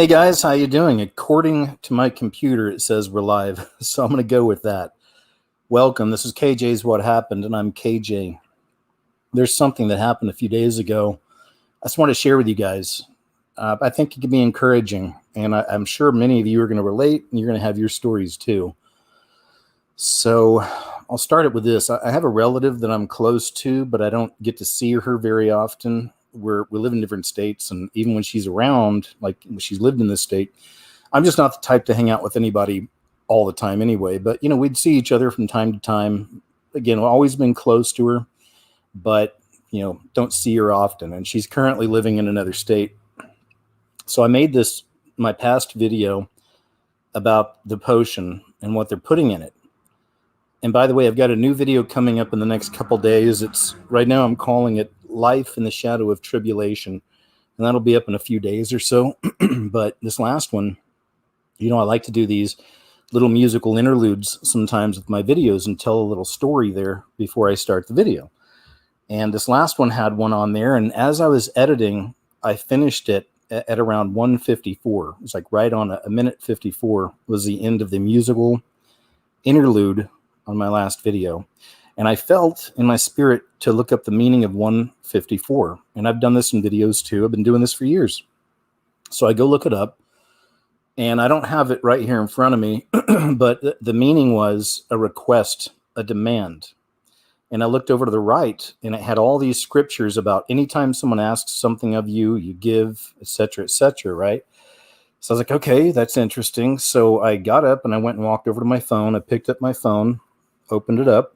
Hey guys, how you doing? According to my computer, it says we're live, so I'm going to go with that. Welcome. This is KJ's What Happened, and I'm KJ. There's something that happened a few days ago. I just want to share with you guys. I think it can be encouraging, and I'm sure many of you are going to relate, and you're going to have your stories too. So I'll start it with this. I have a relative that I'm close to, but I don't get to see her very often. We live in different states, and even when she's around, like when she's lived in this state, I'm just not the type to hang out with anybody all the time anyway. But, we'd see each other from time to time. Again, I've always been close to her, but, don't see her often. And she's currently living in another state. So I made my past video about the potion and what they're putting in it. And by the way, I've got a new video coming up in the next couple days. Right now I'm calling it Life in the Shadow of Tribulation. And that'll be up in a few days or so. But this last one, I like to do these little musical interludes sometimes with my videos and tell a little story there before I start the video. And this last one had one on there. And as I was editing, I finished it at around 1:54. It was like right on a minute 54 was the end of the musical interlude on my last video. And I felt in my spirit to look up the meaning of 1:54. And I've done this in videos too. I've been doing this for years. So I go look it up, and I don't have it right here in front of me, but the meaning was a request, a demand. And I looked over to the right, and it had all these scriptures about anytime someone asks something of you, you give, etc., right? So I was like, okay, that's interesting. So I got up and I went and walked over to my phone. I picked up my phone, opened it up,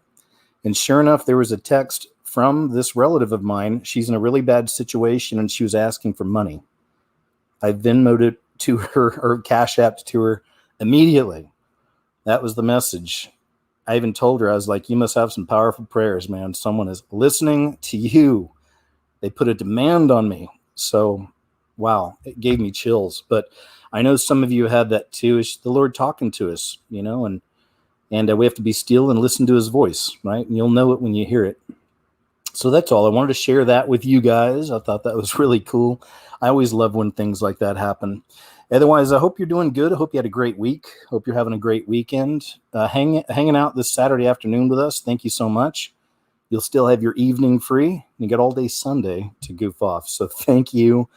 and sure enough, there was a text from this relative of mine. She's in a really bad situation, and she was asking for money. I Venmo'd it to her, or Cash Apped to her immediately. That was the message. I even told her, I was like, you must have some powerful prayers, man. Someone is listening to you. They put a demand on me. So, wow, it gave me chills. But I know some of you had that too. It's the Lord talking to us, and we have to be still and listen to his voice, right? And you'll know it when you hear it. So that's all. I wanted to share that with you guys. I thought that was really cool. I always love when things like that happen. Otherwise, I hope you're doing good. I hope you had a great week. Hope you're having a great weekend. Hanging out this Saturday afternoon with us. Thank you so much. You'll still have your evening free. You got all day Sunday to goof off. So thank you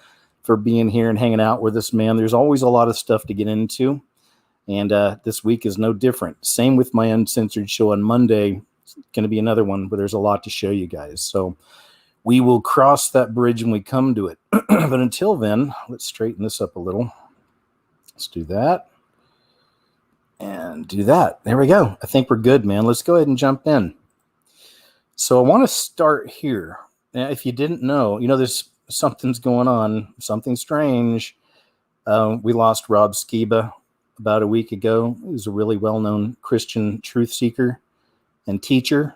for being here and hanging out with us, man. There's always a lot of stuff to get into. And this week is no different. Same with my uncensored show on Monday. It's going to be another one where there's a lot to show you guys. So we will cross that bridge when we come to it. But until then, let's straighten this up a little. Let's do that. And do that. There we go. I think we're good, man. Let's go ahead and jump in. So I want to start here. Now, if you didn't know, there's something's going on, something strange. We lost Rob Skiba about a week ago. He was a really well-known Christian truth seeker and teacher,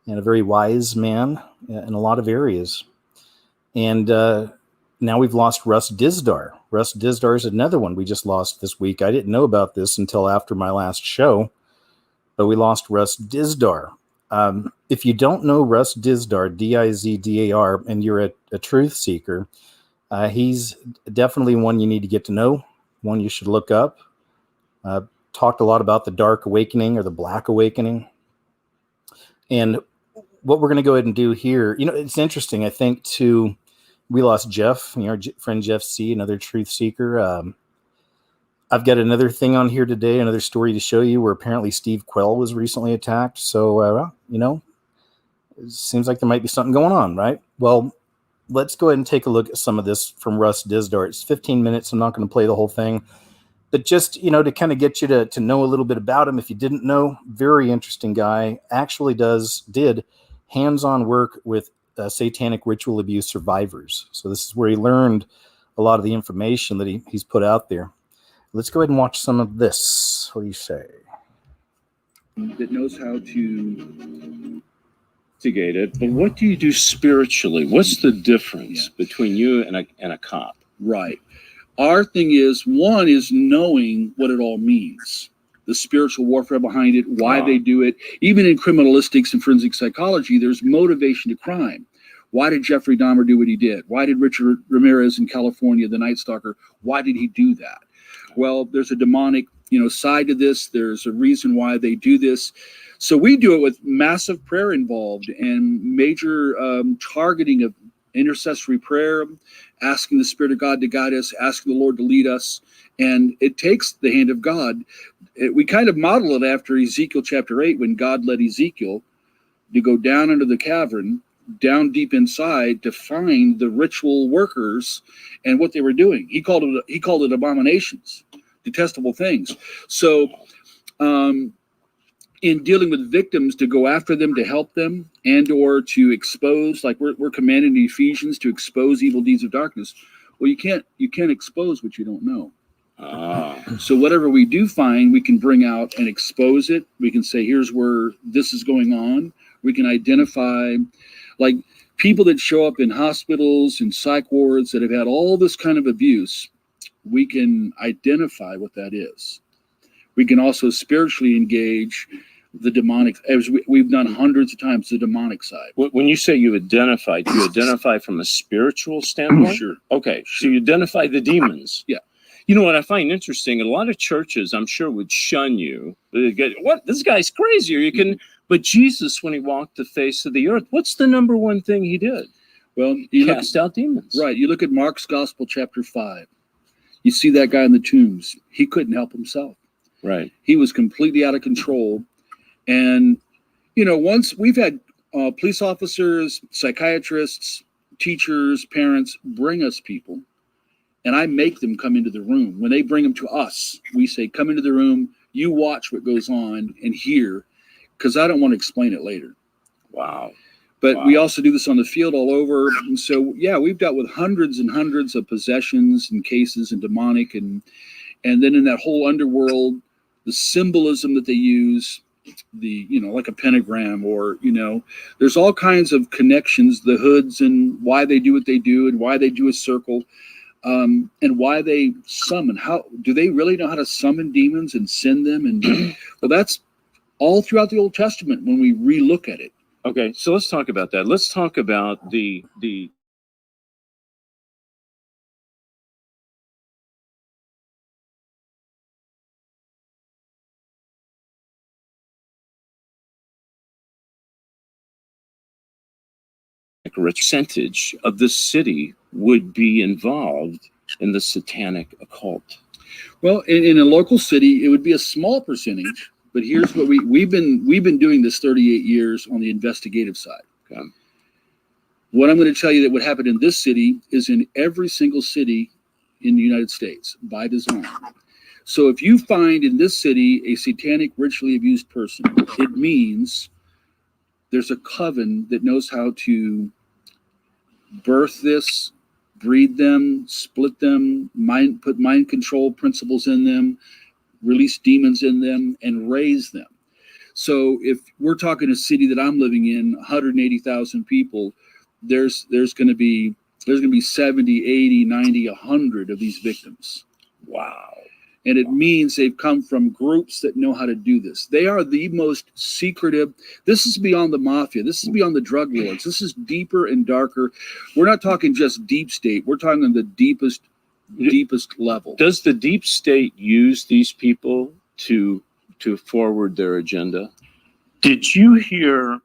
and a very wise man in a lot of areas. And now we've lost Russ Dizdar. Russ Dizdar is another one we just lost this week. I didn't know about this until after my last show, but we lost Russ Dizdar. If you don't know Russ Dizdar, Dizdar, and you're a truth seeker, he's definitely one you need to get to know, one you should look up. Talked a lot about the Dark Awakening or the Black Awakening. And what we're going to go ahead and do here, it's interesting, I think, too. We lost Jeff, our friend Jeff C., another truth seeker. I've got another thing on here today, another story to show you where apparently Steve Quell was recently attacked. So, it seems like there might be something going on, right? Well, let's go ahead and take a look at some of this from Russ Dizdar. It's 15 minutes. I'm not going to play the whole thing. But just, to kind of get you to know a little bit about him. If you didn't know, very interesting guy. Actually did hands-on work with satanic ritual abuse survivors. So this is where he learned a lot of the information that he's put out there. Let's go ahead and watch some of this. What do you say? That knows how to investigate it, but what do you do spiritually? What's the difference between you and a cop? Right. Our thing is, one is knowing what it all means. The spiritual warfare behind it, why they do it. Even in criminalistics and forensic psychology, there's motivation to crime. Why did Jeffrey Dahmer do what he did? Why did Richard Ramirez in California, the Night Stalker, why did he do that? Well, there's a demonic, side to this. There's a reason why they do this. So we do it with massive prayer involved and major targeting of intercessory prayer, asking the Spirit of God to guide us, asking the Lord to lead us. And it takes the hand of God. We kind of model it after Ezekiel chapter 8, when God led Ezekiel to go down into the cavern, down deep inside, to find the ritual workers and what they were doing. He called it abominations, detestable things. So in dealing with victims, to go after them, to help them, and or to expose, like we're commanded in Ephesians to expose evil deeds of darkness. Well, you can't expose what you don't know. So whatever we do find, we can bring out and expose it. We can say, here's where this is going on. We can identify, like, people that show up in hospitals and psych wards that have had all this kind of abuse. We can identify what that is. We can also spiritually engage the demonic, as we've done hundreds of times, the demonic side. When you say you identify, do you identify from a spiritual standpoint? Sure. Okay, so you identify the demons. Yeah. You know what I find interesting? A lot of churches, I'm sure, would shun you. They'd get, what? This guy's crazy. Or you can, but Jesus, when he walked the face of the earth, what's the number one thing he did? Well, cast out demons. Right. You look at Mark's Gospel, chapter 5. You see that guy in the tombs. He couldn't help himself. Right. He was completely out of control. And, once we've had police officers, psychiatrists, teachers, parents bring us people, and I make them come into the room. When they bring them to us, we say, come into the room, you watch what goes on and hear, because I don't want to explain it later. Wow. But we also do this on the field all over. And so, yeah, we've dealt with hundreds and hundreds of possessions and cases and demonic. And then in that whole underworld, the symbolism that they use, like a pentagram, or, there's all kinds of connections, the hoods, and why they do what they do and why they do a circle. And why they summon. How do they really know how to summon demons and send them? And well, that's all throughout the Old Testament when we relook at it. Okay, so let's talk about that. Let's talk about the percentage of the city would be involved in the satanic occult. Well, in a local city, it would be a small percentage. But here's what we've been doing this 38 years on the investigative side. Okay. What I'm going to tell you that would happen in this city is in every single city in the United States by design. So if you find in this city a satanic ritually abused person, it means there's a coven that knows how to birth this, breed them, split them, put mind control principles in them, release demons in them, and raise them. So if we're talking a city that I'm living in, 180,000 people, there's going to be 70, 80, 90, 100 of these victims. Wow. And it means they've come from groups that know how to do this. They are the most secretive. This is beyond the mafia. This is beyond the drug lords. This is deeper and darker. We're not talking just deep state. We're talking on the deepest level. Does the deep state use these people to forward their agenda? Did you hear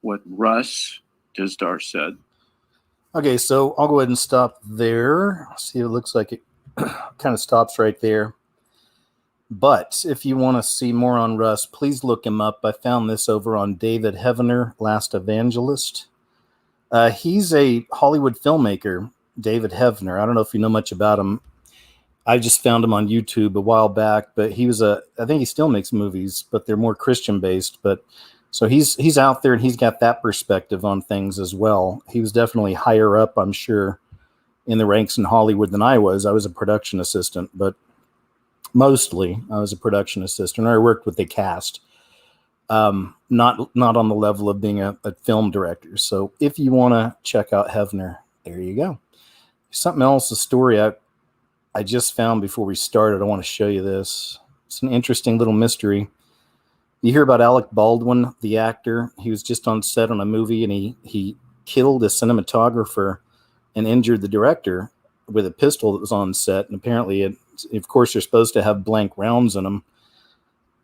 what Russ Dizdar said? Okay, so I'll go ahead and stop there. See, it looks like it kind of stops right there. But if you want to see more on Russ, please look him up. I found this over on David Heavener, Last Evangelist. He's a Hollywood filmmaker, David Heavener. I don't know if you know much about him. I just found him on YouTube a while back, but I think he still makes movies, but they're more Christian based. But so he's out there and he's got that perspective on things as well. He was definitely higher up, I'm sure, in the ranks in Hollywood than I was. I was a production assistant, but mostly I was a production assistant. I worked with the cast, not on the level of being a film director. So if you want to check out Heavener, there you go. Something else, a story I just found before we started. I want to show you this. It's an interesting little mystery. You hear about Alec Baldwin, the actor. He was just on set on a movie, and he killed a cinematographer and injured the director with a pistol that was on set. And apparently, of course, they're supposed to have blank rounds in them.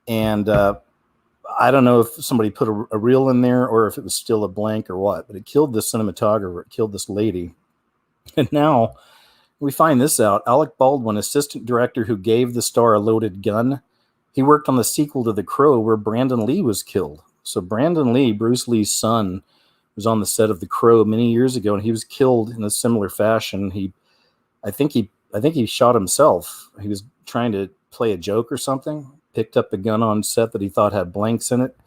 And I don't know if somebody put a reel in there or if it was still a blank or what, but it killed the cinematographer. It killed this lady. And now we find this out. Alec Baldwin, assistant director who gave the star a loaded gun, he worked on the sequel to The Crow where Brandon Lee was killed. So Brandon Lee, Bruce Lee's son, was on the set of The Crow many years ago, and he was killed in a similar fashion. I think he shot himself. He was trying to play a joke or something, picked up a gun on set that he thought had blanks in it,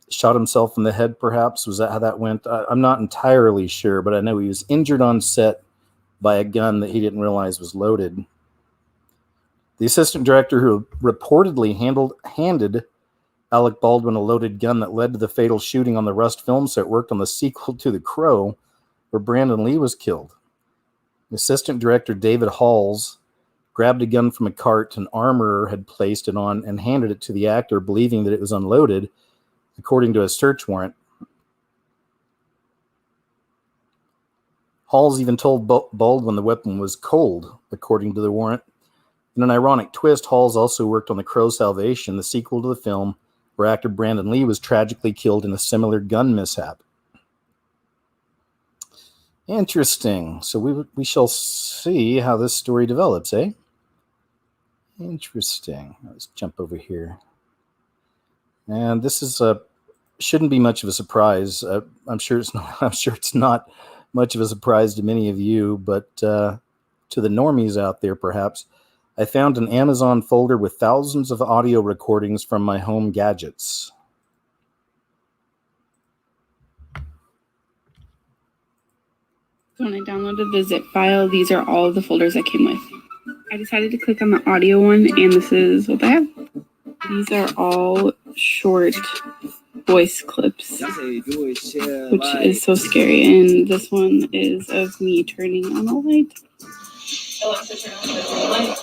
shot himself in the head perhaps. Was that how that went? I'm not entirely sure, but I know he was injured on set by a gun that he didn't realize was loaded. The assistant director who reportedly handed Alec Baldwin a loaded gun that led to the fatal shooting on the Rust film set worked on the sequel to The Crow, where Brandon Lee was killed. Assistant director David Halls grabbed a gun from a cart an armorer had placed it on and handed it to the actor, believing that it was unloaded, according to a search warrant. Halls even told Baldwin the weapon was cold, according to the warrant. In an ironic twist, Halls also worked on The Crow Salvation, the sequel to the film, where actor Brandon Lee was tragically killed in a similar gun mishap. Interesting. So we shall see how this story develops, eh? Interesting. Let's jump over here. And this is shouldn't be much of a surprise. I'm sure it's not. I'm sure it's not much of a surprise to many of you, but to the normies out there, perhaps. I found an Amazon folder with thousands of audio recordings from my home gadgets. So when I downloaded the zip file, these are all the folders that came with. I decided to click on the audio one, and this is what I have. These are all short voice clips, which is so scary. And this one is of me turning on a light. Alexa, turn on the light.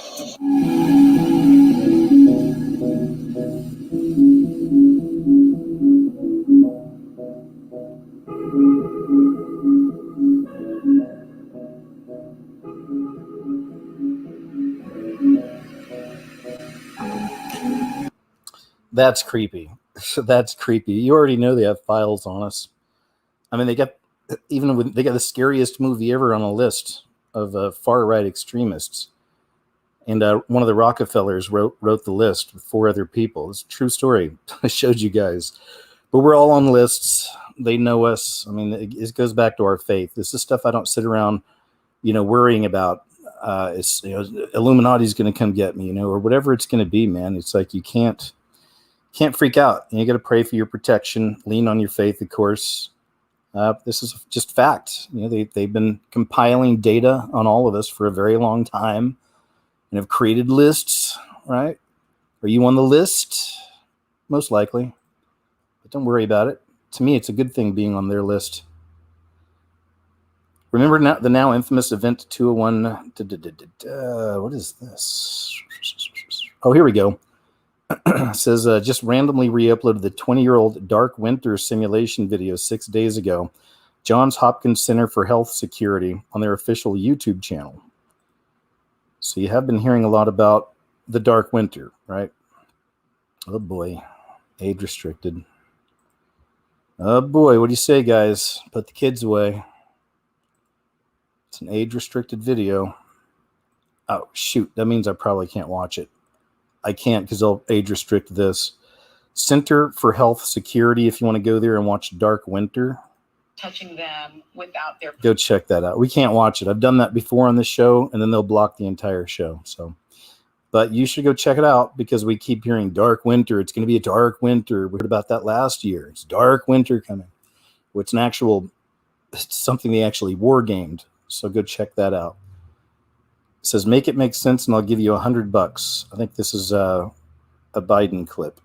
That's creepy. That's creepy. You already know they have files on us. I mean, they got the scariest movie ever on a list of far-right extremists. And one of the Rockefellers wrote the list with 4 other people. It's a true story. I showed you guys. But we're all on lists. They know us. I mean, it goes back to our faith. This is stuff I don't sit around, worrying about. Illuminati's going to come get me, or whatever it's going to be, man. It's like you can't freak out. You got to pray for your protection. Lean on your faith, of course. This is just fact. They've been compiling data on all of us for a very long time and have created lists, right? Are you on the list? Most likely. But don't worry about it. To me, it's a good thing being on their list. Remember the now infamous Event 201? What is this? Oh, here we go. It says, just randomly re-uploaded the 20-year-old Dark Winter simulation video 6 days ago. Johns Hopkins Center for Health Security on their official YouTube channel. So you have been hearing a lot about the Dark Winter, right? Oh boy, age restricted. Oh boy, what do you say, guys? Put the kids away. It's an age restricted video. Oh shoot, that means I probably can't watch it. I can't because they'll age restrict this. Center for Health Security, if you want to go there and watch Dark Winter. Touching them without their... Go check that out. We can't watch it. I've done that before on the show, and then they'll block the entire show. But you should go check it out because we keep hearing Dark Winter. It's going to be a dark winter. We heard about that last year. It's Dark Winter coming. Well, it's something they actually war gamed. So go check that out. It says, make it make sense, and I'll give you $100. I think this is a Biden clip.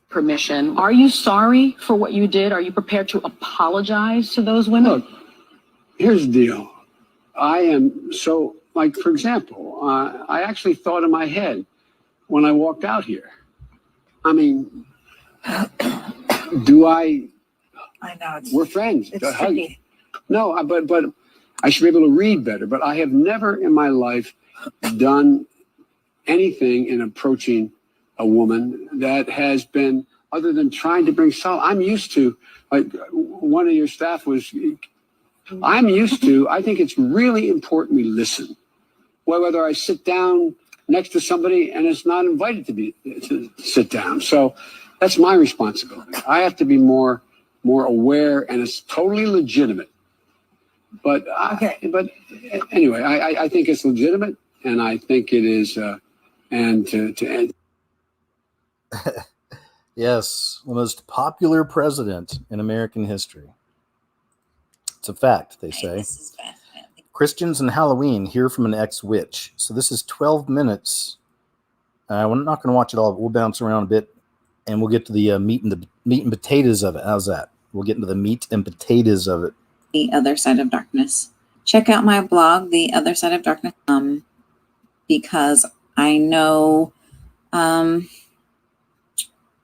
Permission. Are you sorry for what you did? Are you prepared to apologize to those women? Look, here's the deal. I am so, like, for example, I actually thought in my head when I walked out here. I mean, do I I know. We're friends. It's tricky. No, but I should be able to read better. But I have never in my life done anything in approaching a woman that has been other than trying to bring solace. I'm used to, like one of your staff was, I think it's really important we listen. Whether I sit down next to somebody and it's not invited to sit down. So that's my responsibility. I have to be more aware, and it's totally legitimate. But anyway, I think it's legitimate, and I think it is, and to end. Yes, the most popular president in American history. It's a fact, they say. This is fascinating. Christians and Halloween, hear from an ex-witch. So this is 12 minutes. We're not going to watch it all, but we'll bounce around a bit, and we'll get to the meat and potatoes of it. How's that? We'll get into the meat and potatoes of it. The Other Side of Darkness. Check out my blog, The Other Side of Darkness, because I know I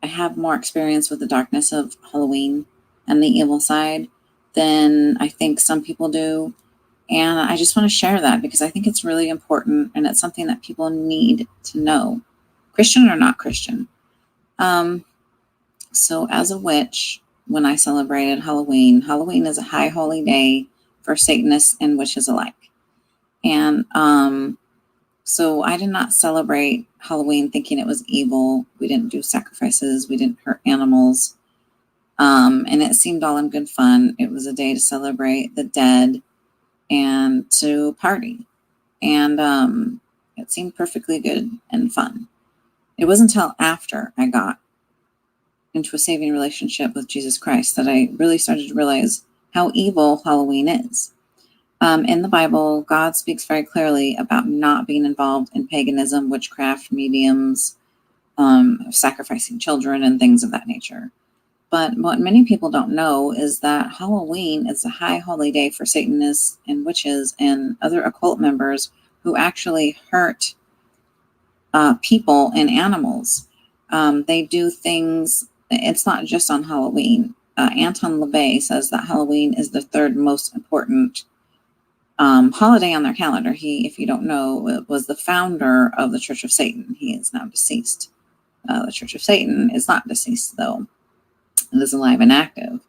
have more experience with the darkness of Halloween and the evil side than I think some people do. And I just want to share that because I think it's really important, and it's something that people need to know, Christian or not Christian. So as a witch, when I celebrated Halloween is a high holy day for Satanists and witches alike. And so I did not celebrate Halloween thinking it was evil. We didn't do sacrifices. We didn't hurt animals. And it seemed all in good fun. It was a day to celebrate the dead and to party. And it seemed perfectly good and fun. It wasn't until after I got into a saving relationship with Jesus Christ that I really started to realize how evil Halloween is. In the Bible, God speaks very clearly about not being involved in paganism, witchcraft, mediums, sacrificing children, and things of that nature. But what many people don't know is that Halloween is a high holy day for Satanists and witches and other occult members who actually hurt people and animals. They do things, it's not just on Halloween. Anton LaVey says that Halloween is the third most important holiday on their calendar. He, if you don't know, was the founder of the Church of Satan. He is now deceased. The Church of Satan is not deceased, though. It is alive and active.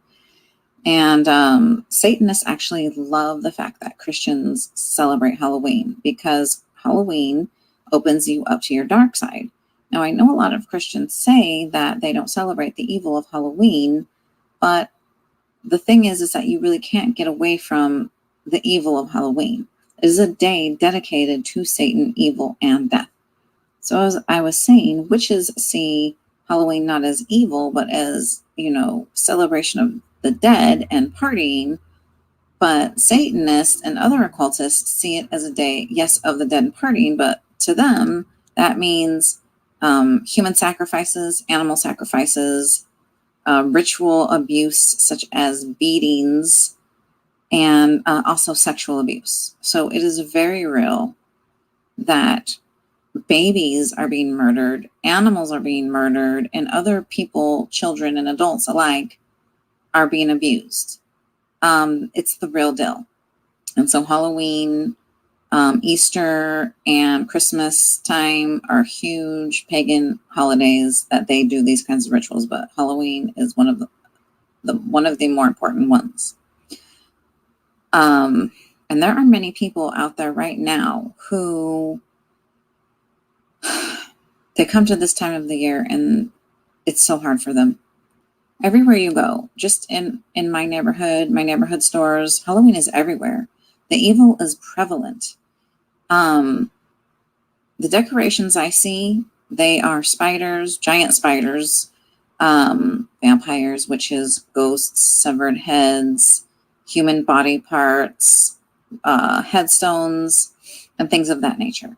And Satanists actually love the fact that Christians celebrate Halloween because Halloween opens you up to your dark side. Now, I know a lot of Christians say that they don't celebrate the evil of Halloween, but the thing is that you really can't get away from the evil of Halloween. It is a day dedicated to Satan, evil, and death. So as I was saying, witches see Halloween not as evil, but as, celebration of the dead and partying. But Satanists and other occultists see it as a day, yes, of the dead and partying, but to them, that means human sacrifices, animal sacrifices, ritual abuse such as beatings, and also sexual abuse. So it is very real that babies are being murdered, animals are being murdered, and other people, children and adults alike, are being abused. It's the real deal. And so Halloween, Easter, and Christmas time are huge pagan holidays that they do these kinds of rituals, but Halloween is one of the more important ones. And there are many people out there right now who they come to this time of the year and it's so hard for them. Everywhere you go, just in my neighborhood stores, Halloween is everywhere. The evil is prevalent. The decorations I see, they are spiders, giant spiders, vampires, witches, ghosts, severed heads, human body parts, headstones, and things of that nature.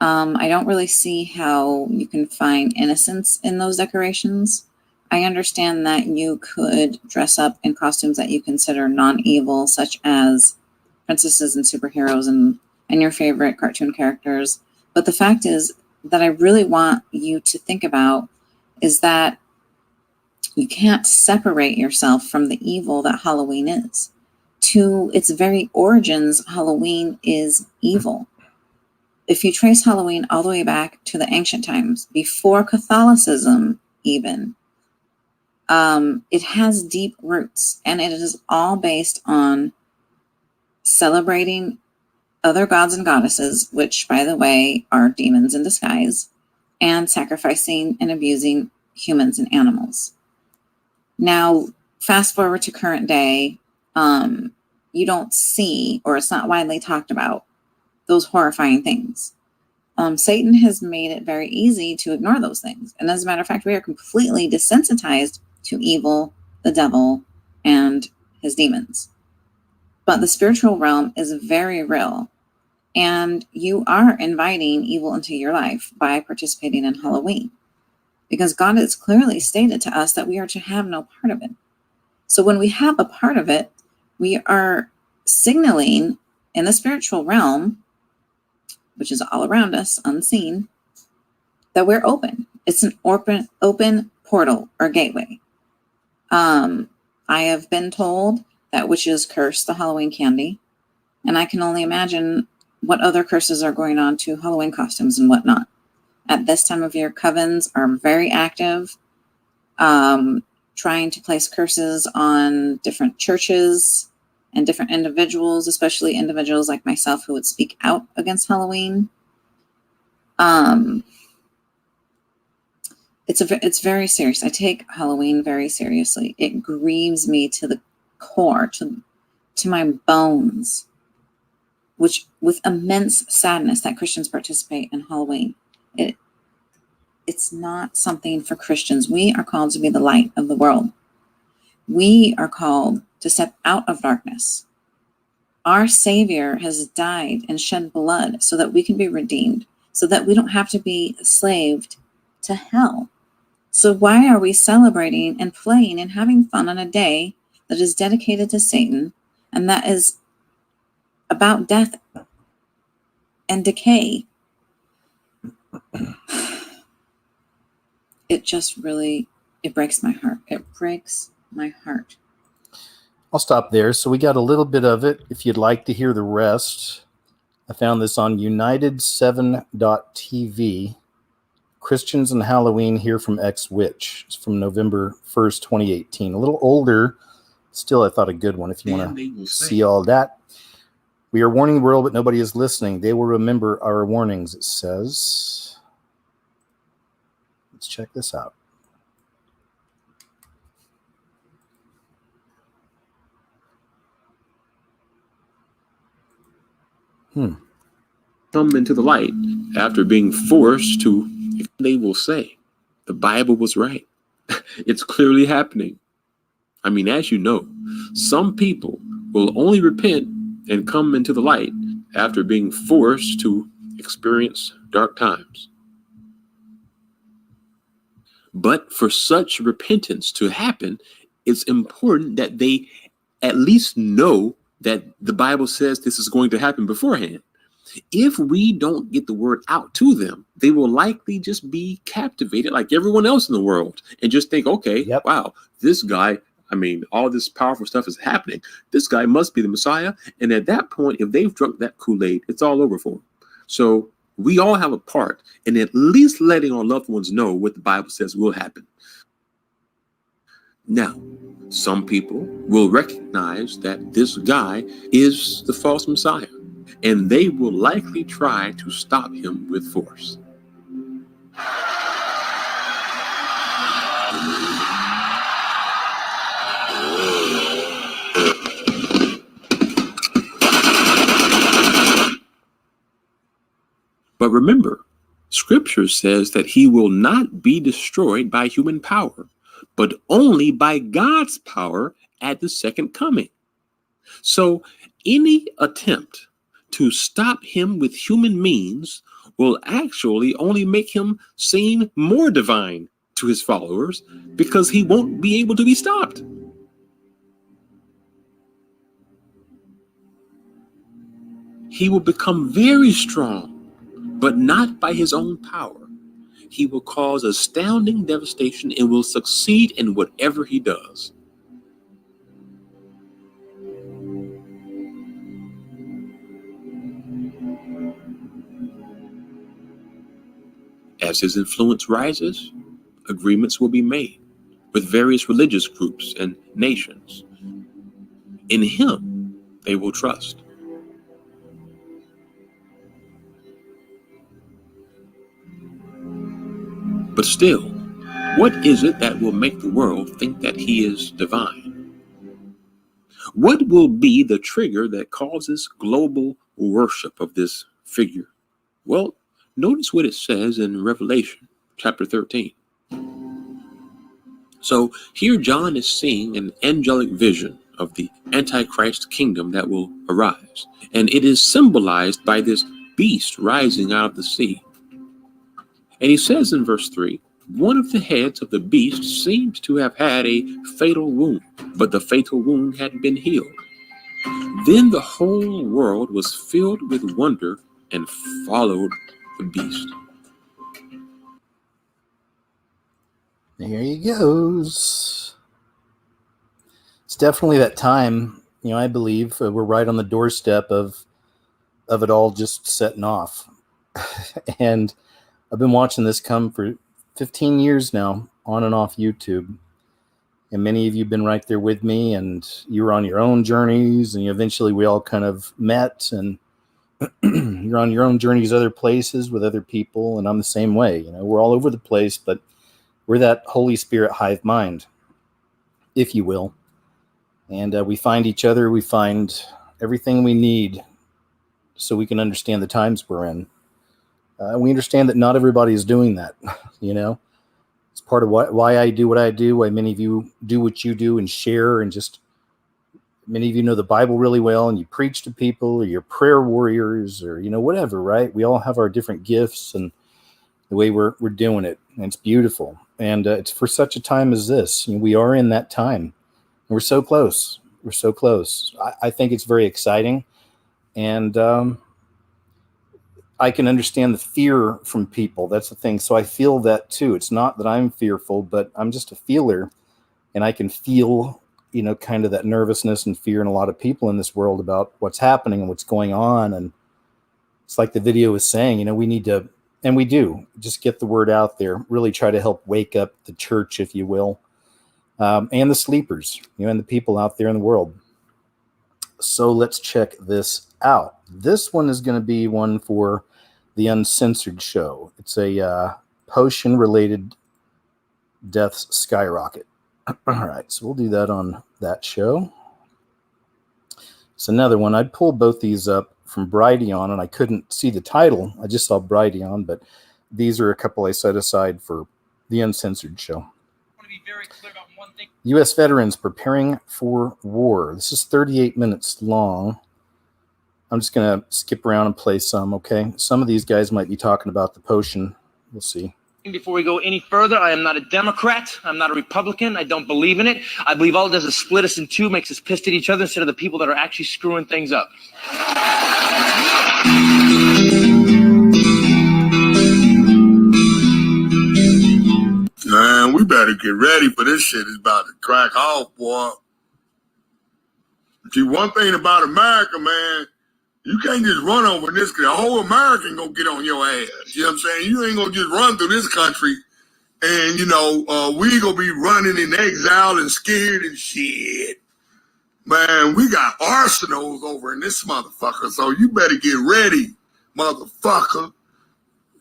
I don't really see how you can find innocence in those decorations. I understand that you could dress up in costumes that you consider non-evil, such as princesses and superheroes and your favorite cartoon characters. But the fact is that I really want you to think about is that You can't separate yourself from the evil that Halloween is. To its very origins, Halloween is evil. If you trace Halloween all the way back to the ancient times, before Catholicism even, it has deep roots, and it is all based on celebrating other gods and goddesses, which, by the way, are demons in disguise, and sacrificing and abusing humans and animals. Now, fast forward to current day, you don't see, or it's not widely talked about, those horrifying things. Satan has made it very easy to ignore those things. And as a matter of fact, we are completely desensitized to evil, the devil, and his demons. But the spiritual realm is very real. And you are inviting evil into your life by participating in Halloween. Because God has clearly stated to us that we are to have no part of it. So when we have a part of it, we are signaling in the spiritual realm, which is all around us, unseen, that we're open. It's an open portal or gateway. I have been told that witches curse the Halloween candy, and I can only imagine what other curses are going on to Halloween costumes and whatnot. At this time of year, covens are very active, trying to place curses on different churches and different individuals, especially individuals like myself who would speak out against Halloween. It's very serious. I take Halloween very seriously. It grieves me to the core, to my bones, which with immense sadness that Christians participate in Halloween. It's not something for Christians. We are called to be the light of the world. We are called to step out of darkness. Our Savior has died and shed blood so that we can be redeemed, so that we don't have to be enslaved to hell. So why are we celebrating and playing and having fun on a day that is dedicated to Satan and that is about death and decay? It just really, it breaks my heart. It breaks my heart. I'll stop there. So we got a little bit of it. If you'd like to hear the rest, I found this on United7.tv. Christians and Halloween Hear from Ex-Witch. It's from November 1st, 2018. A little older. Still, I thought a good one if you want to see all that. We are warning the world, but nobody is listening. They will remember our warnings, it says. Let's check this out. Come into the light after being forced to, they will say, the Bible was right. It's clearly happening. I mean, as you know, some people will only repent and come into the light after being forced to experience dark times. But for such repentance to happen, it's important that they at least know that the Bible says this is going to happen beforehand. If we don't get the word out to them, they will likely just be captivated like everyone else in the world and just think, okay, wow, this guy, I mean, all this powerful stuff is happening. This guy must be the Messiah. And at that point, if they've drunk that Kool-Aid, it's all over for them. So we all have a part in at least letting our loved ones know what the Bible says will happen. Now, some people will recognize that this guy is the false Messiah, and they will likely try to stop him with force. But remember, Scripture says that he will not be destroyed by human power, but only by God's power at the second coming. So any attempt to stop him with human means will actually only make him seem more divine to his followers because he won't be able to be stopped. He will become very strong, but not by his own power. He will cause astounding devastation and will succeed in whatever he does. As his influence rises, agreements will be made with various religious groups and nations. In him, they will trust. But still, what is it that will make the world think that he is divine? What will be the trigger that causes global worship of this figure? Well, notice what it says in Revelation chapter 13. So here John is seeing an angelic vision of the Antichrist kingdom that will arise. And it is symbolized by this beast rising out of the sea. And he says in verse 3, one of the heads of the beast seems to have had a fatal wound, but the fatal wound had been healed. Then the whole world was filled with wonder and followed the beast. There he goes. It's definitely that time, I believe we're right on the doorstep of it all just setting off. And I've been watching this come for 15 years now, on and off YouTube. And many of you have been right there with me, and you were on your own journeys, and eventually we all kind of met, and you're on your own journeys other places with other people, and I'm the same way. We're all over the place, but we're that Holy Spirit hive mind, if you will. And we find each other, we find everything we need so we can understand the times we're in. We understand that not everybody is doing that, It's part of why I do what I do, why many of you do what you do and share, and just many of you know the Bible really well, and you preach to people, or you're prayer warriors, or, whatever, right? We all have our different gifts and the way we're doing it, and it's beautiful. And it's for such a time as this. We are in that time, and we're so close. We're so close. I think it's very exciting, and I can understand the fear from people. That's the thing. So I feel that too. It's not that I'm fearful, but I'm just a feeler, and I can feel, kind of that nervousness and fear in a lot of people in this world about what's happening and what's going on. And it's like the video was saying, we need to, and we do, just get the word out there, really try to help wake up the church, if you will, and the sleepers, and the people out there in the world. So let's check this out. This one is going to be one for the Uncensored show. It's a potion-related deaths skyrocket. All right, so we'll do that on that show. It's another one. I pulled both these up from Brighteon, and I couldn't see the title. I just saw Brighteon, but these are a couple I set aside for the Uncensored show. I want to be very clear about one thing. U.S. veterans preparing for war. This is 38 minutes long. I'm just going to skip around and play some, okay? Some of these guys might be talking about the potion. We'll see. Before we go any further, I am not a Democrat. I'm not a Republican. I don't believe in it. I believe all it does is split us in two, makes us pissed at each other instead of the people that are actually screwing things up. Man, we better get ready for this shit. It's about to crack off, boy. See, one thing about America, man, you can't just run over this, because the whole American gonna get on your ass. You know what I'm saying? You ain't gonna just run through this country and, we gonna be running in exile and scared and shit. Man, we got arsenals over in this motherfucker, so you better get ready, motherfucker.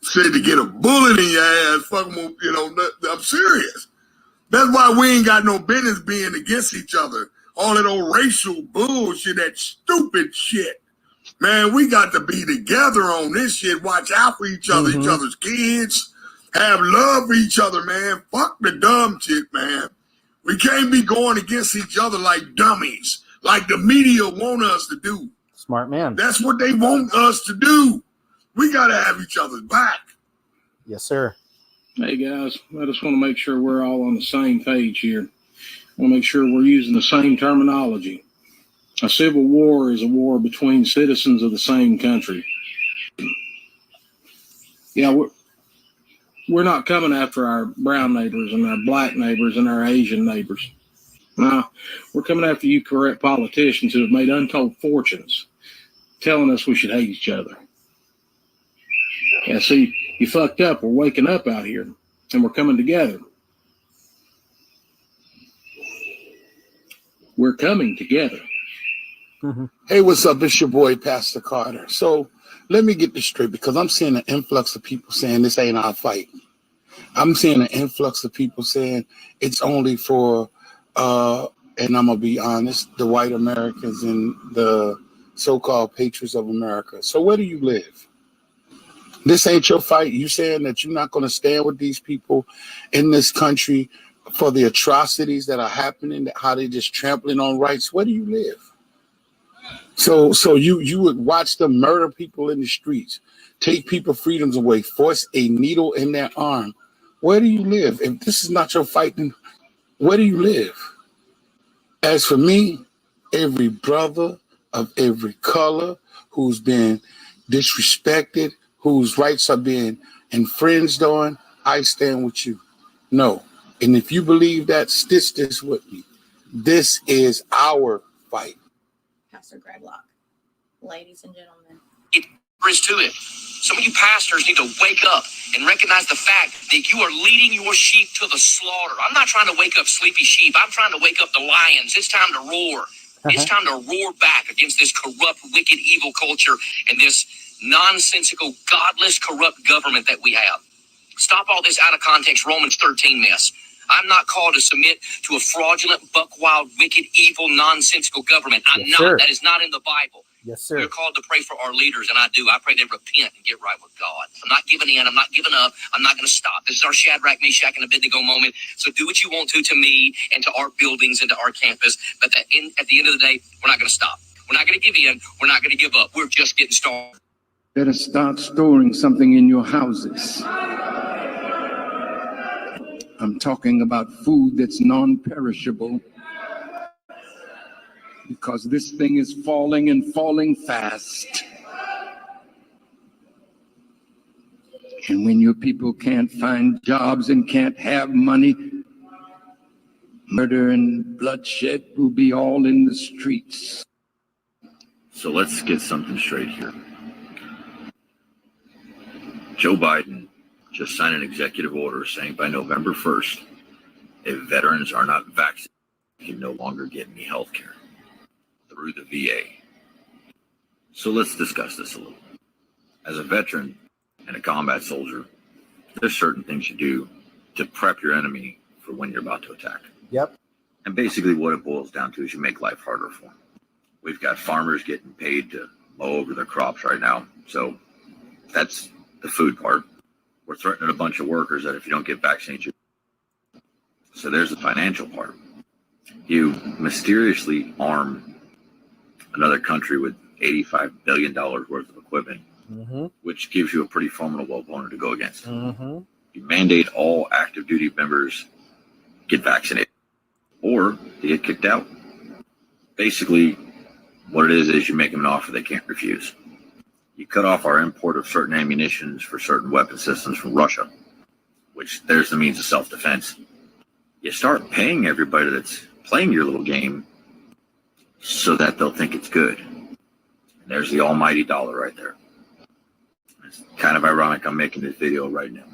Said to get a bullet in your ass, fuck them, I'm serious. That's why we ain't got no business being against each other. All that old racial bullshit, that stupid shit. Man, we got to be together on this shit. Watch out for each other, each other's kids. Have love for each other, man. Fuck the dumb shit, man. We can't be going against each other like dummies, like the media want us to do. Smart man. That's what they want us to do. We got to have each other's back. Yes, sir. Hey, guys, I just want to make sure we're all on the same page here. I want to make sure we're using the same terminology. A civil war is a war between citizens of the same country. Yeah, We're not coming after our brown neighbors and our black neighbors and our Asian neighbors. No, we're coming after you corrupt politicians who have made untold fortunes telling us we should hate each other. Yeah, see, you fucked up. We're waking up out here and we're coming together. We're coming together. Mm-hmm. Hey, what's up? It's your boy, Pastor Carter. So let me get this straight, because I'm seeing an influx of people saying this ain't our fight. I'm seeing an influx of people saying it's only for, and I'm going to be honest, the white Americans and the so-called patriots of America. So where do you live? This ain't your fight. You saying that you're not going to stand with these people in this country for the atrocities that are happening, how they just trampling on rights. Where do you live? So you would watch them murder people in the streets, take people's freedoms away, force a needle in their arm. Where do you live? If this is not your fight, then where do you live? As for me, every brother of every color who's been disrespected, whose rights are being infringed on, I stand with you. No. And if you believe that, stitch this with me. This is our fight. Pastor Greglock. Ladies and gentlemen. There is to it. Some of you pastors need to wake up and recognize the fact that you are leading your sheep to the slaughter. I'm not trying to wake up sleepy sheep. I'm trying to wake up the lions. It's time to roar. It's time to roar back against this corrupt, wicked, evil culture and this nonsensical, godless, corrupt government that we have. Stop all this out of context Romans 13 mess. I'm not called to submit to a fraudulent, buck-wild, wicked, evil, nonsensical government. I'm not. Sir. That is not in the Bible. Yes, sir. We're called to pray for our leaders, and I do. I pray they repent and get right with God. I'm not giving in. I'm not giving up. I'm not going to stop. This is our Shadrach, Meshach, and Abednego moment. So do what you want to me and to our buildings and to our campus. But at the end of the day, we're not going to stop. We're not going to give in. We're not going to give up. We're just getting started. Better start storing something in your houses. I'm talking about food that's non-perishable, because this thing is falling and falling fast. And when your people can't find jobs and can't have money, murder and bloodshed will be all in the streets. So let's get something straight here. Joe Biden just signed an executive order saying by November 1st, if veterans are not vaccinated, they can no longer get any health care through the VA. So let's discuss this a little. As a veteran and a combat soldier, there's certain things you do to prep your enemy for when you're about to attack. Yep. And basically what it boils down to is you make life harder for them. We've got farmers getting paid to mow over their crops right now. So that's the food part. We're threatening a bunch of workers that if you don't get vaccinated, so there's the financial part. You mysteriously arm another country with $85 billion worth of equipment, which gives you a pretty formidable opponent to go against. You mandate all active duty members get vaccinated or they get kicked out. Basically, what it is you make them an offer they can't refuse. You cut off our import of certain ammunitions for certain weapon systems from Russia, which there's the means of self-defense. You start paying everybody that's playing your little game so that they'll think it's good. And there's the almighty dollar right there. It's kind of ironic I'm making this video right now.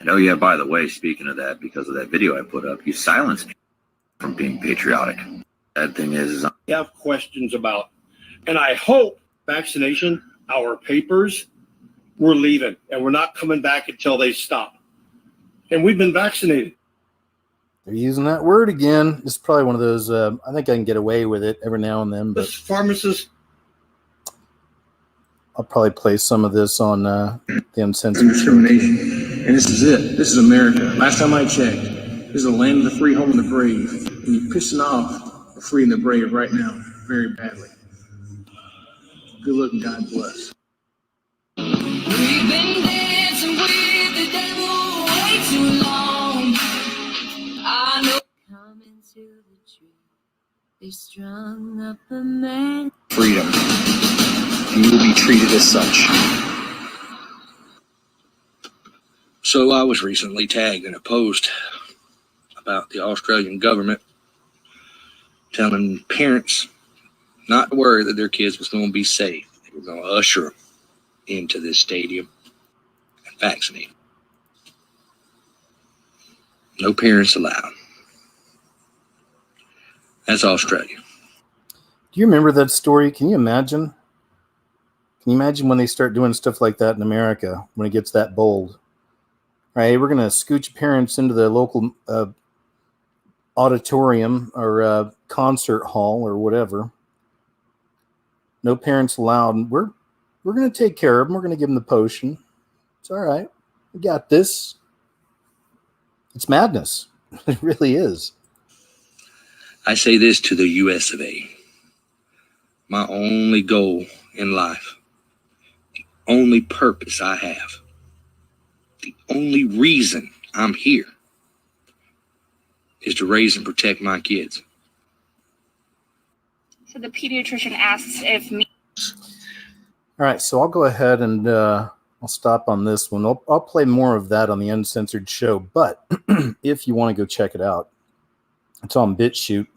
And oh yeah, by the way, speaking of that, because of that video I put up, you silenced me from being patriotic. That thing is I have questions about, and I hope vaccination, our papers, we're leaving and we're not coming back until they stop. And we've been vaccinated. They're using that word again. It's probably one of those, I think I can get away with it every now and then. But pharmacists. I'll probably play some of this on the Uncensored Discrimination. And this is it. This is America. Last time I checked, this is the land of the free, home of the brave. And you're pissing off the free and the brave right now very badly. Good luck and God bless. We've been dancing with the devil way too long. I know. Coming to the tree, they strung up a man. Freedom, and you will be treated as such. So I was recently tagged in a post about the Australian government telling parents not to worry that their kids was going to be safe. They were going to usher them into this stadium and vaccinate them. No parents allowed. That's Australia. Do you remember that story? Can you imagine? Can you imagine when they start doing stuff like that in America, when it gets that bold? Right, we're going to scooch parents into the local auditorium or concert hall or whatever. No parents allowed. We're going to take care of them. We're going to give them the potion. It's all right. We got this. It's madness. It really is. I say this to the US of A. My only goal in life, the only purpose I have, the only reason I'm here is to raise and protect my kids. So the pediatrician asks if me. All right, so I'll go ahead and I'll stop on this one. I'll play more of that on the Uncensored show, but if you want to go check it out, it's on BitChute.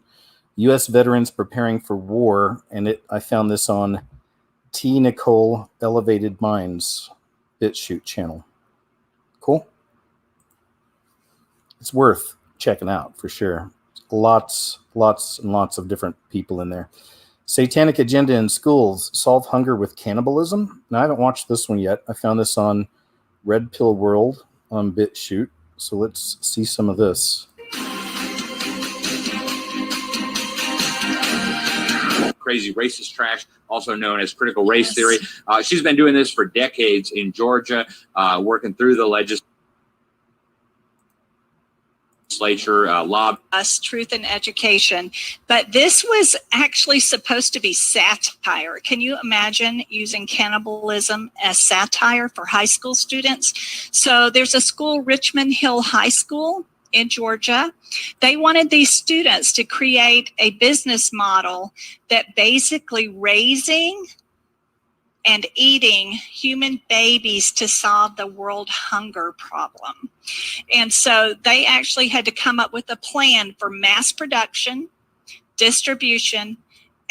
U.S. veterans preparing for war, and I found this on T. Nicole Elevated Minds BitChute channel. Cool. It's worth checking out for sure. Lots and lots of different people in there. Satanic agenda in schools, solve hunger with cannibalism. Now, I haven't watched this one yet. I found this on Red Pill World on BitChute. So let's see some of this. Crazy racist trash, also known as critical race theory. She's been doing this for decades in Georgia, working through the legislature, us truth and education, but this was actually supposed to be satire. Can you imagine using cannibalism as satire for high school students? So there's a school, Richmond Hill High School in Georgia. They wanted these students to create a business model that basically raising and eating human babies to solve the world hunger problem. And so they actually had to come up with a plan for mass production, distribution,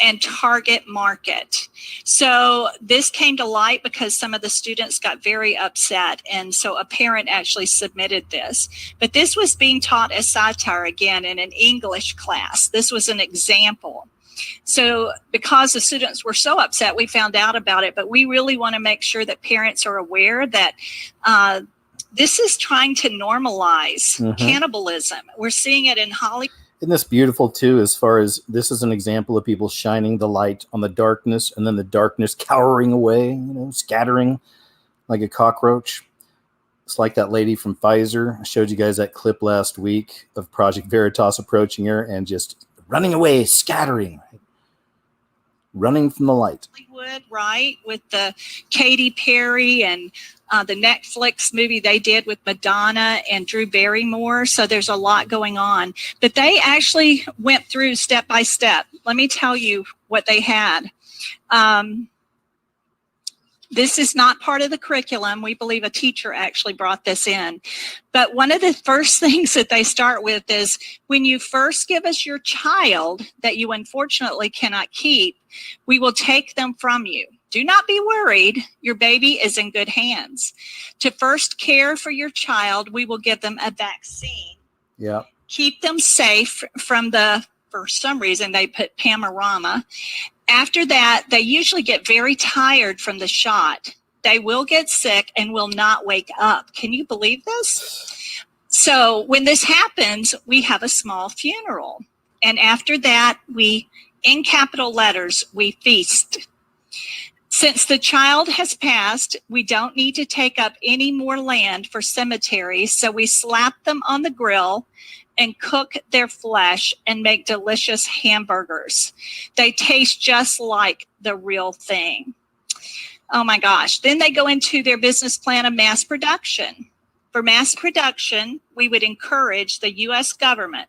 and target market. So this came to light because some of the students got very upset. And so a parent actually submitted this. But this was being taught as satire again in an English class. This was an example. So because the students were so upset, we found out about it. But we really want to make sure that parents are aware that this is trying to normalize cannibalism. We're seeing it in Hollywood. Isn't this beautiful too, as far as this is an example of people shining the light on the darkness and then the darkness cowering away, scattering like a cockroach. It's like that lady from Pfizer. I showed you guys that clip last week of Project Veritas approaching her and just running away, scattering, running from the light. Hollywood, right, with the Katy Perry and the Netflix movie they did with Madonna and Drew Barrymore. So there's a lot going on. But they actually went through step by step. Let me tell you what they had. This is not part of the curriculum. We believe a teacher actually brought this in. But one of the first things that they start with is when you first give us your child that you unfortunately cannot keep, we will take them from you. Do not be worried. Your baby is in good hands. To first care for your child, we will give them a vaccine. Yeah. Keep them safe from for some reason, they put Panorama. After that, they usually get very tired from the shot. They will get sick and will not wake up. Can you believe this? So when this happens, we have a small funeral. And after that, in capital letters, we feast. Since the child has passed, we don't need to take up any more land for cemeteries. So we slap them on the grill and cook their flesh and make delicious hamburgers. They taste just like the real thing. Oh my gosh. Then they go into their business plan of mass production. For mass production, we would encourage the U.S. government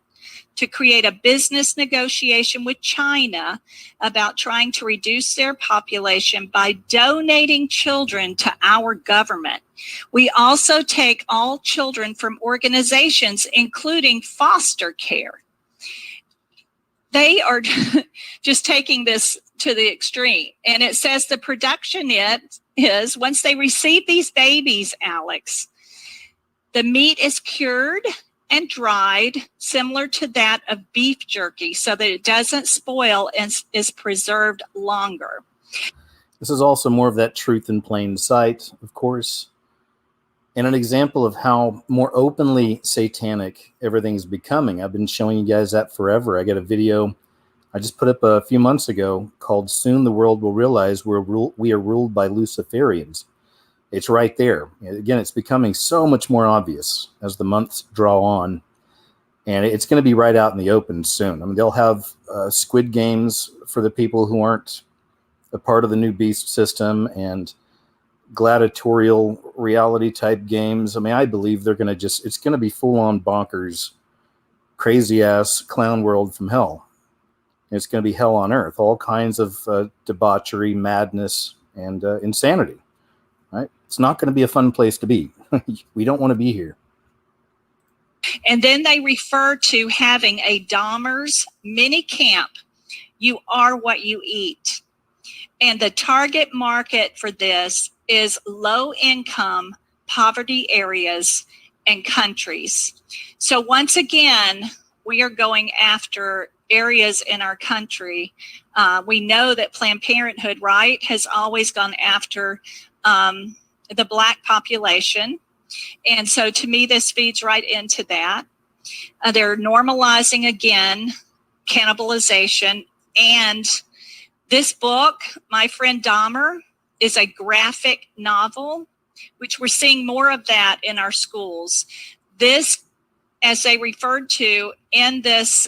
to create a business negotiation with China about trying to reduce their population by donating children to our government. We also take all children from organizations, including foster care. They are just taking this to the extreme. And it says the production is once they receive these babies, Alex, the meat is cured and dried, similar to that of beef jerky, so that it doesn't spoil and is preserved longer. This is also more of that truth in plain sight, of course, and an example of how more openly satanic everything's becoming. I've been showing you guys that forever. I got a video I just put up a few months ago called "Soon the World Will Realize We Are Ruled by Luciferians." It's right there. Again, it's becoming so much more obvious as the months draw on, and it's going to be right out in the open soon. I mean, they'll have Squid Games for the people who aren't a part of the new beast system, and gladiatorial reality type games. I mean, I believe they're going to it's going to be full on bonkers, crazy ass clown world from hell. It's going to be hell on earth, all kinds of debauchery, madness, and insanity. Right? It's not going to be a fun place to be. We don't want to be here. And then they refer to having a Dahmer's mini camp. You are what you eat. And the target market for this is low income, poverty areas and countries. So once again, we are going after areas in our country. We know that Planned Parenthood, right, has always gone after the Black population. And so to me, this feeds right into that. They're normalizing again cannibalization. And this book, My Friend Dahmer, is a graphic novel, which we're seeing more of that in our schools. This, as they referred to in this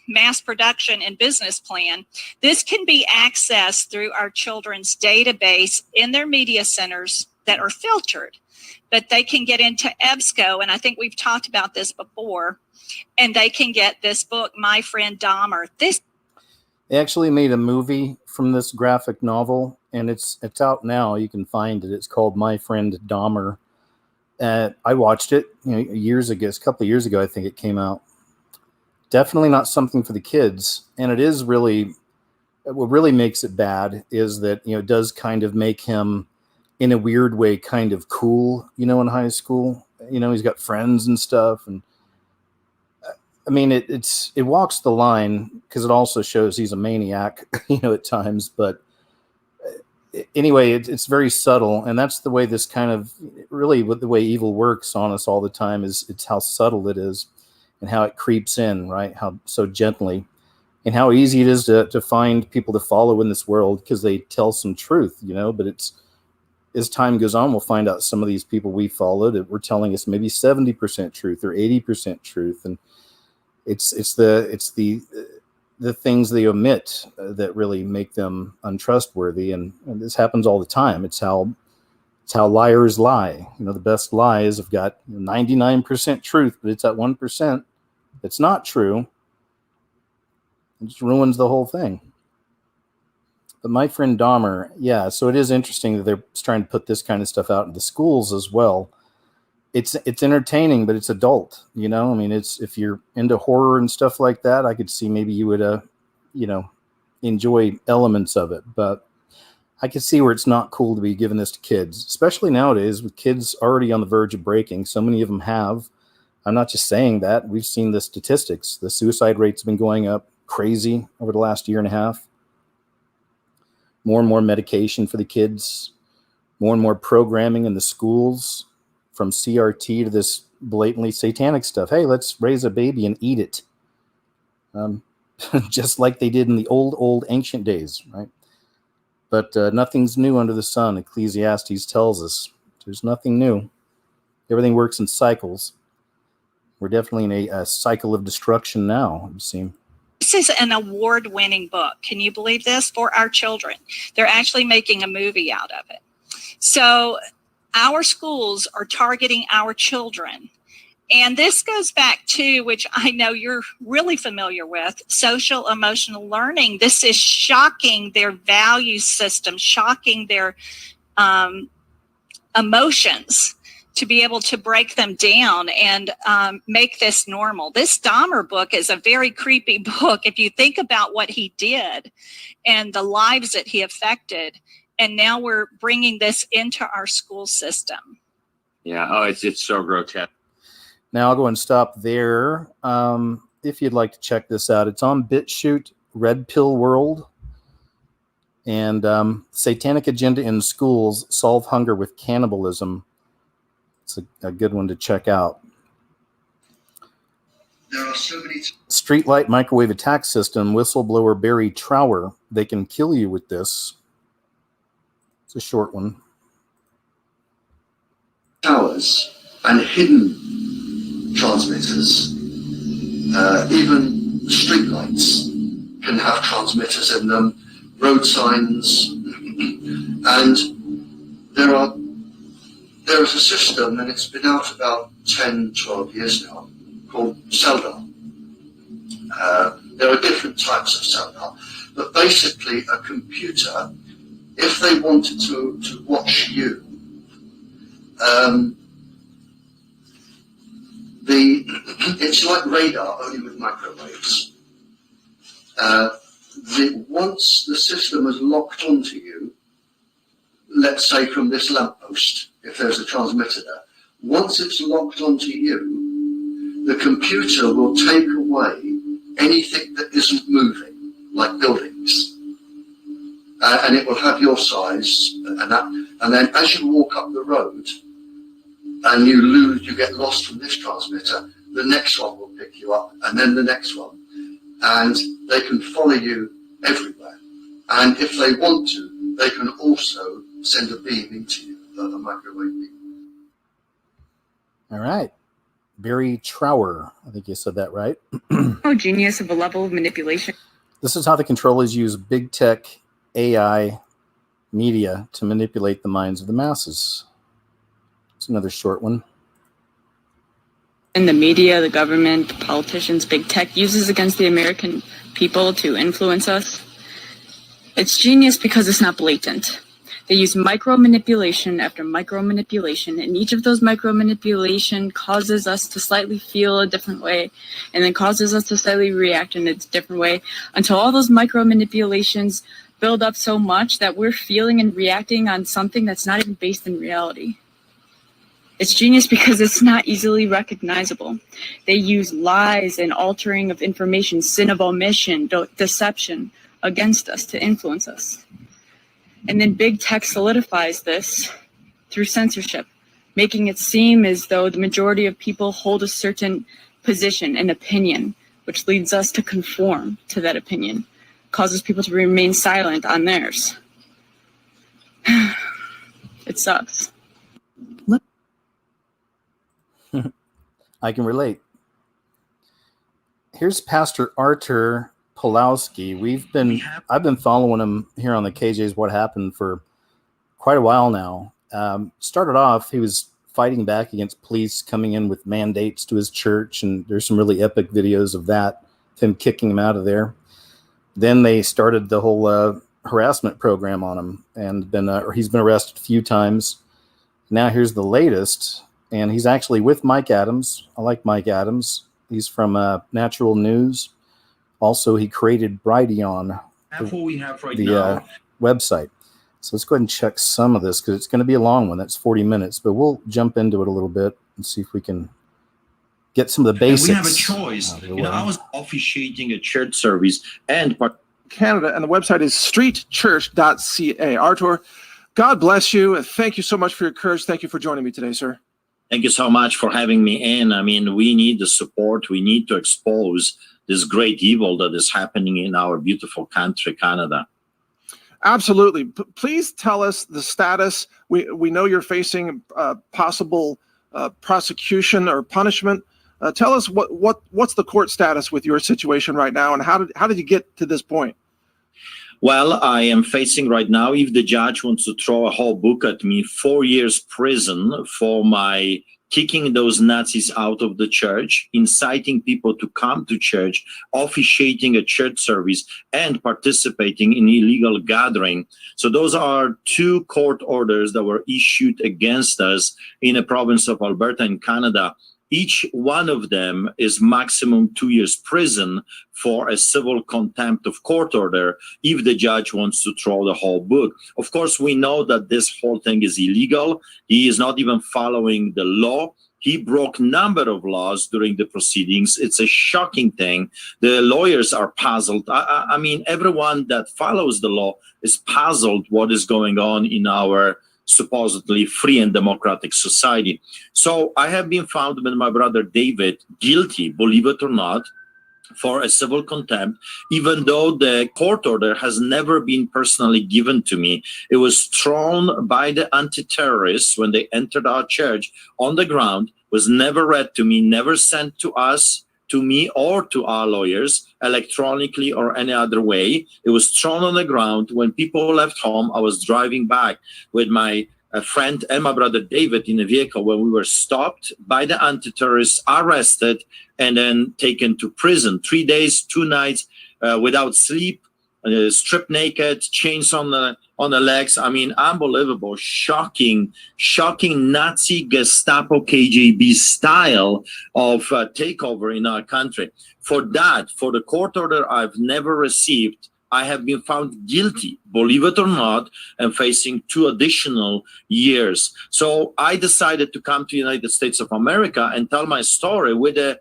mass production and business plan, this can be accessed through our children's database in their media centers that are filtered, but they can get into EBSCO, and I think we've talked about this before, and they can get this book, My Friend Dahmer. They actually made a movie from this graphic novel, and it's out now. You can find it. It's called My Friend Dahmer. I watched it years ago, a couple of years ago, I think it came out. Definitely not something for the kids, and it is really, what really makes it bad is that it does kind of make him, in a weird way, kind of cool, in high school. He's got friends and stuff, and I mean, it walks the line because it also shows he's a maniac, at times. But anyway, it's very subtle, and that's the way this kind of really the way evil works on us all the time is it's how subtle it is. And how it creeps in, right? How so gently, and how easy it is to find people to follow in this world because they tell some truth, But it's as time goes on, we'll find out some of these people we followed that were telling us maybe 70% truth or 80% truth, and it's the things they omit that really make them untrustworthy, and this happens all the time. It's how liars lie. The best lies have got 99% truth, but it's at 1%. It's not true. It just ruins the whole thing. But My Friend Dahmer, yeah, so it is interesting that they're trying to put this kind of stuff out in the schools as well. It's entertaining, but it's adult, I mean, it's, if you're into horror and stuff like that, I could see maybe you would, enjoy elements of it, but I can see where it's not cool to be giving this to kids, especially nowadays with kids already on the verge of breaking. So many of them have. I'm not just saying that. We've seen the statistics. The suicide rates have been going up crazy over the last year and a half. More and more medication for the kids. More and more programming in the schools, from CRT to this blatantly satanic stuff. Hey, let's raise a baby and eat it. Just like they did in the old ancient days, right? But nothing's new under the sun. Ecclesiastes tells us there's nothing new. Everything works in cycles. We're definitely in a cycle of destruction now, it would seem. This is an award-winning book. Can you believe this? For our children. They're actually making a movie out of it. So our schools are targeting our children. And this goes back to, which I know you're really familiar with, social emotional learning. This is shocking their value system, shocking their emotions, to be able to break them down and make this normal. This Dahmer book is a very creepy book if you think about what he did and the lives that he affected. And now we're bringing this into our school system. Yeah. Oh, it's so grotesque. Now I'll go and stop there. If you'd like to check this out, it's on BitChute, Red Pill World, and Satanic Agenda in Schools, Solve Hunger with Cannibalism. It's a good one to check out. There are so many. Streetlight Microwave Attack System, whistleblower Barry Trower. They can kill you with this. It's a short one. Towers and hidden transmitters, even streetlights can have transmitters in them, road signs, and there is a system, and it's been out about 10, 12 years now, called Seldar. There are different types of Seldar, but basically a computer, if they wanted to watch you, it's like radar, only with microwaves. Once the system is locked onto you, let's say from this lamppost, if there's a transmitter there, once it's locked onto you, the computer will take away anything that isn't moving, like buildings, and it will have your size, and then as you walk up the road, and you get lost from this transmitter, the next one will pick you up, and then the next one. And they can follow you everywhere. And if they want to, they can also send a beam into you, a microwave beam. All right. Barry Trower. I think you said that right. Oh, genius of a level of manipulation. This is how the controllers use big tech, AI, media to manipulate the minds of the masses. It's another short one. And the media, the government, the politicians, big tech uses against the American people to influence us. It's genius because it's not blatant. They use micro manipulation after micro manipulation, and each of those micro manipulation causes us to slightly feel a different way, and then causes us to slightly react in a different way, until all those micro manipulations build up so much that we're feeling and reacting on something that's not even based in reality. It's genius because it's not easily recognizable. They use lies and altering of information, sin of omission, deception against us to influence us. And then big tech solidifies this through censorship, making it seem as though the majority of people hold a certain position and opinion, which leads us to conform to that opinion, causes people to remain silent on theirs. It sucks. I can relate. Here's Pastor Artur Pawlowski. I've been following him here on the KJ's What Happened for quite a while now. Started off, he was fighting back against police coming in with mandates to his church, and there's some really epic videos of that, him kicking him out of there. Then they started the whole harassment program on him, and he's been arrested a few times. Now here's the latest. And he's actually with Mike Adams. I like Mike Adams. He's from Natural News. Also, he created Brighteon, the website. So let's go ahead and check some of this because it's going to be a long one. That's 40 minutes, but we'll jump into it a little bit and see if we can get some of the basics. And we have a choice. I was officiating a church service and Canada, and the website is streetchurch.ca. Artur, God bless you. Thank you so much for your courage. Thank you for joining me today, sir. Thank you so much for having me in. I mean, we need the support. We need to expose this great evil that is happening in our beautiful country, Canada. Absolutely. Please tell us the status. We know you're facing possible prosecution or punishment. Tell us what's the court status with your situation right now, and how did you get to this point? Well, I am facing right now, if the judge wants to throw a whole book at me, 4 years prison for my kicking those Nazis out of the church, inciting people to come to church, officiating a church service, and participating in illegal gathering. So those are 2 court orders that were issued against us in the province of Alberta in Canada. Each one of them is maximum 2 years prison for a civil contempt of court order if the judge wants to throw the whole book. Of course, we know that this whole thing is illegal. He is not even following the law. He broke a number of laws during the proceedings. It's a shocking thing. The lawyers are puzzled. I mean, everyone that follows the law is puzzled what is going on in our supposedly free and democratic society. So I have been found with my brother David guilty, believe it or not, for a civil contempt, even though the court order has never been personally given to me. It was thrown by the anti-terrorists when they entered our church on the ground, was never read to me, never sent to us, to me or to our lawyers, electronically or any other way. It was thrown on the ground. When people left home, I was driving back with my friend and my brother David in a vehicle when we were stopped by the anti-terrorists, arrested, and then taken to prison. 3 days, 2 nights without sleep, stripped naked, chains on the legs. I mean, unbelievable, shocking Nazi Gestapo KGB style of takeover in our country. For that, for the court order I've never received, I have been found guilty, believe it or not, and facing 2 additional years. So I decided to come to the United States of America and tell my story with a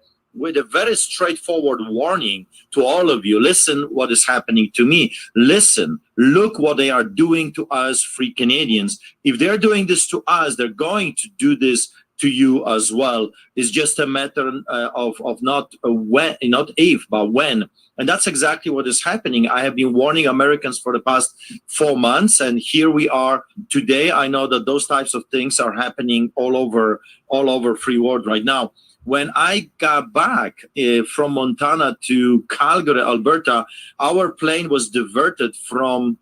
very straightforward warning to all of you. Listen what is happening to me. Listen, look what they are doing to us free Canadians. If they're doing this to us, they're going to do this to you as well. It's just a matter of not when, not if, but when. And that's exactly what is happening. I have been warning Americans for the past 4 months, and here we are today. I know that those types of things are happening all over free world right now. When I got back from Montana to Calgary, Alberta, our plane was diverted from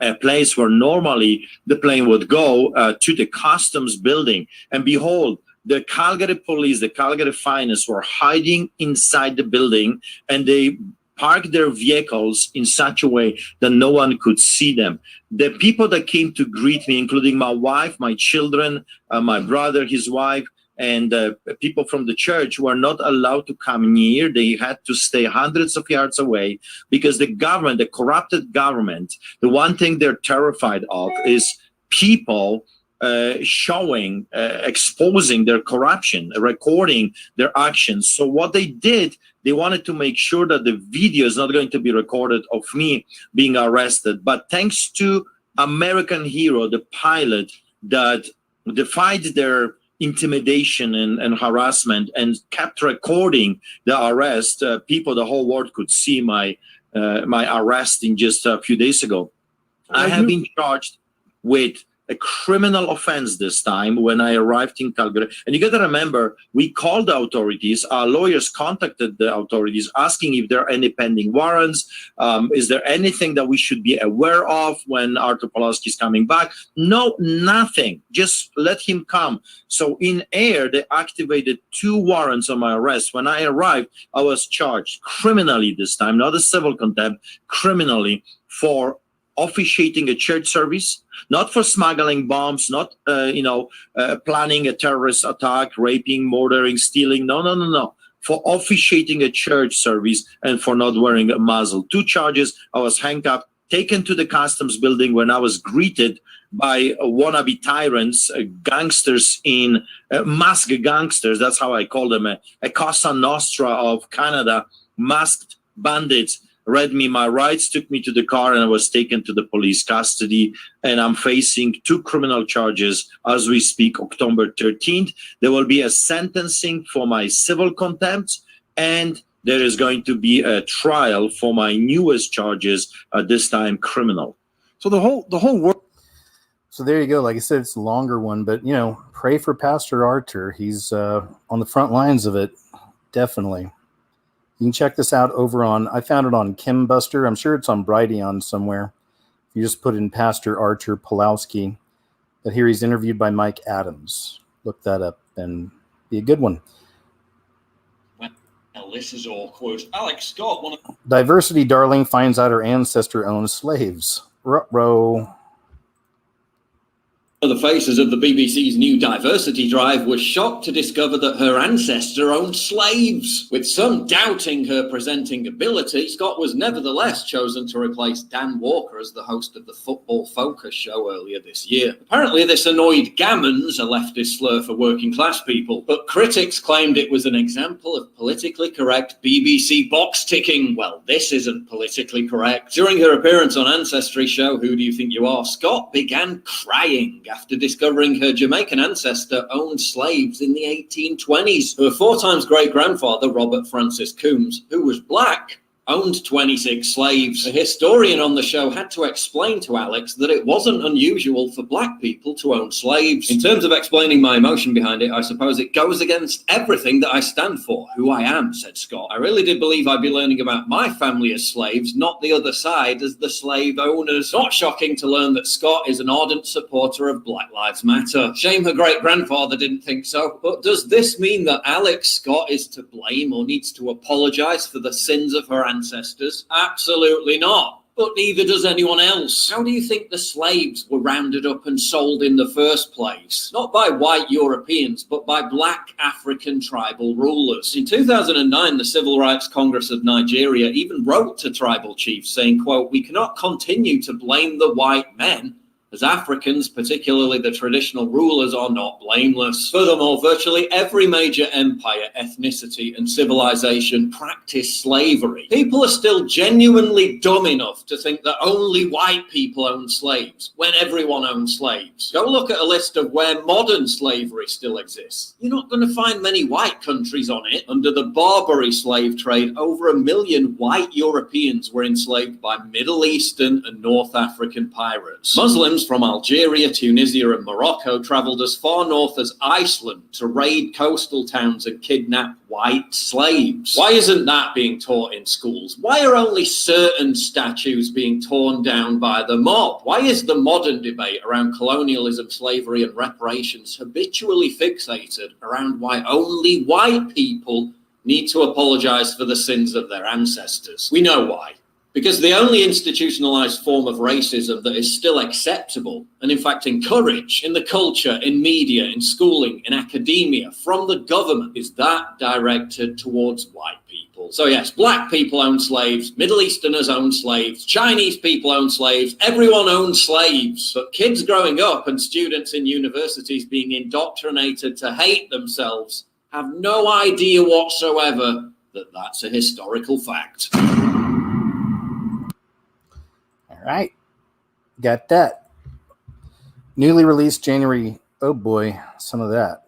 a place where normally the plane would go to the customs building. And behold, the Calgary police, the Calgary finest were hiding inside the building, and they parked their vehicles in such a way that no one could see them. The people that came to greet me, including my wife, my children, my brother, his wife, and people from the church, were not allowed to come near. They had to stay hundreds of yards away because the government, the corrupted government, the one thing they're terrified of is people exposing their corruption, recording their actions. So what they did, they wanted to make sure that the video is not going to be recorded of me being arrested. But thanks to American hero, the pilot, that defied their intimidation and harassment and kept recording the arrest, people, the whole world could see my arrest in just a few days ago. I have been charged with a criminal offense this time when I arrived in Calgary. And you got to remember, we called the authorities. Our lawyers contacted the authorities asking if there are any pending warrants. Is there anything that we should be aware of when Artur Pawlowski is coming back? No, nothing. Just let him come. So in air, they activated 2 warrants on my arrest. When I arrived, I was charged criminally this time, not a civil contempt, criminally, for officiating a church service, not for smuggling bombs, not planning a terrorist attack, raping, murdering, stealing. No. For officiating a church service and for not wearing a muzzle. 2 charges. I was handcuffed, taken to the customs building when I was greeted by wannabe tyrants, gangsters in masked gangsters. That's how I call them, a Cosa Nostra of Canada, masked bandits. Read me my rights, took me to the car, and I was taken to the police custody. And I'm facing 2 criminal charges as we speak, October 13th. There will be a sentencing for my civil contempt, and there is going to be a trial for my newest charges, this time criminal. So the whole world. So there you go. Like I said, it's a longer one, but pray for Pastor Artur. He's on the front lines of it, definitely. You can check this out over on, I found it on Kimbuster. I'm sure it's on Brighteon somewhere. You just put in Pastor Artur Pawlowski. But here he's interviewed by Mike Adams. Look that up and Be a good one. Well, this is awkward. Alex Scott, one of Diversity darling finds out her ancestor owned slaves. Ruh-roh. the faces of the BBC's new diversity drive was shocked to discover that her ancestor owned slaves. With some doubting her presenting ability, Scott was nevertheless chosen to replace Dan Walker as the host of the Football Focus show earlier this year. Apparently this annoyed gammons, a leftist slur for working class people, but critics claimed it was an example of politically correct BBC box ticking. Well, this isn't politically correct. During her appearance on Ancestry show Who Do You Think You Are?, Scott began crying after discovering her Jamaican ancestor owned slaves in the 1820s. Her 4 times great-grandfather, Robert Francis Coombs, who was black, owned 26 slaves. A historian on the show had to explain to Alex that it wasn't unusual for black people to own slaves. In terms of explaining my emotion behind it, I suppose it goes against everything that I stand for, who I am, said Scott. I really did believe I'd be learning about my family as slaves, not the other side as the slave owners. Not shocking to learn that Scott is an ardent supporter of Black Lives Matter. Shame her great-grandfather didn't think so. But does this mean that Alex Scott is to blame or needs to apologize for the sins of her ancestors? Absolutely not. But neither does anyone else. How do you think the slaves were rounded up and sold in the first place? Not by white Europeans, but by black African tribal rulers. In 2009, the Civil Rights Congress of Nigeria even wrote to tribal chiefs saying, quote, "We cannot continue to blame the white men, as Africans, particularly the traditional rulers, are not blameless." Furthermore, virtually every major empire, ethnicity, and civilization practiced slavery. People are still genuinely dumb enough to think that only white people own slaves, when everyone owns slaves. Go look at a list of where modern slavery still exists. You're not going to find many white countries on it. Under the Barbary slave trade, over 1 million white Europeans were enslaved by Middle Eastern and North African pirates. Muslims from Algeria, Tunisia, and Morocco traveled as far north as Iceland to raid coastal towns and kidnap white slaves. Why isn't that being taught in schools? Why are only certain statues being torn down by the mob? Why is the modern debate around colonialism, slavery, and reparations habitually fixated around why only white people need to apologize for the sins of their ancestors? We know why. Because the only institutionalized form of racism that is still acceptable, and in fact encouraged in the culture, in media, in schooling, in academia, from the government, is that directed towards white people. So yes, black people own slaves, Middle Easterners own slaves, Chinese people own slaves, everyone owns slaves. But kids growing up and students in universities being indoctrinated to hate themselves have no idea whatsoever that that's a historical fact. All right. Got that. Newly released January. Oh boy, some of that.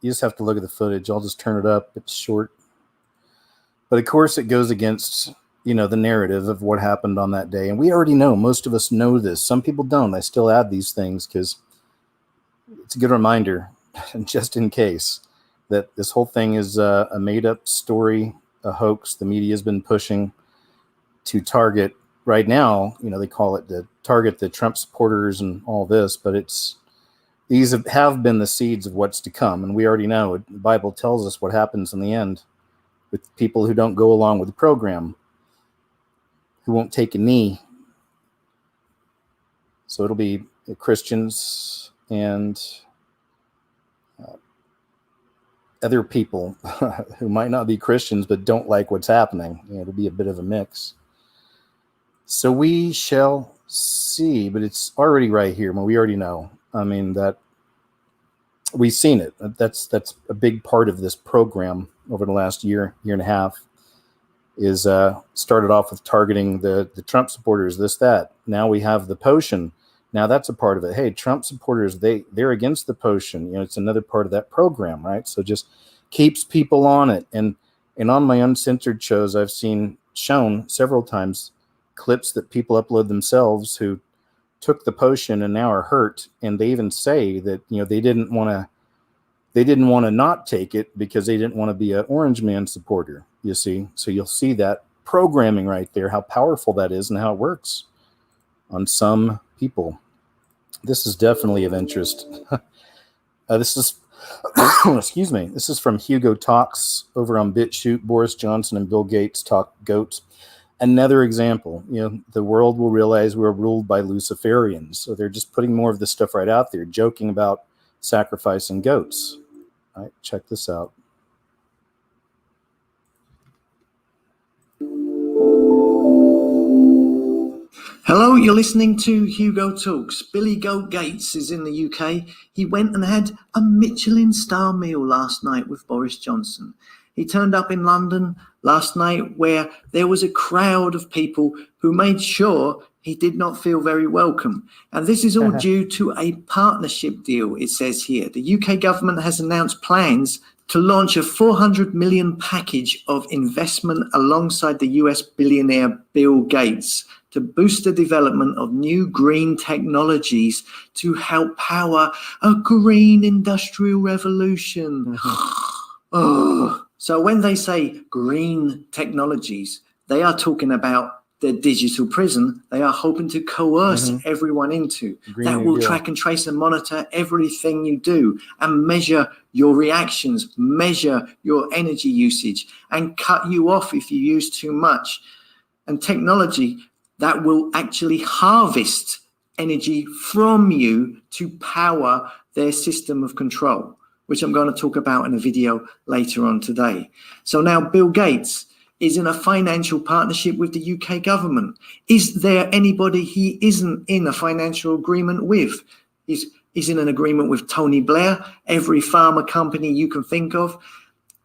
You just have to look at the footage. I'll just turn it up. It's short. But of course it goes against, the narrative of what happened on that day. And we already know. Most of us know this. Some people don't. I still add these things because it's a good reminder, just in case, that this whole thing is a made-up story, a hoax the media has been pushing to target. Right now, they call it the target the Trump supporters and all this, but these have been the seeds of what's to come. And we already know it. The Bible tells us what happens in the end with people who don't go along with the program, who won't take a knee. So it'll be Christians and other people who might not be Christians, but don't like what's happening. It'll be a bit of a mix. So we shall see, but it's already right here. We already know. That we've seen it. That's a big part of this program over the last year and a half. Is started off with targeting the Trump supporters, this, that. Now we have the potion. Now that's a part of it. Hey, Trump supporters, they're against the potion. It's another part of that program, right? So just keeps people on it. And on my uncensored shows, I've shown several times clips that people upload themselves who took the potion and now are hurt, and they even say that they didn't want to not take it because they didn't want to be an Orange Man supporter. You see, so you'll see that programming right there, how powerful that is and how it works on some people. This is definitely of interest. This is Excuse me. This is from Hugo Talks over on BitChute. Boris Johnson and Bill Gates talk goats. Another example, the world will realize we're ruled by Luciferians. So they're just putting more of this stuff right out there, joking about sacrificing goats. All right, check this out. Hello, you're listening to Hugo Talks. Billy Goat Gates is in the UK. He went and had a Michelin star meal last night with Boris Johnson. He turned up in London last night where there was a crowd of people who made sure he did not feel very welcome. And this is all due to a partnership deal, it says here. The UK government has announced plans to launch a 400 million package of investment alongside the US billionaire Bill Gates to boost the development of new green technologies to help power a green industrial revolution. So when they say green technologies, they are talking about the digital prison they are hoping to coerce everyone into. That will track and trace and monitor everything you do and measure your reactions, measure your energy usage, and cut you off if you use too much. And technology that will actually harvest energy from you to power their system of control, which I'm going to talk about in a video later on today. So now Bill Gates is in a financial partnership with the UK government. Is there anybody he isn't in a financial agreement with? He's in an agreement with Tony Blair, every pharma company you can think of,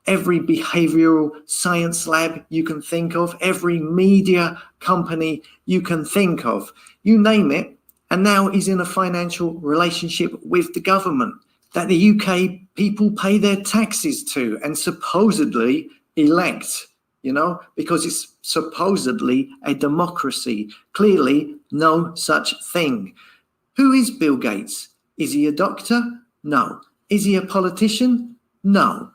every behavioral science lab you can think of, every media company you can think of, you name it. And now he's in a financial relationship with the government that the UK people pay their taxes to and supposedly elect, because it's supposedly a democracy. Clearly, no such thing. Who is Bill Gates? Is he a doctor? No. Is he a politician? No.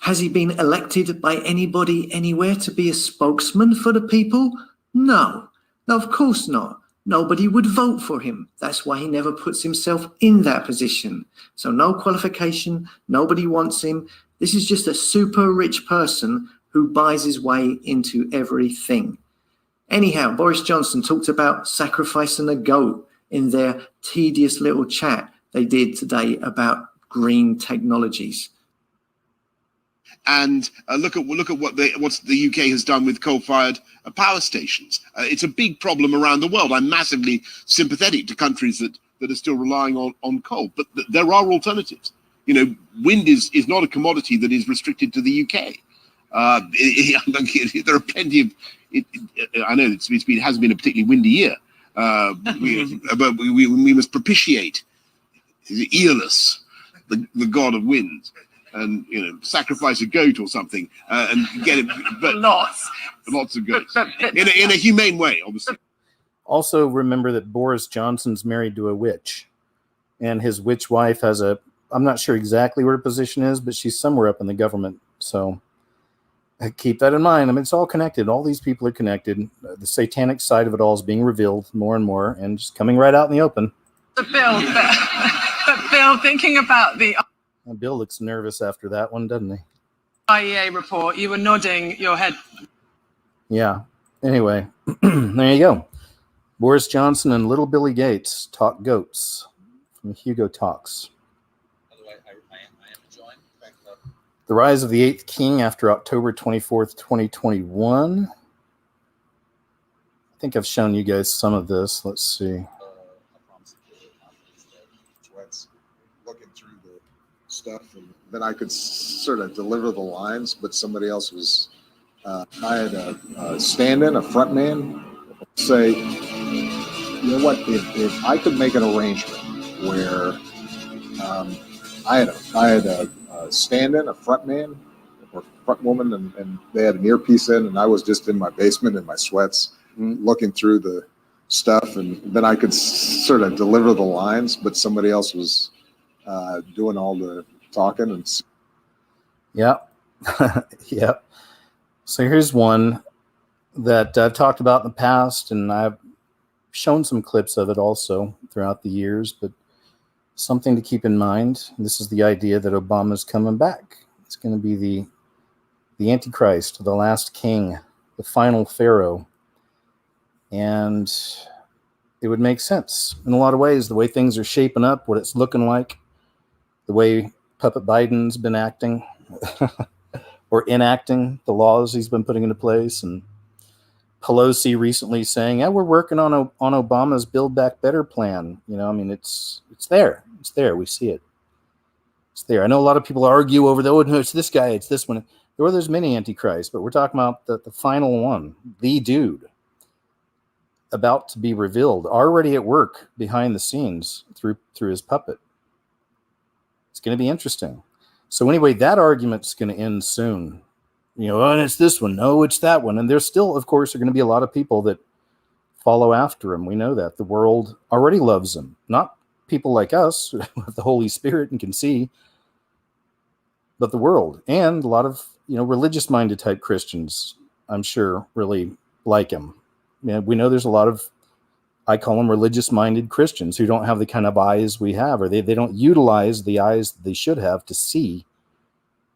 Has he been elected by anybody anywhere to be a spokesman for the people? No. No, of course not. Nobody would vote for him. That's why he never puts himself in that position. So no qualification, nobody wants him. This is just a super rich person who buys his way into everything. Anyhow, Boris Johnson talked about sacrificing a goat in their tedious little chat they did today about green technologies. And look at what the UK has done with coal-fired power stations. It's a big problem around the world. I'm massively sympathetic to countries that are still relying on coal, but there are alternatives. Wind is not a commodity that is restricted to the UK. There are plenty of. I know it hasn't been a particularly windy year, but we must propitiate Aeolus, the god of winds, and sacrifice a goat or something and get it. But lots of goats in a humane way, obviously. Also, remember that Boris Johnson's married to a witch, and his witch wife has I'm not sure exactly where her position is, but she's somewhere up in the government. So keep that in mind. I mean, it's all connected. All these people are connected. The satanic side of it all is being revealed more and more and just coming right out in the open. But Bill, thinking about the Bill looks nervous after that one, doesn't he? IEA report, you were nodding your head. Yeah. Anyway, there you go. Boris Johnson and Little Billy Gates talk goats from Hugo Talks. By the way, I am enjoying. The Rise of the Eighth King after October 24th, 2021. I think I've shown you guys some of this. Let's see. Looking through the stuff, and then I could sort of deliver the lines, but somebody else was. I had a stand-in, a front man, say, you know what? If I could make an arrangement where I had a stand-in, a front man or front woman, and they had an earpiece in, and I was just in my basement in my sweats, looking through the stuff, and then I could sort of deliver the lines, but somebody else was doing all the talking. And Yep. Yep. So here's one that I've talked about in the past, and I've shown some clips of it also throughout the years, but something to keep in mind. This is the idea that Obama's coming back. It's going to be the Antichrist, the last king, the final pharaoh. And it would make sense in a lot of ways, the way things are shaping up, what it's looking like, the way Puppet Biden's been acting or enacting the laws he's been putting into place. And Pawlowski recently saying, yeah, we're working on Obama's Build Back Better plan. You know, I mean, it's there. It's there. We see it. It's there. I know a lot of people argue over no, it's this guy, it's this one. There's many antichrists, but we're talking about the final one, the dude, about to be revealed, already at work behind the scenes through his puppet. It's going to be interesting. So anyway, that argument's going to end soon. You know, and it's this one. No, it's that one. And there's still, of course, are going to be a lot of people that follow after him. We know that. The world already loves him. Not people like us with the Holy Spirit and can see, but the world. And a lot of, religious-minded type Christians, I'm sure, really like him. We know there's a lot of, I call them religious-minded Christians who don't have the kind of eyes we have, or they don't utilize the eyes they should have to see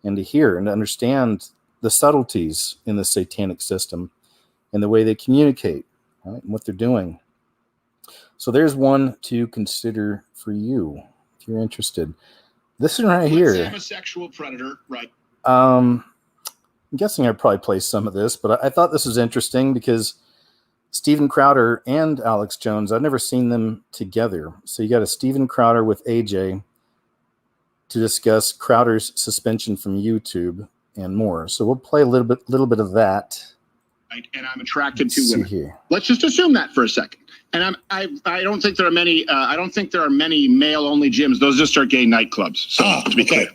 and to hear and to understand the subtleties in the satanic system and the way they communicate, right, and what they're doing. So there's one to consider for you if you're interested. This one right here. I'm a sexual predator, right? I'm guessing I'd probably play some of this, but I thought this was interesting because Steven Crowder and Alex Jones, I've never seen them together. So you got a Steven Crowder with AJ to discuss Crowder's suspension from YouTube and more. So we'll play a little bit of that. Right, and I'm attracted to Let's see women. here. Let's just assume that for a second. And I don't think there are many. I don't think there are many male-only gyms. Those just are gay nightclubs. So to be clear,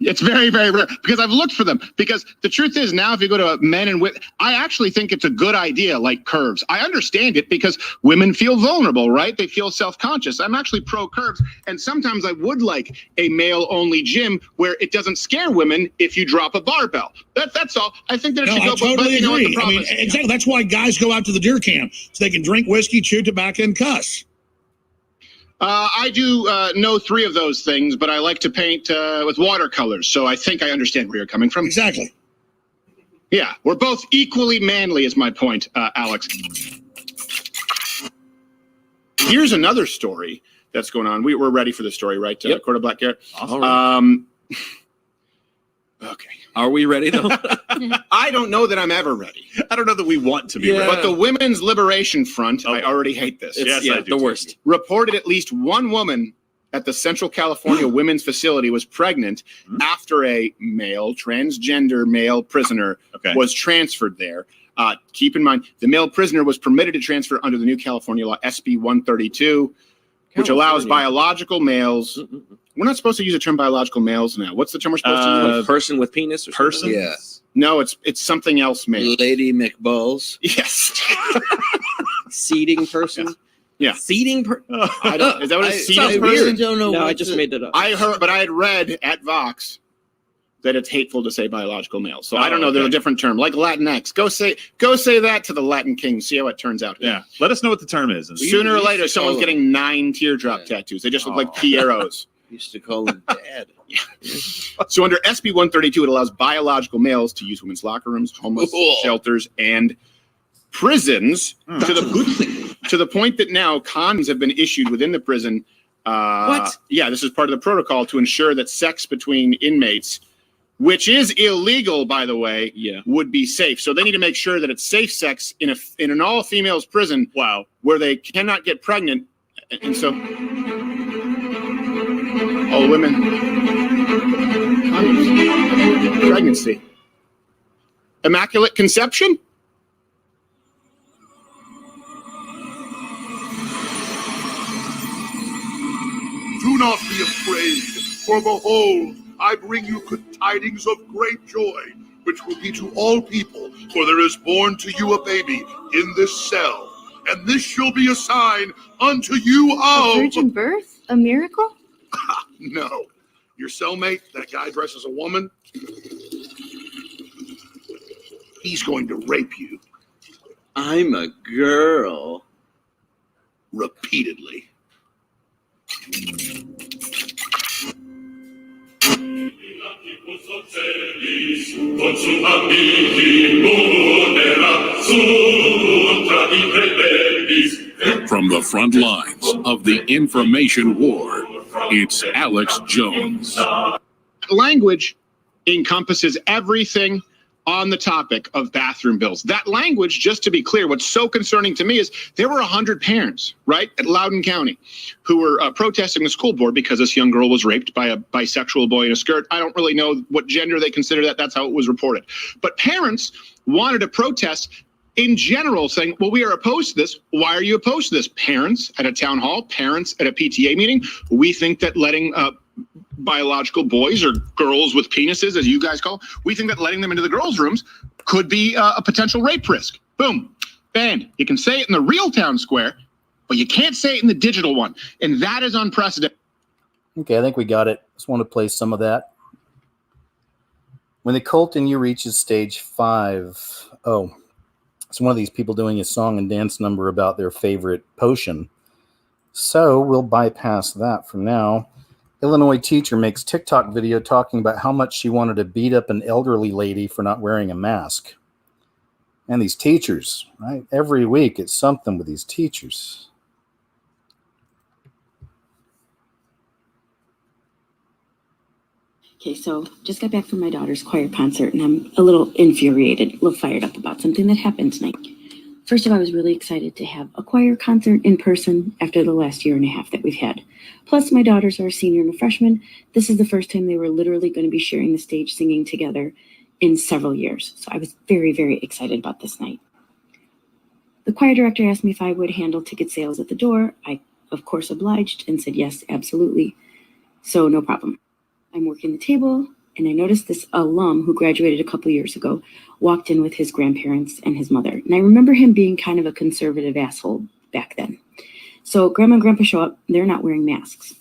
it's very, very rare because I've looked for them. Because the truth is, now if you go to men and women, I actually think it's a good idea. Like curves, I understand it because women feel vulnerable, right? They feel self-conscious. I'm actually pro curves, and sometimes I would like a male-only gym where it doesn't scare women if you drop a barbell. That's all. I think that it should go. I totally you know what agree. the problem is? Exactly. That's why guys go out to the deer camp so they can drink whiskey, chew tobacco, and cuss. I do know 3 of those things, but I like to paint with watercolors, so I think I understand where you're coming from. Exactly. Yeah, we're both equally manly is my point, Alex. Here's another story that's going on. We're ready for the story, right? Yep. Quarter Black Garrett? All right. Okay. Are we ready, though? I don't know that I'm ever ready. I don't know that we want to be ready. But the Women's Liberation Front, I already hate this. It's, I do the worst. Reported at least one woman at the Central California Women's Facility was pregnant after a transgender male prisoner was transferred there. Keep in mind, the male prisoner was permitted to transfer under the new California law, SB 132, which allows biological males. We're not supposed to use the term biological males now. What's the term we're supposed to use? Person with penis or person? something? Yeah. No, it's something else, male. Lady McBulls. Yes. Seating person. Yeah. Seating person. I don't. Is that what a seating person? Weird. No, I just made it up. I heard, but I had read at Vox that it's hateful to say biological males. So I don't know. There's a different term, like Latinx. Go say that to the Latin kings. See how it turns out. Yeah. Let us know what the term is. Sooner or later, someone's getting 9 teardrop tattoos. They just look like Pierots. Used to call him dad. So under SB 132, it allows biological males to use women's locker rooms, homeless shelters, and prisons to the point that now condoms have been issued within the prison. What? Yeah, this is part of the protocol to ensure that sex between inmates, which is illegal, by the way, would be safe. So they need to make sure that it's safe sex in an all-females prison. Wow. Where they cannot get pregnant, and so all women, pregnancy, immaculate conception. Do not be afraid, for behold, I bring you good tidings of great joy, which will be to all people, for there is born to you a baby in this cell, and this shall be a sign unto you of... A virgin birth? A miracle? No. Your cellmate, that guy dressed as a woman, he's going to rape you. I'm a girl. Repeatedly. From the front lines of the information war, it's Alex Jones. Language encompasses everything on the topic of bathroom bills. That language, just to be clear, what's so concerning to me is there were 100 parents, right, at Loudoun County who were protesting the school board because this young girl was raped by a bisexual boy in a skirt. I don't really know what gender they consider that. That's how it was reported. But parents wanted to protest in general, saying, well, we are opposed to this. Why are you opposed to this? Parents at a town hall, parents at a PTA meeting. We think that letting biological boys or girls with penises, as you guys call, we think that letting them into the girls' rooms could be a potential rape risk. Boom, banned. You can say it in the real town square, but you can't say it in the digital one. And that is unprecedented. Okay, I think we got it. Just want to play some of that. When the cult in you reaches stage 5, it's one of these people doing a song and dance number about their favorite potion. So we'll bypass that for now. Illinois teacher makes TikTok video talking about how much she wanted to beat up an elderly lady for not wearing a mask. And these teachers, right? Every week it's something with these teachers. Okay, so just got back from my daughter's choir concert, and I'm a little infuriated, a little fired up about something that happened tonight. First of all, I was really excited to have a choir concert in person after the last year and a half that we've had. Plus, my daughters are a senior and a freshman. This is the first time they were literally going to be sharing the stage singing together in several years. So I was very, very excited about this night. The choir director asked me if I would handle ticket sales at the door. I, of course, obliged and said yes, absolutely. So no problem. I'm working the table, and I noticed this alum who graduated a couple years ago walked in with his grandparents and his mother. And I remember him being kind of a conservative asshole back then. So Grandma and Grandpa show up. They're not wearing masks.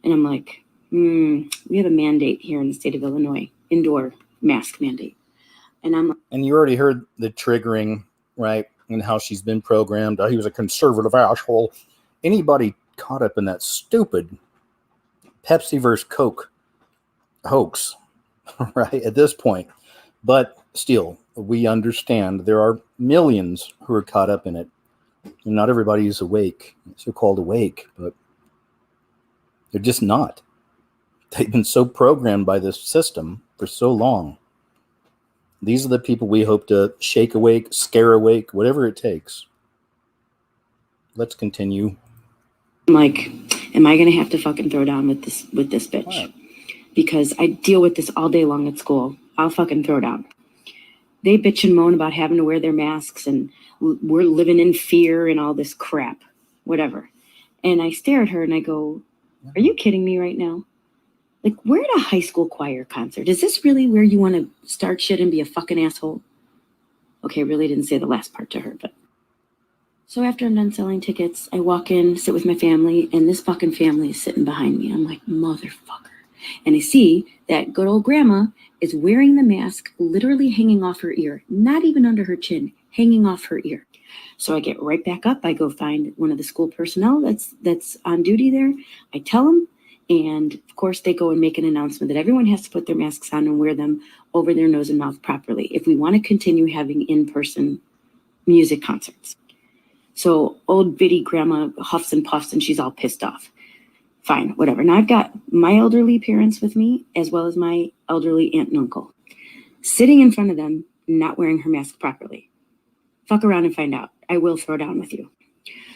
And I'm like, we have a mandate here in the state of Illinois, indoor mask mandate. And you already heard the triggering, right? And how she's been programmed. He was a conservative asshole. Anybody caught up in that stupid Pepsi versus Coke hoax, right, at this point. But still, we understand there are millions who are caught up in it. And not everybody is awake, so-called awake, but they're just not. They've been so programmed by this system for so long. These are the people we hope to shake awake, scare awake, whatever it takes. Let's continue. I'm like, am I going to have to fucking throw down with this bitch? Right. Because I deal with this all day long at school. I'll fucking throw down. They bitch and moan about having to wear their masks and we're living in fear and all this crap, whatever. And I stare at her and I go, are you kidding me right now? Like, we're at a high school choir concert. Is this really where you want to start shit and be a fucking asshole? Okay, I really didn't say the last part to her, but. So after I'm done selling tickets, I walk in, sit with my family, and this fucking family is sitting behind me. I'm like, motherfucker. And I see that good old grandma is wearing the mask, literally hanging off her ear, not even under her chin, hanging off her ear. So I get right back up. I go find one of the school personnel that's on duty there. I tell them, and of course they go and make an announcement that everyone has to put their masks on and wear them over their nose and mouth properly if we want to continue having in-person music concerts. So old bitty grandma huffs and puffs and she's all pissed off. Fine, whatever. Now I've got my elderly parents with me, as well as my elderly aunt and uncle, sitting in front of them, not wearing her mask properly. Fuck around and find out. I will throw down with you.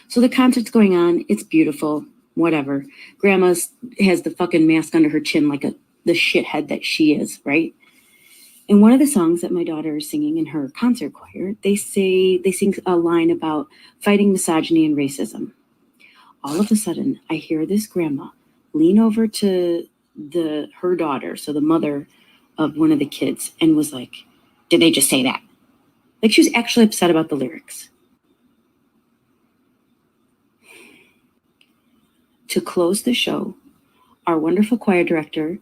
So the concert's going on. It's beautiful. Whatever. Grandma has the fucking mask under her chin like the shithead that she is, right? In one of the songs that my daughter is singing in her concert choir, they sing a line about fighting misogyny and racism. All of a sudden, I hear this grandma lean over to her daughter, so the mother of one of the kids, and was like, did they just say that? Like, she was actually upset about the lyrics. To close the show, our wonderful choir director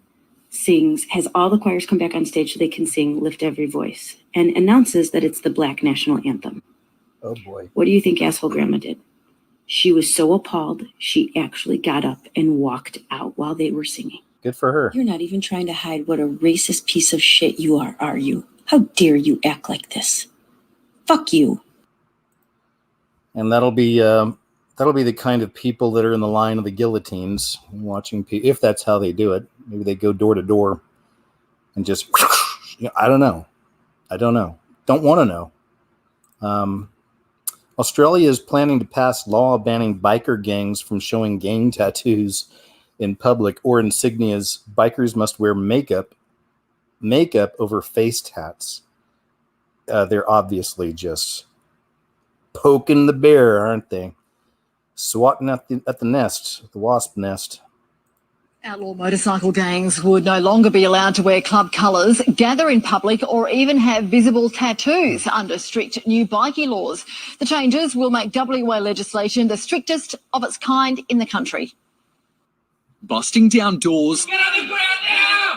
has all the choirs come back on stage so they can sing Lift Every Voice, and announces that it's the Black National Anthem. Oh boy. What do you think asshole grandma did? She was so appalled, she actually got up and walked out while they were singing. Good for her. You're not even trying to hide what a racist piece of shit you are you? How dare you act like this? Fuck you. And that'll be the kind of people that are in the line of the guillotines, watching people, if that's how they do it. Maybe they go door to door and just, I don't know. Don't want to know. Australia is planning to pass law banning biker gangs from showing gang tattoos in public or insignias. Bikers must wear makeup over face tats. They're obviously just poking the bear, aren't they? Swatting at the nest, the wasp nest. Outlaw motorcycle gangs would no longer be allowed to wear club colours, gather in public or even have visible tattoos under strict new bikie laws. The changes will make WA legislation the strictest of its kind in the country. Busting down doors,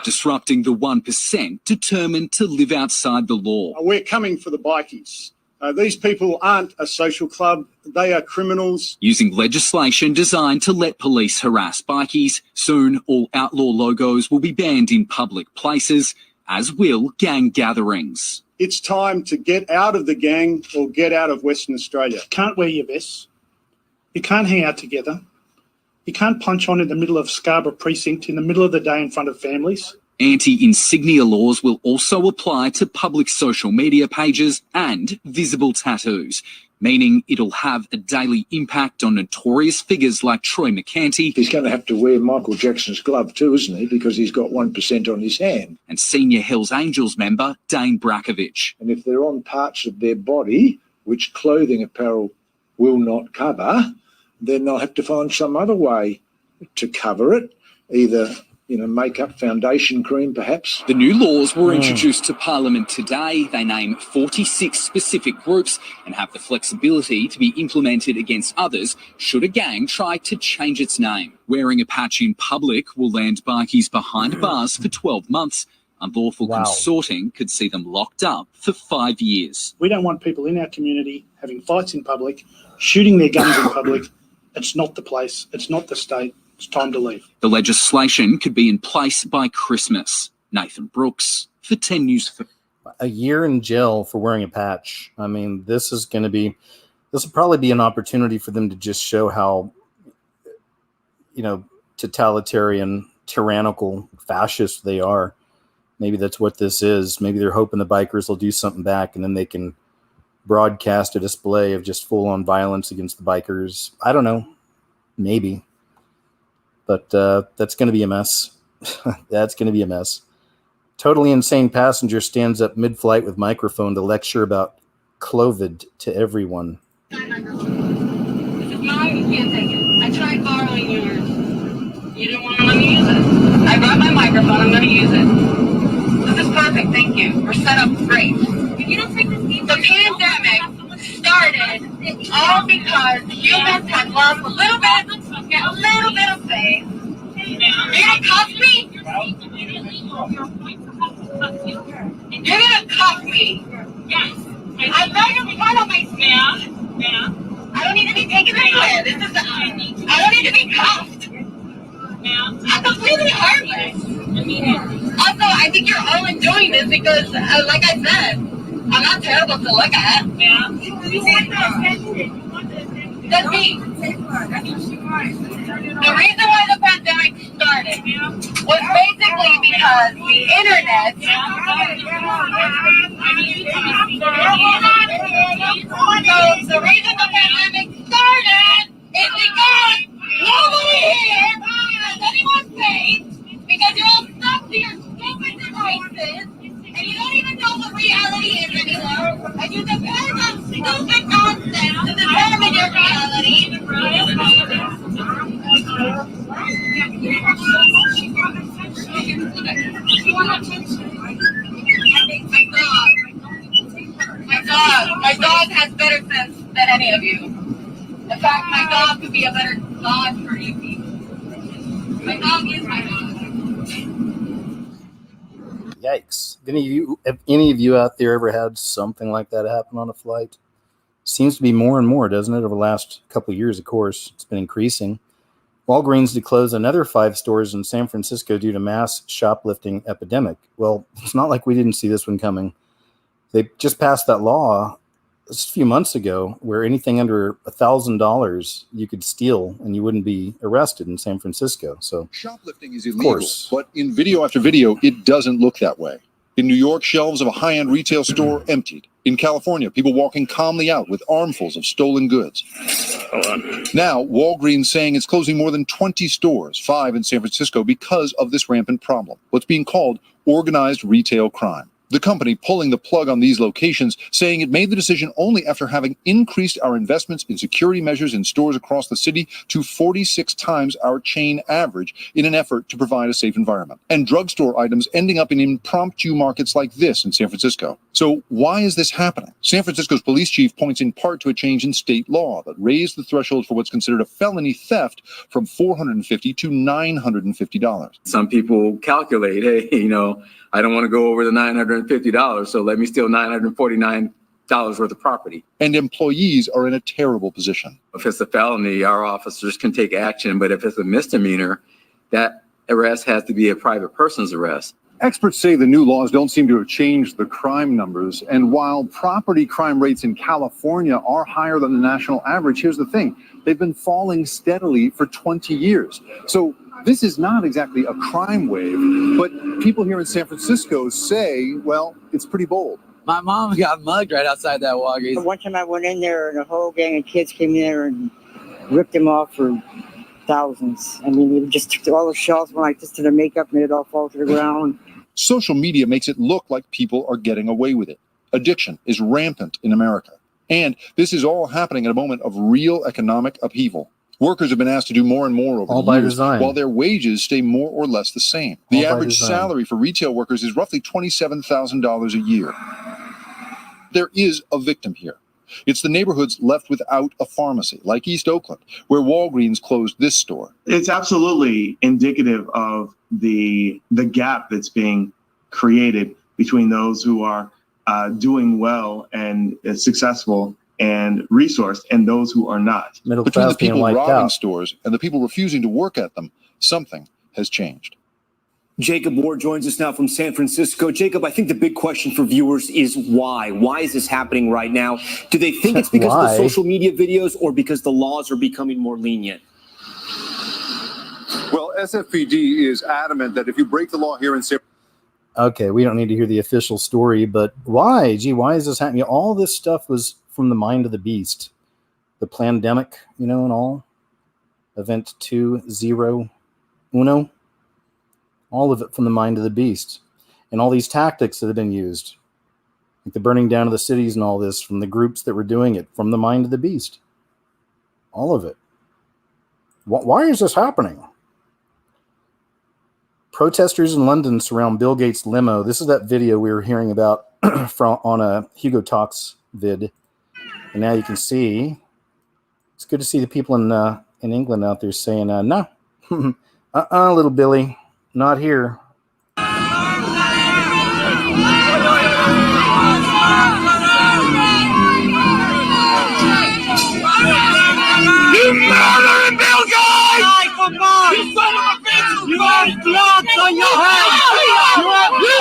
disrupting the 1% determined to live outside the law. We're coming for the bikies. These people aren't a social club, they are criminals. Using legislation designed to let police harass bikies, soon all outlaw logos will be banned in public places, as will gang gatherings. It's time to get out of the gang or get out of Western Australia. You can't wear your vests. You can't hang out together. You can't punch on in the middle of Scarborough Precinct in the middle of the day in front of families. Anti-insignia laws will also apply to public social media pages and visible tattoos, meaning it'll have a daily impact on notorious figures like Troy McCanty. He's going to have to wear Michael Jackson's glove too, isn't he? Because he's got 1% on his hand. And senior Hells Angels member Dane Brakovich. And if they're on parts of their body which clothing apparel will not cover, then they'll have to find some other way to cover it, either makeup, foundation cream, perhaps. The new laws were introduced to Parliament today. They name 46 specific groups and have the flexibility to be implemented against others should a gang try to change its name. Wearing a patch in public will land bikies behind bars for 12 months. Unlawful consorting could see them locked up for 5 years. We don't want people in our community having fights in public, shooting their guns in public. It's not the place. It's not the state. It's time to leave. The legislation could be in place by Christmas. Nathan Brooks for 10 News. A year in jail for wearing a patch. I mean, this will probably be an opportunity for them to just show how, totalitarian, tyrannical, fascist they are. Maybe that's what this is. Maybe they're hoping the bikers will do something back and then they can broadcast a display of just full-on violence against the bikers. I don't know. Maybe. But that's going to be a mess. That's going to be a mess. Totally insane passenger stands up mid-flight with microphone to lecture about COVID to everyone. This is mine. You can't take it. I tried borrowing yours. You didn't want to let me use it. I brought my microphone. I'm going to use it. This is perfect. Thank you. We're set up great. If you don't take this game, the pandemic started all because humans have lost a little bit of faith. You're gonna cuff me? You're gonna cuff me? Yes. I'm right in front of my ma'am. I don't need to be taken anywhere. I don't need to be cuffed. Ma'am. I'm completely harmless. Also, I think you're all enjoying this because, like I said, I'm not terrible to look at. Yeah. That's me. The reason why the pandemic started was basically because the internet. So the reason the pandemic started is because nobody here has anyone's faith because you're all stuck to your stupid devices. And you don't even know what reality is anymore. And you depend on stupid nonsense to determine your reality. My dog has better sense than any of you. In fact, my dog could be a better dog for you people. My dog is my dog. Yikes. Have any of you out there ever had something like that happen on a flight? Seems to be more and more, doesn't it? Over the last couple of years, of course, it's been increasing. Walgreens to close another 5 stores in San Francisco due to mass shoplifting epidemic. Well, it's not like we didn't see this one coming. They just passed that law just a few months ago where anything under $1,000 you could steal and you wouldn't be arrested in San Francisco. So shoplifting is illegal, but in video after video, it doesn't look that way. In New York, shelves of a high-end retail store emptied. In California, people walking calmly out with armfuls of stolen goods. Now, Walgreens saying it's closing more than 20 stores, 5 in San Francisco, because of this rampant problem, what's being called organized retail crime. The company pulling the plug on these locations, saying it made the decision only after having increased our investments in security measures in stores across the city to 46 times our chain average in an effort to provide a safe environment. And drugstore items ending up in impromptu markets like this in San Francisco. So why is this happening? San Francisco's police chief points in part to a change in state law that raised the threshold for what's considered a felony theft from $450 to $950. Some people calculate, hey, I don't want to go over the $950, so let me steal $949 worth of property. And employees are in a terrible position. If it's a felony, our officers can take action, but if it's a misdemeanor, that arrest has to be a private person's arrest. Experts say the new laws don't seem to have changed the crime numbers. And while property crime rates in California are higher than the national average, here's the thing. They've been falling steadily for 20 years. So this is not exactly a crime wave, but people here in San Francisco say, well, it's pretty bold. My mom got mugged right outside that Walgreens. One time I went in there and a whole gang of kids came in there and ripped them off for thousands. I mean, they just took all the shelves, went like this to their makeup, made it all fall to the ground. Social media makes it look like people are getting away with it. Addiction is rampant in America. And this is all happening at a moment of real economic upheaval. Workers have been asked to do more and more over the years, while their wages stay more or less the same. The average salary for retail workers is roughly $27,000 a year. There is a victim here. It's the neighborhoods left without a pharmacy, like East Oakland, where Walgreens closed this store. It's absolutely indicative of the gap that's being created between those who are doing well and successful and resourced and those who are not. Between the people robbing stores and the people refusing to work at them, something has changed. Jacob Ward joins us now from San Francisco. Jacob, I think the big question for viewers is why? Why is this happening right now? Do they think it's because of the social media videos or because the laws are becoming more lenient? Well, SFPD is adamant that if you break the law here in San Okay, we don't need to hear the official story, but why? Gee, why is this happening? All this stuff was from the mind of the beast. The pandemic, and all. Event 201. All of it from the mind of the beast. And all these tactics that have been used. Like the burning down of the cities and all this from the groups that were doing it. From the mind of the beast. All of it. Why is this happening? Protesters in London surround Bill Gates' limo. This is that video we were hearing about on a Hugo Talks vid. And now you can see, it's good to see the people in England out there saying, no, little Billy, not here. You murdering Bill Gates! You son of a bitch! You have blood on your hands! You have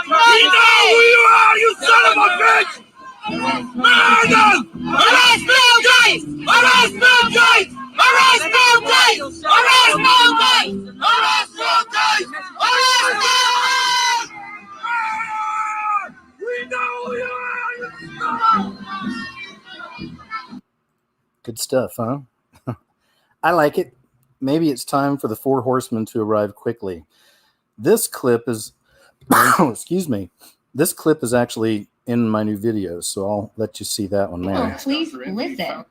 We know who you are, you son of a bitch! Murder! Arrest Bill Gates! Arrest Bill Gates! Arrest Bill Gates! Arrest Bill Gates! Arrest Bill Gates! Arrest Bill Gates! We know who you are, you son of a... Good stuff, huh? I like it. Maybe it's time for the 4 horsemen to arrive quickly. This clip is, excuse me, this clip is actually in my new video, so I'll let you see that one now. Oh, please listen. It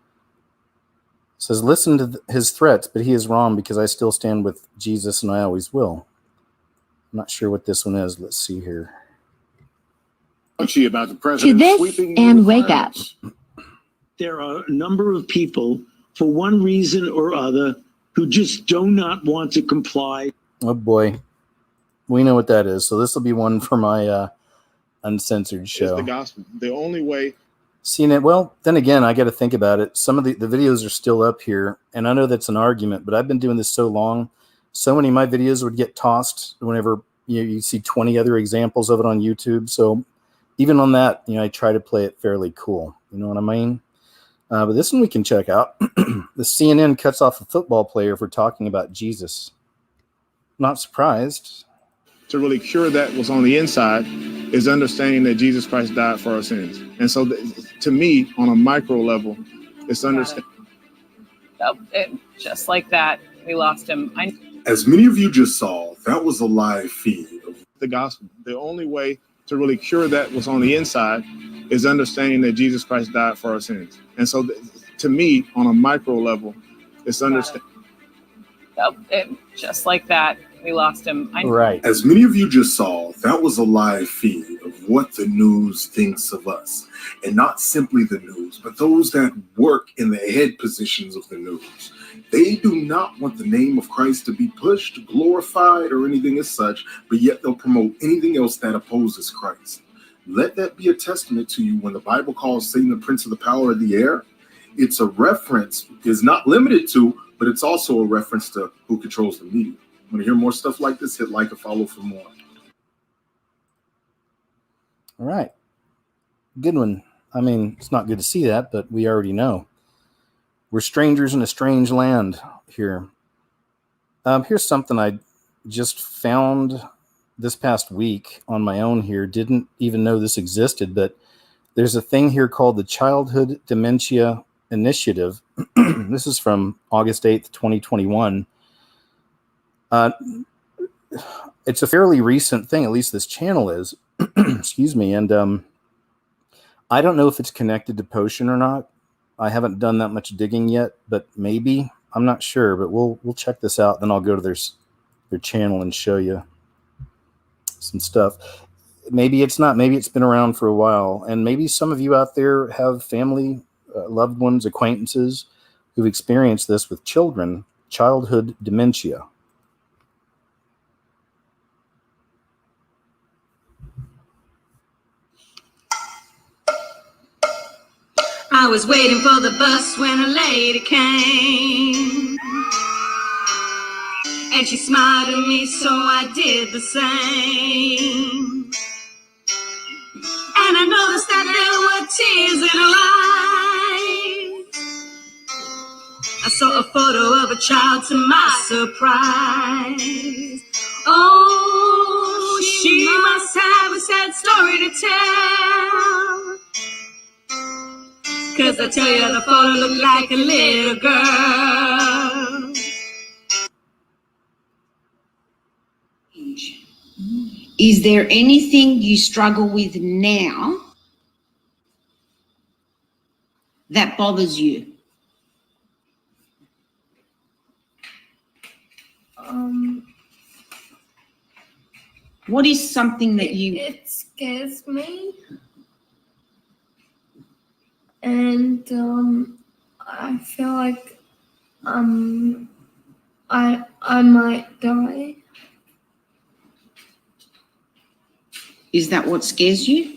says, listen to his threats, but he is wrong because I still stand with Jesus and I always will. I'm not sure what this one is. Let's see here. About the president to this sweeping and wake up. There are a number of people, for one reason or other, who just do not want to comply. Oh boy, we know what that is. So this will be one for my uncensored show. It's the gospel. The only way. Seen it. Well, then again, I got to think about it. Some of the videos are still up here, and I know that's an argument, but I've been doing this so long. So many of my videos would get tossed whenever you see 20 other examples of it on YouTube. So even on that, I try to play it fairly cool. You know what I mean? But this one we can check out. The CNN cuts off a football player for talking about Jesus. Not surprised. To really cure that what's on the inside is understanding that Jesus Christ died for our sins. And so to me, on a micro level, it's understanding. Just like that, we lost him. As many of you just saw, that was a live feed of the gospel. The only way to really cure that what's on the inside is understanding that Jesus Christ died for our sins. And so to me, on a micro level, it's understanding. Just like that, we lost him. Right. As many of you just saw, that was a live feed of what the news thinks of us. And not simply the news, but those that work in the head positions of the news. They do not want the name of Christ to be pushed, glorified, or anything as such, but yet they'll promote anything else that opposes Christ. Let that be a testament to you when the Bible calls Satan the prince of the power of the air. It's a reference, is not limited to, but it's also a reference to who controls the media. Want to hear more stuff like this? Hit like and follow for more. All right. Good one. I mean, it's not good to see that, but we already know. We're strangers in a strange land here. Here's something I just found this past week on my own here. Didn't even know this existed, but there's a thing here called the Childhood Dementia Initiative. This is from August 8th, 2021. It's a fairly recent thing, at least this channel is. Excuse me. And I don't know if it's connected to Potion or not. I haven't done that much digging yet, but maybe. I'm not sure, but we'll check this out. Then I'll go to their channel and show you some stuff. Maybe it's not. Maybe it's been around for a while. And maybe some of you out there have family, loved ones, acquaintances who've experienced this with children, childhood dementia. I was waiting for the bus when a lady came, and she smiled at me, so I did the same. And I noticed that there were tears in her eyes. I saw a photo of a child, to my surprise. Oh, she must have a sad story to tell. 'Cause I tell you, the photo looked like a little girl. Is there anything you struggle with now that bothers you? What is something that It scares me. And I feel like I might die. Is that what scares you?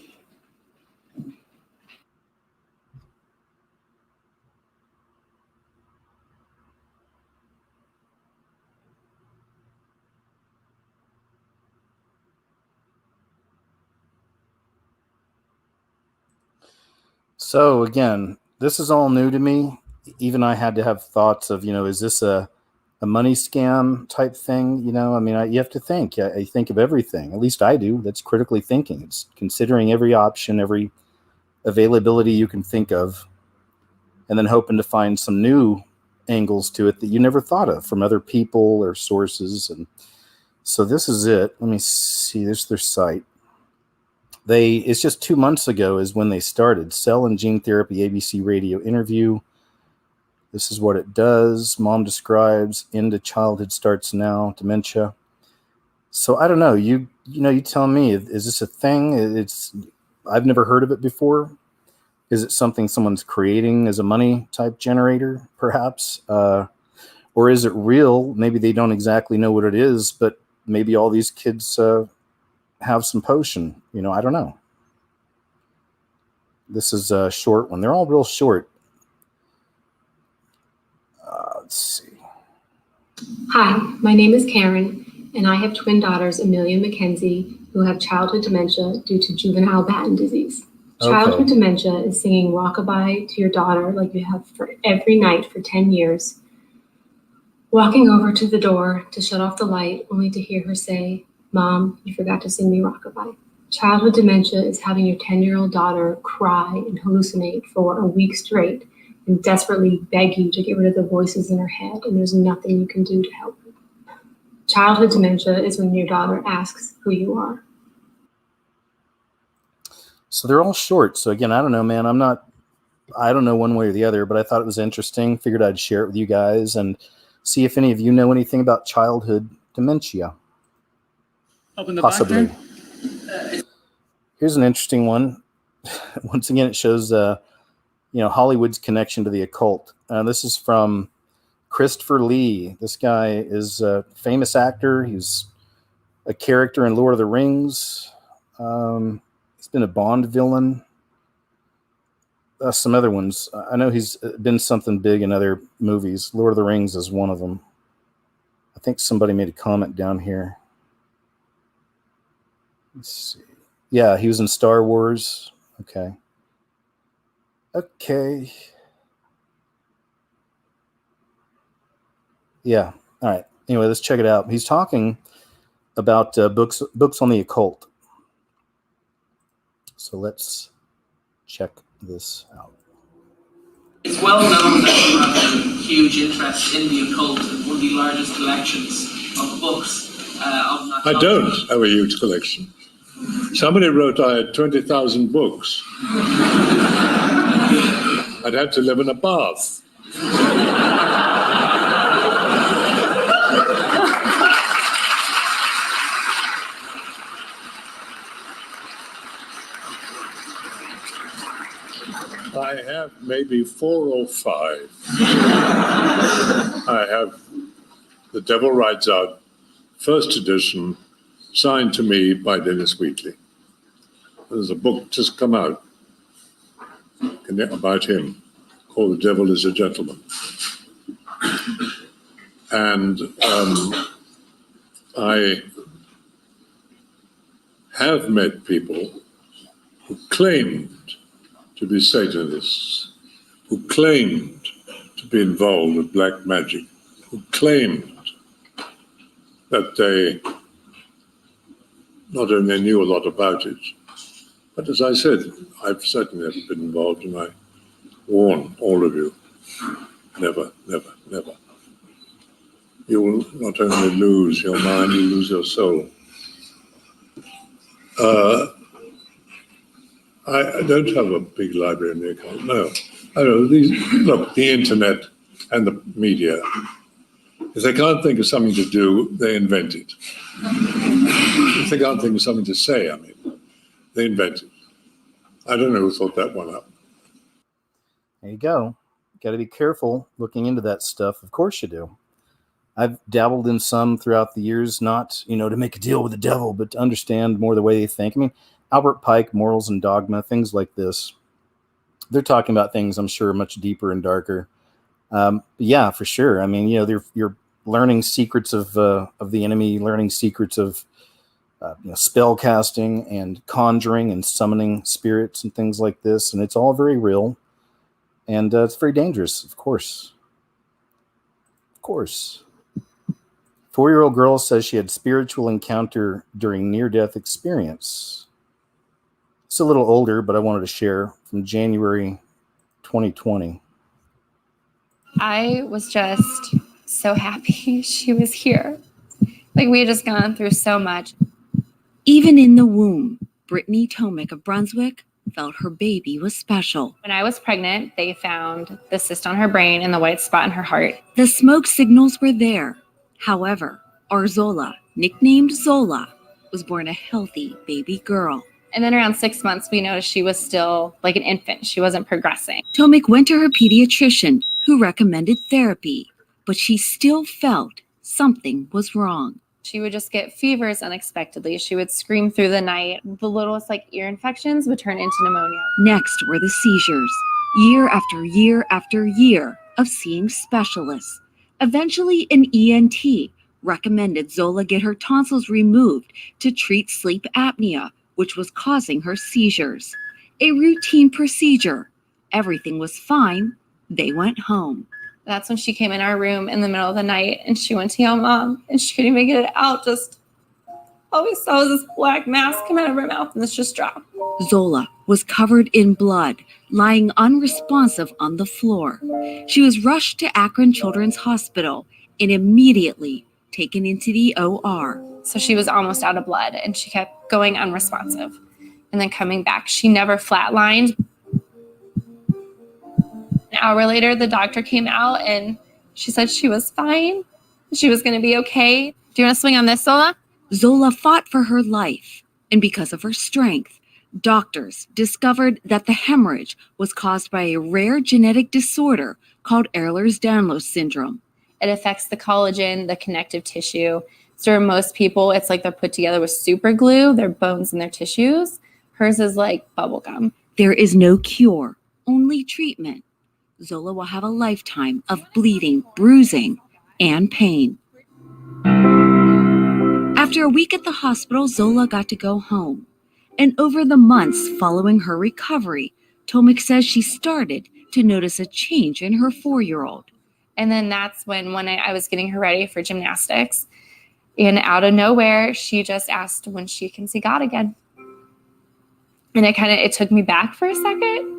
So again, this is all new to me. Even I had to have thoughts of, is this a money scam type thing? You have to think. I think of everything. At least I do. That's critically thinking. It's considering every option, every availability you can think of, and then hoping to find some new angles to it that you never thought of from other people or sources. And so this is it. Let me see. There's their site. It's just 2 months ago is when they started. Cell and Gene Therapy ABC radio interview. This is what it does. Mom describes into childhood starts now, dementia. So I don't know. You tell me, is this a thing? I've never heard of it before. Is it something someone's creating as a money type generator, perhaps? Or is it real? Maybe they don't exactly know what it is, but maybe all these kids have some potion. You know, I don't know. This is a short one. They're all real short. Let's see. Hi, my name is Karen, and I have twin daughters, Amelia and Mackenzie, who have childhood dementia due to juvenile Batten disease. Childhood dementia is singing rockabye to your daughter like you have for every night for 10 years, walking over to the door to shut off the light only to hear her say, "Mom, you forgot to sing me rockabye." Childhood dementia is having your 10-year-old daughter cry and hallucinate for a week straight and desperately beg you to get rid of the voices in her head, and there's nothing you can do to help her. Childhood dementia is when your daughter asks who you are. So they're all short. So again, I don't know, man. I don't know one way or the other, but I thought it was interesting. Figured I'd share it with you guys and see if any of you know anything about childhood dementia. Open the Possibly. back then. Here's an interesting one. Once again, it shows, Hollywood's connection to the occult. This is from Christopher Lee. This guy is a famous actor. He's a character in Lord of the Rings. He's been a Bond villain. Some other ones. I know he's been something big in other movies. Lord of the Rings is one of them. I think somebody made a comment down here. Let's see. Yeah, he was in Star Wars. Okay. Yeah. All right. Anyway, let's check it out. He's talking about books on the occult. So let's check this out. It's well known that you have a huge interest in the occult and one of the largest collections of books. I don't have a huge collection. Somebody wrote I had 20,000 books. I'd have to live in a bath. I have maybe 4 or 5. I have The Devil Rides Out, first edition, signed to me by Dennis Wheatley. There's a book just come out about him called The Devil is a Gentleman. And I have met people who claimed to be Satanists, who claimed to be involved with black magic, who claimed that they not only knew a lot about it, but as I said, I've certainly never been involved, and I warn all of you, never, never, never. You will not only lose your mind, you lose your soul. I don't have a big library in the occult, no. I know look, the internet and the media, if they can't think of something to do, they invent it. If they can't think of something to say, they invent it. I don't know who thought that one up. There you go. Got to be careful looking into that stuff. Of course you do. I've dabbled in some throughout the years, not, to make a deal with the devil, but to understand more the way they think. Albert Pike, Morals and Dogma, things like this. They're talking about things, I'm sure, much deeper and darker. Yeah, for sure. You're learning secrets of the enemy, learning secrets of spell casting and conjuring and summoning spirits and things like this. And it's all very real. And it's very dangerous, of course. Of course. 4-year-old girl says she had spiritual encounter during near-death experience. It's a little older, but I wanted to share from January 2020. I was just so happy she was here. We had just gone through so much. Even in the womb, Brittany Tomic of Brunswick felt her baby was special. When I was pregnant, they found the cyst on her brain and the white spot in her heart. The smoke signals were there. However, Arzola, nicknamed Zola, was born a healthy baby girl. And then around 6 months, we noticed she was still like an infant. She wasn't progressing. Tomic went to her pediatrician, who recommended therapy. but she still felt something was wrong. She would just get fevers unexpectedly. She would scream through the night. The littlest ear infections would turn into pneumonia. Next were the seizures. Year after year after year of seeing specialists. Eventually, an ENT recommended Zola get her tonsils removed to treat sleep apnea, which was causing her seizures. A routine procedure. Everything was fine. They went home. That's when she came in our room in the middle of the night and she went to yell, Mom, and she couldn't even get it out. All we saw was this black mass come out of her mouth and this just dropped. Zola was covered in blood, lying unresponsive on the floor. She was rushed to Akron Children's Hospital and immediately taken into the OR. So she was almost out of blood and she kept going unresponsive and then coming back. She never flatlined. An hour later, the doctor came out and she said she was fine. She was going to be okay. Do you want to swing on this, Zola? Zola fought for her life, and because of her strength, doctors discovered that the hemorrhage was caused by a rare genetic disorder called Ehlers-Danlos syndrome. It affects the collagen, the connective tissue. So for most people, it's like they're put together with super glue, their bones and their tissues. Hers is like bubble gum. There is no cure, only treatment. Zola will have a lifetime of bleeding, bruising, and pain. After a week at the hospital, Zola got to go home. And over the months following her recovery, Tomek says she started to notice a change in her 4-year-old. And then that's when I was getting her ready for gymnastics. And out of nowhere, she just asked when she can see God again. And it took me back for a second.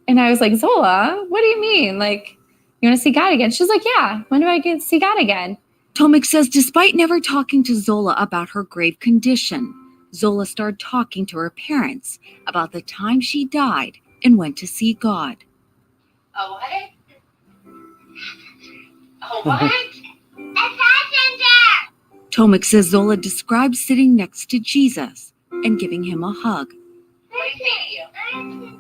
And I was like, Zola, what do you mean? You want to see God again? She's like, yeah, when do I get to see God again? Tomek says despite never talking to Zola about her grave condition, Zola started talking to her parents about the time she died and went to see God. Oh, what? Oh, what? A passenger! Tomek says Zola described sitting next to Jesus and giving him a hug. What do you think?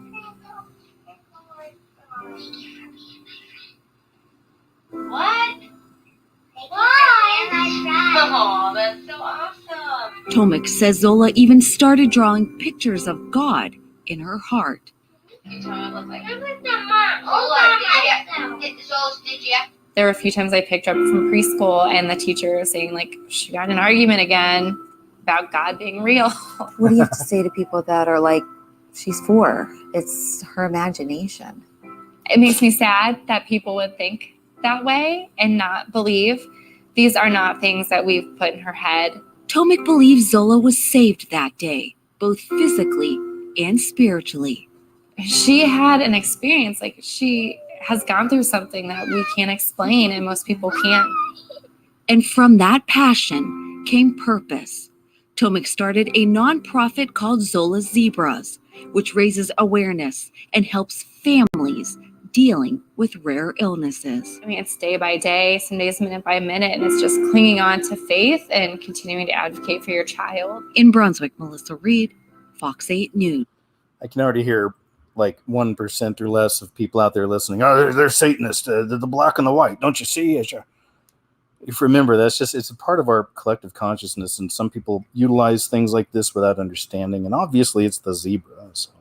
What? Oh, that's so awesome. Tomek says Zola even started drawing pictures of God in her heart. Can you tell me what it looks like? Oh, did you? There were a few times I picked her up from preschool and the teacher was saying she got in an argument again about God being real. What do you have to say to people that are like, she's 4, it's her imagination? It makes me sad that people would think that way and not believe. These are not things that we've put in her head. Tomek believes Zola was saved that day, both physically and spiritually. She had an experience, she has gone through something that we can't explain and most people can't. And from that passion came purpose. Tomek started a nonprofit called Zola Zebras, which raises awareness and helps families dealing with rare illnesses. It's day by day, some days minute by minute, and it's just clinging on to faith and continuing to advocate for your child. In Brunswick, Melissa Reed, Fox 8 News. I can already hear 1% or less of people out there listening. Oh, they're Satanists, the black and the white. Don't you see? If you remember, it's a part of our collective consciousness, and some people utilize things like this without understanding. And obviously, it's the zebra. So.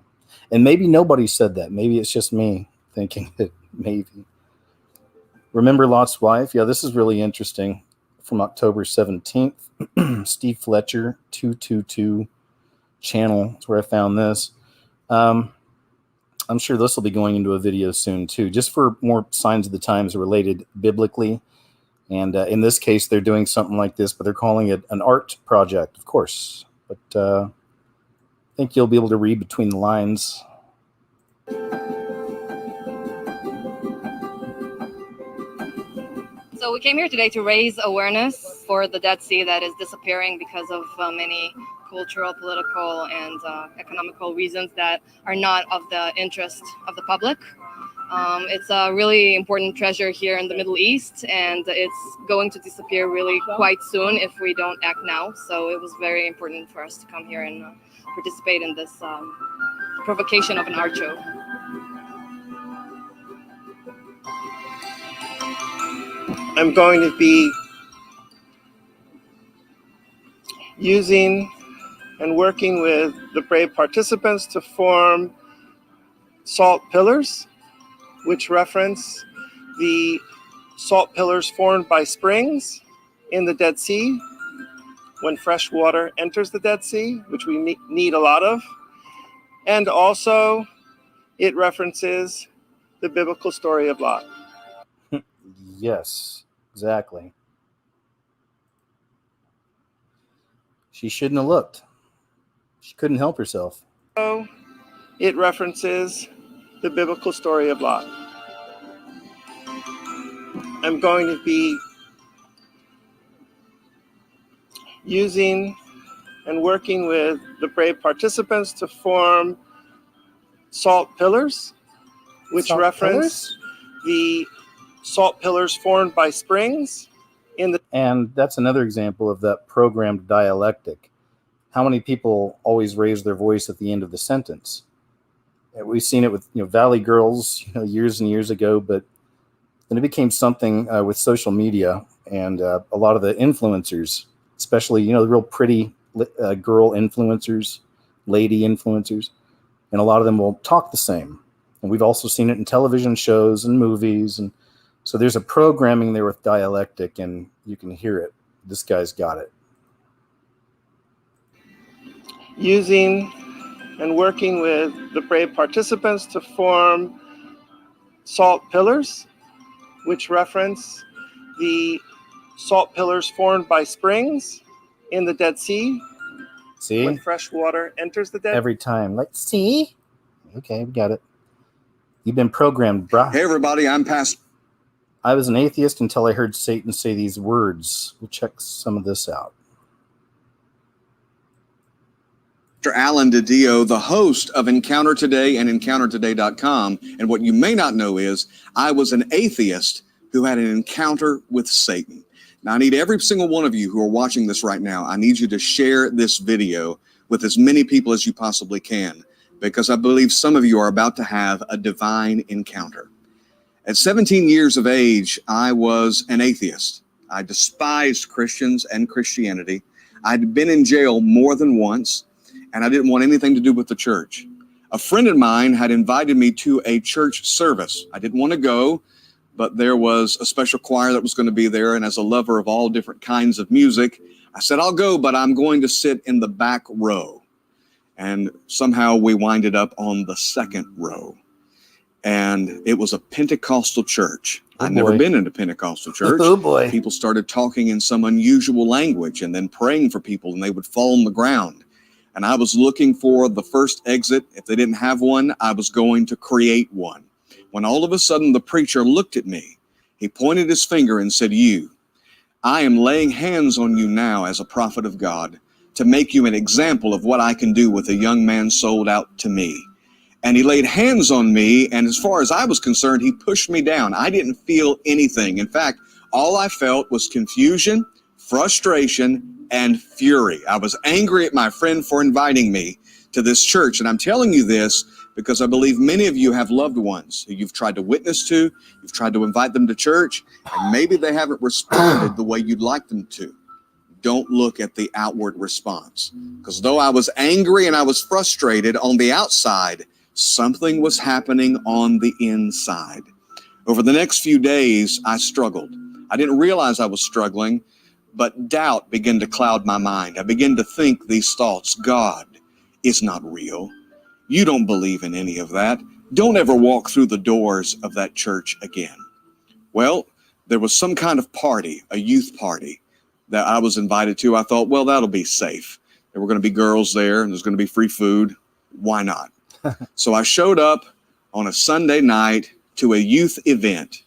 And maybe nobody said that. Maybe it's just me thinking that maybe. Remember Lot's wife? Yeah, this is really interesting. From October 17th, Steve Fletcher, 222 channel. That's where I found this. I'm sure this will be going into a video soon too, just for more signs of the times related biblically. And in this case, they're doing something like this, but they're calling it an art project, of course. But I think you'll be able to read between the lines. So we came here today to raise awareness for the Dead Sea that is disappearing because of many cultural, political, and economical reasons that are not of the interest of the public. It's a really important treasure here in the Middle East, and it's going to disappear really quite soon if we don't act now. So it was very important for us to come here and participate in this provocation of an art show. I'm going to be using and working with the brave participants to form salt pillars, which reference the salt pillars formed by springs in the Dead Sea when fresh water enters the Dead Sea, which we need a lot of. And also, it references the biblical story of Lot. Yes, exactly. She shouldn't have looked. She couldn't help herself. So, it references the biblical story of Lot. I'm going to be using and working with the brave participants to form salt pillars, which reference the salt pillars formed by springs in the. And that's another example of that programmed dialectic. How many people always raise their voice at the end of the sentence? And we've seen it with Valley Girls years and years ago, but then it became something with social media and a lot of the influencers, especially the real pretty girl influencers, lady influencers, and a lot of them will talk the same. And we've also seen it in television shows and movies, and so there's a programming there with dialectic, and you can hear it. This guy's got it. Using and working with the brave participants to form salt pillars, which reference the salt pillars formed by springs in the Dead Sea. See? When fresh water enters the Dead Sea. Every time. Like, see? Okay, we got it. You've been programmed, brah. Hey, everybody, I'm Pastor. I was an atheist until I heard Satan say these words. We'll check some of this out. Alan DiDio, the host of Encounter Today and EncounterToday.com. And what you may not know is I was an atheist who had an encounter with Satan. Now, I need every single one of you who are watching this right now, I need you to share this video with as many people as you possibly can, because I believe some of you are about to have a divine encounter. At 17 years of age, I was an atheist. I despised Christians and Christianity. I'd been in jail more than once, and I didn't want anything to do with the church. A friend of mine had invited me to a church service. I didn't want to go, but there was a special choir that was going to be there, and as a lover of all different kinds of music, I said, I'll go, but I'm going to sit in the back row. And somehow we winded up on the second row. And it was a Pentecostal church. I'd never been in a Pentecostal church. Oh, boy. People started talking in some unusual language and then praying for people, and they would fall on the ground. And I was looking for the first exit. If they didn't have one, I was going to create one. When all of a sudden the preacher looked at me, he pointed his finger and said, "You, I am laying hands on you now as a prophet of God to make you an example of what I can do with a young man sold out to me." And he laid hands on me, and as far as I was concerned, he pushed me down. I didn't feel anything. In fact, all I felt was confusion, frustration, and fury. I was angry at my friend for inviting me to this church. And I'm telling you this because I believe many of you have loved ones who you've tried to witness to, you've tried to invite them to church, and maybe they haven't responded the way you'd like them to. Don't look at the outward response. Because though I was angry and I was frustrated on the outside, something was happening on the inside. Over the next few days, I struggled. I didn't realize I was struggling, but doubt began to cloud my mind. I began to think these thoughts: God is not real. You don't believe in any of that. Don't ever walk through the doors of that church again. Well, there was some kind of party, a youth party, that I was invited to. I thought, well, that'll be safe. There were going to be girls there, and there's going to be free food. Why not? So I showed up on a Sunday night to a youth event.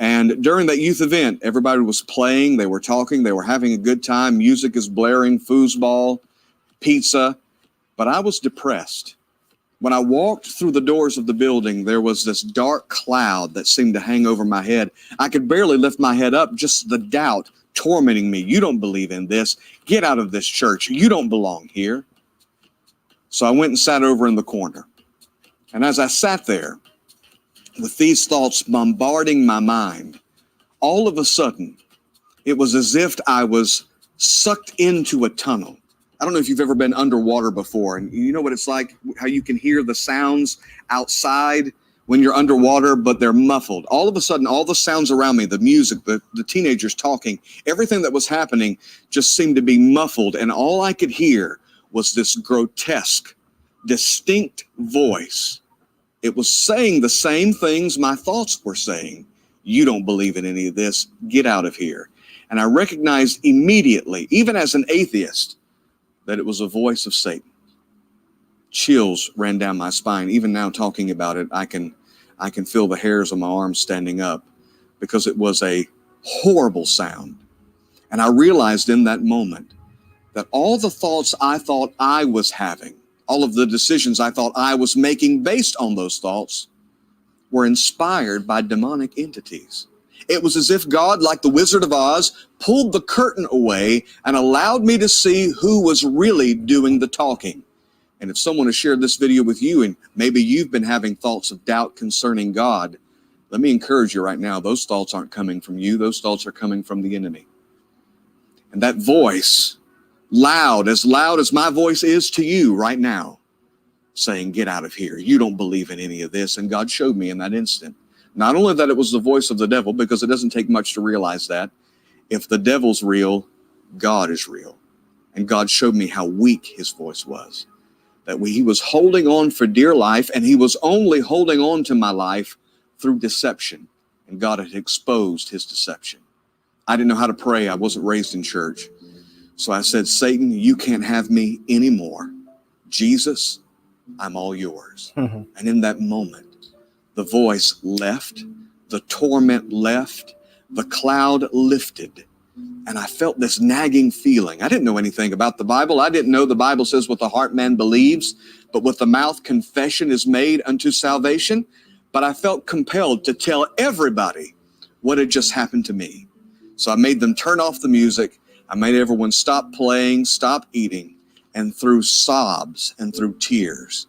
And during that youth event, everybody was playing, they were talking, they were having a good time. Music is blaring, foosball, pizza. But I was depressed. When I walked through the doors of the building, there was this dark cloud that seemed to hang over my head. I could barely lift my head up, just the doubt tormenting me. You don't believe in this. Get out of this church. You don't belong here. So I went and sat over in the corner. And as I sat there, with these thoughts bombarding my mind, all of a sudden, it was as if I was sucked into a tunnel. I don't know if you've ever been underwater before, and you know what it's like, how you can hear the sounds outside when you're underwater, but they're muffled. All of a sudden, all the sounds around me, the music, the teenagers talking, everything that was happening just seemed to be muffled, and all I could hear was this grotesque, distinct voice. It was saying the same things my thoughts were saying. You don't believe in any of this. Get out of here. And I recognized immediately, even as an atheist, that it was a voice of Satan. Chills ran down my spine. Even now talking about it, I can feel the hairs on my arms standing up because it was a horrible sound. And I realized in that moment that all the thoughts I thought I was having, all of the decisions I thought I was making based on those thoughts, were inspired by demonic entities. It was as if God, like the Wizard of Oz, pulled the curtain away and allowed me to see who was really doing the talking. And if someone has shared this video with you and maybe you've been having thoughts of doubt concerning God, let me encourage you right now, those thoughts aren't coming from you. Those thoughts are coming from the enemy. And that voice, loud as my voice is to you right now, saying, get out of here. You don't believe in any of this. And God showed me in that instant, not only that it was the voice of the devil, because it doesn't take much to realize that. If the devil's real, God is real. And God showed me how weak his voice was. That he was holding on for dear life, and he was only holding on to my life through deception. And God had exposed his deception. I didn't know how to pray. I wasn't raised in church. So I said, Satan, you can't have me anymore. Jesus, I'm all yours. And in that moment, the voice left, the torment left, the cloud lifted, and I felt this nagging feeling. I didn't know anything about the Bible. I didn't know the Bible says with the heart man believes, but with the mouth confession is made unto salvation. But I felt compelled to tell everybody what had just happened to me. So I made them turn off the music. I made everyone stop playing, stop eating, and through sobs and through tears,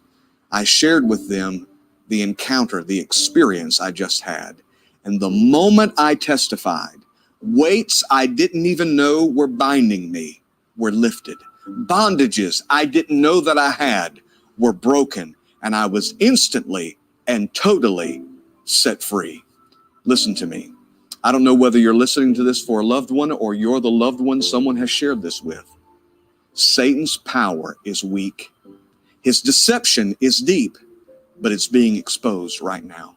I shared with them the encounter, the experience I just had. And the moment I testified, weights I didn't even know were binding me were lifted. Bondages I didn't know that I had were broken, and I was instantly and totally set free. Listen to me. I don't know whether you're listening to this for a loved one or you're the loved one someone has shared this with. Satan's power is weak. His deception is deep, but it's being exposed right now.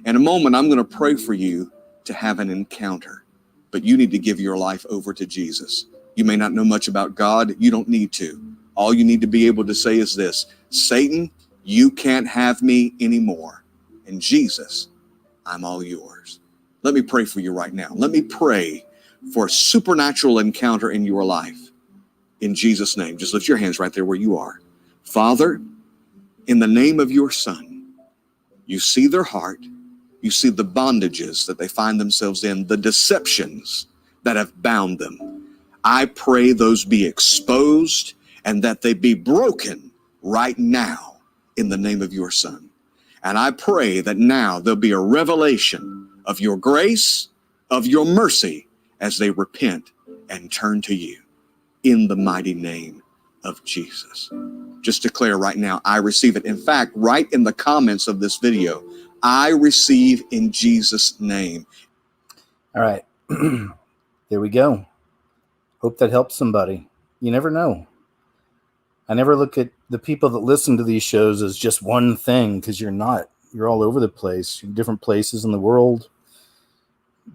In a moment, I'm going to pray for you to have an encounter, but you need to give your life over to Jesus. You may not know much about God. You don't need to. All you need to be able to say is this: Satan, you can't have me anymore. And Jesus, I'm all yours. Let me pray for you right now. Let me pray for a supernatural encounter in your life. In Jesus' name, just lift your hands right there where you are. Father, in the name of your Son, you see their heart. You see the bondages that they find themselves in, the deceptions that have bound them. I pray those be exposed and that they be broken right now in the name of your Son. And I pray that now there'll be a revelation of your grace, of your mercy, as they repent and turn to you in the mighty name of Jesus. Just declare right now, I receive it. In fact, write in the comments of this video, I receive in Jesus' name. All right. There we go. Hope that helps somebody. You never know. I never look at the people that listen to these shows as just one thing, because you're not. You're all over the place. You're in different places in the world.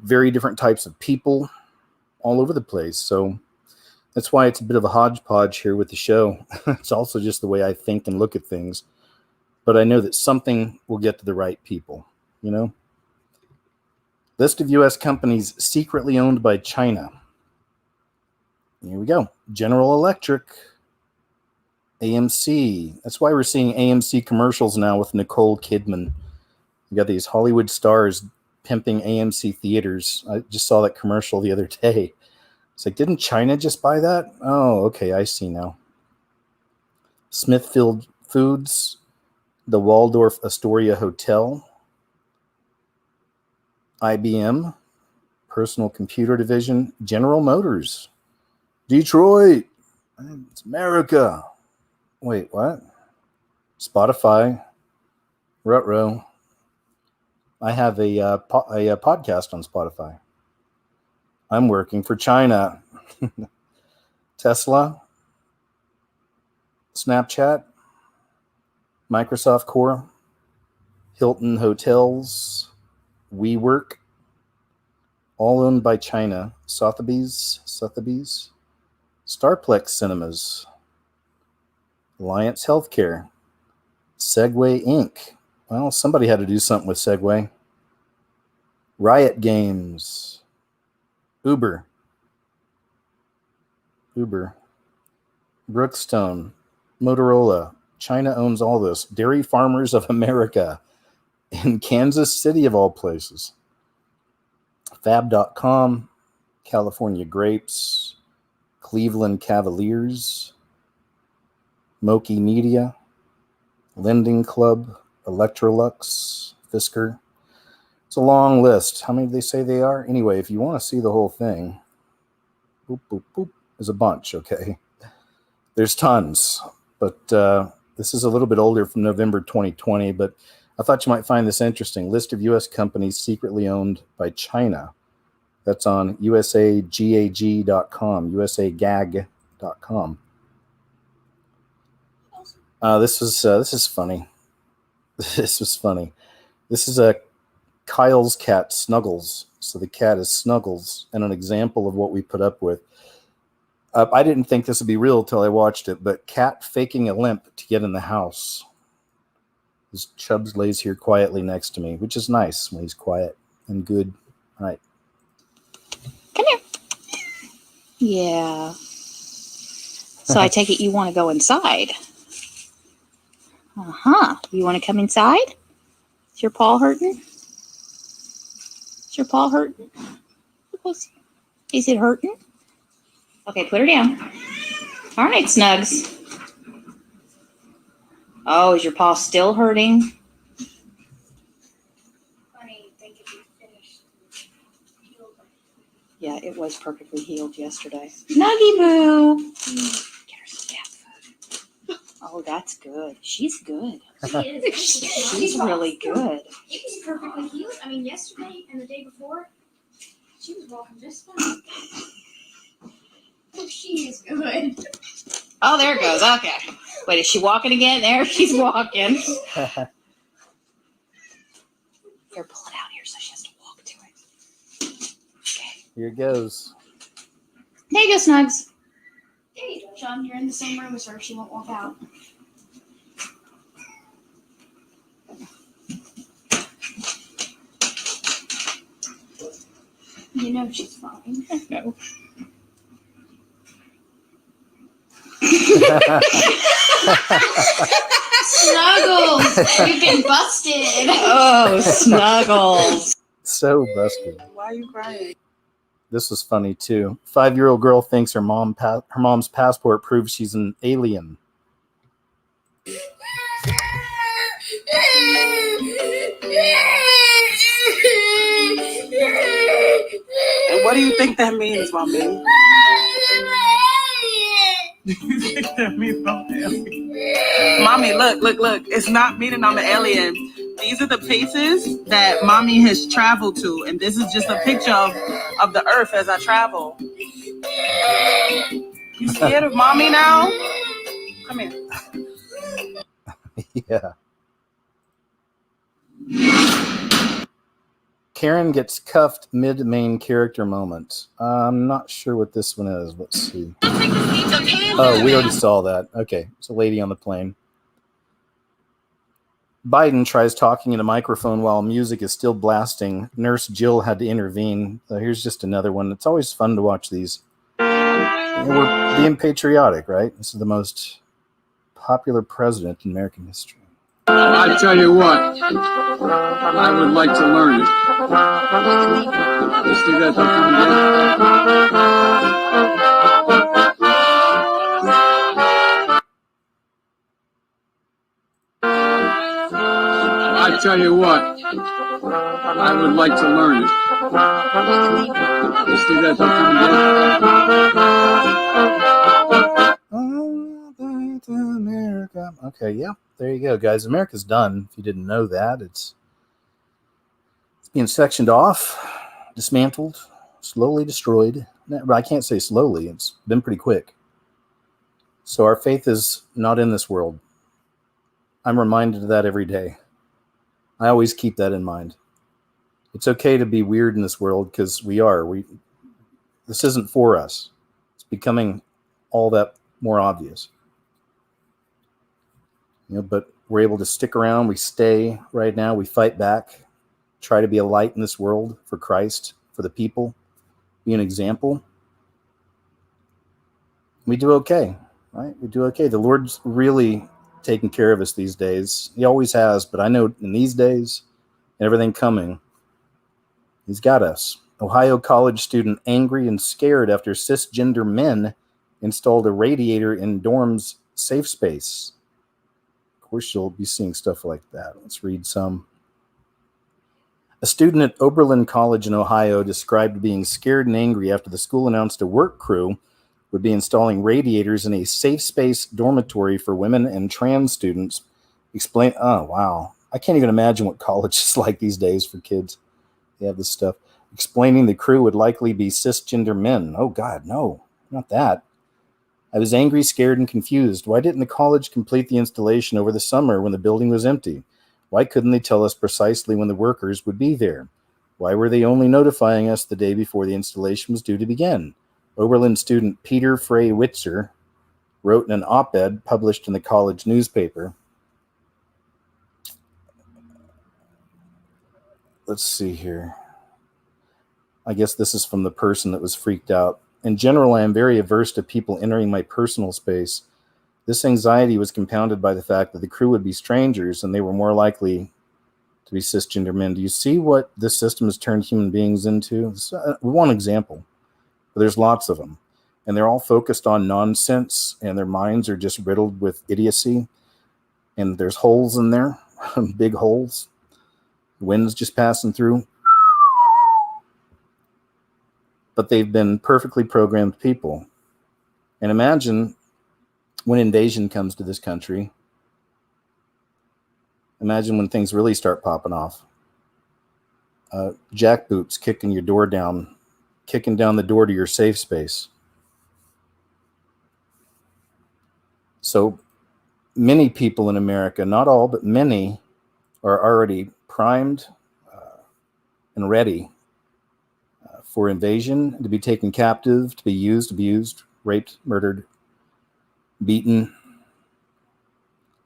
Very different types of people all over the place. So that's why it's a bit of a hodgepodge here with the show. It's also just the way I think and look at things. But I know that something will get to the right people, you know? List of U.S. companies secretly owned by China. Here we go. General Electric, AMC. That's why we're seeing AMC commercials now with Nicole Kidman. You got these Hollywood stars pimping AMC theaters. I just saw that commercial the other day. It's like, didn't China just buy that? Oh, okay, I see now. Smithfield Foods, the Waldorf Astoria Hotel, IBM, Personal computer division, General Motors. Detroit. It's America. Wait, what? Spotify. Ruh-roh. I have a podcast on Spotify. I'm working for China. Tesla. Snapchat. Microsoft Core. Hilton Hotels. WeWork. All owned by China. Sotheby's. Starplex Cinemas. Alliance Healthcare. Segway Inc. Well, somebody had to do something with Segway. Riot Games. Uber. Brookstone. Motorola. China owns all this. Dairy Farmers of America. In Kansas City, of all places. Fab.com. California Grapes. Cleveland Cavaliers. Moki Media. Lending Club. Electrolux. Fisker. It's a long list. How many do they say they are? Anyway, if you want to see the whole thing, there's a bunch, okay? There's tons. But this is a little bit older, from November 2020, but I thought you might find this interesting. List of U.S. companies secretly owned by China. That's on usagag.com, usagag.com. This is funny. This was funny. This is a Kyle's cat, Snuggles. So the cat is Snuggles, and an example of what we put up with. I didn't think this would be real until I watched it, but cat faking a limp to get in the house. His Chubbs lays here quietly next to me, which is nice when he's quiet and good. All right. Come here. Yeah. So I take it you want to go inside. Uh-huh. You want to come inside? Is your paw hurting? Is your paw hurting? Is it hurting? Okay, put her down. All right, Snugs. Oh, is your paw still hurting? Yeah, it was perfectly healed yesterday. Snuggy Boo! Get her some cat food. Oh, that's good. She's good. She is. She's really good. She's perfectly healed. I mean, yesterday and the day before, she was walking just fine. She is good. Oh, there it goes. Okay. Wait, is she walking again? There she's walking. Here, pull it out here so she has to walk to it. Okay. Here it goes. There you go, Snugs. There you go, John. You're in the same room as her. She won't walk out. You know she's fine. No. Snuggles! You've been busted! Oh, Snuggles. So busted. Why are you crying? This was funny, too. 5-year-old girl thinks her mom's passport proves she's an alien. And what do you think that means, Mommy? You think that means I'm an alien? Mommy, look. It's not meaning I'm an alien. These are the places that Mommy has traveled to, and this is just a picture of the earth as I travel. You scared of Mommy now? Come here. Yeah. Karen gets cuffed mid-main character moment. I'm not sure what this one is. Let's see. Oh, we already saw that. Okay, it's a lady on the plane. Biden tries talking in a microphone while music is still blasting. Nurse Jill had to intervene. So here's just another one. It's always fun to watch these. We're being patriotic, right? This is the most popular president in American history. I tell you what, I would like to learn it. You see that they're coming in? I tell you what, I would like to learn it. You see that? America. Okay, yeah, there you go, guys. America's done. If you didn't know that, it's being sectioned off, dismantled, slowly destroyed. But I can't say slowly. It's been pretty quick. So our faith is not in this world. I'm reminded of that every day. I always keep that in mind. It's okay to be weird in this world because we are. This isn't for us. It's becoming all that more obvious. But we're able to stick around. We stay right now. We fight back. Try to be a light in this world for Christ, for the people. Be an example. We do okay, right? We do okay. The Lord's really taking care of us these days. He always has, but I know in these days, and everything coming, He's got us. Ohio college student angry and scared after cisgender men installed a radiator in dorm's safe space. Of course, you'll be seeing stuff like that. Let's read some. A student at Oberlin College in Ohio described being scared and angry after the school announced a work crew would be installing radiators in a safe space dormitory for women and trans students. Oh, wow. I can't even imagine what college is like these days for kids. They have this stuff. Explaining the crew would likely be cisgender men. Oh, God, no, not that. I was angry, scared, and confused. Why didn't the college complete the installation over the summer when the building was empty? Why couldn't they tell us precisely when the workers would be there? Why were they only notifying us the day before the installation was due to begin? Oberlin student Peter Frey-Witzer wrote in an op-ed published in the college newspaper. Let's see here. I guess this is from the person that was freaked out. In general, I am very averse to people entering my personal space. This anxiety was compounded by the fact that the crew would be strangers and they were more likely to be cisgender men. Do you see what this system has turned human beings into? It's one example, but there's lots of them. And they're all focused on nonsense, and their minds are just riddled with idiocy. And there's holes in there, big holes. The wind's just passing through. But they've been perfectly programmed people. And imagine when invasion comes to this country. Imagine when things really start popping off. Jackboots kicking your door down, kicking down the door to your safe space. So many people in America, not all, but many, are already primed and ready for invasion, to be taken captive, to be used, abused, raped, murdered, beaten.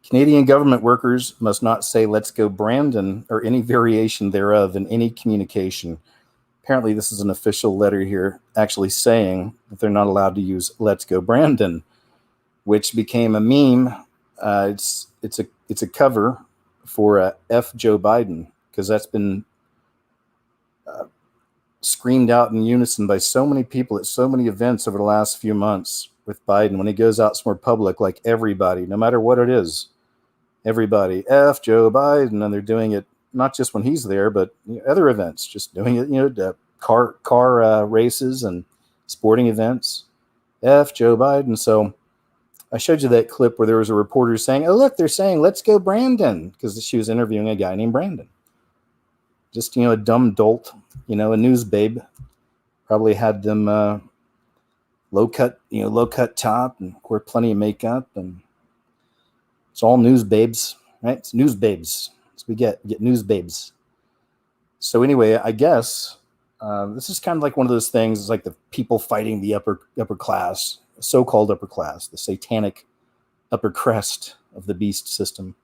Canadian government workers must not say, "Let's go Brandon," or any variation thereof in any communication. Apparently, this is an official letter here actually saying that they're not allowed to use "Let's go Brandon," which became a meme. It's a cover for F. Joe Biden, because that's been screamed out in unison by so many people at so many events over the last few months with Biden. When he goes out somewhere public, like everybody, no matter what it is, everybody, F Joe Biden, and they're doing it not just when he's there, but other events, just doing it, car races and sporting events, F Joe Biden. So I showed you that clip where there was a reporter saying, "Oh, look, they're saying, 'Let's go Brandon,' because she was interviewing a guy named Brandon." Just, a dumb dolt, a news babe, probably had them low cut top and wear plenty of makeup, and it's all news babes, right? It's news babes. So we get news babes. So anyway, I guess this is kind of like one of those things. It's like the people fighting the upper class, so-called upper class, the satanic upper crest of the beast system.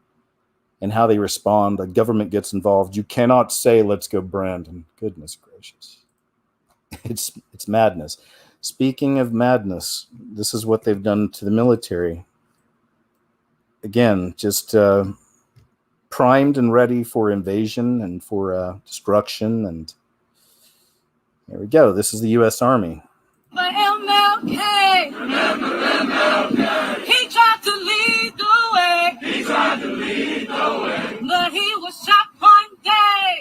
And how they respond. The government gets involved. You cannot say, "Let's go Brandon." Goodness gracious. It's madness. Speaking of madness, this is what they've done to the military. Again, just primed and ready for invasion and for destruction. And there we go. This is the U.S. Army. But MLK, he tried to lead the way. But he was shot one day.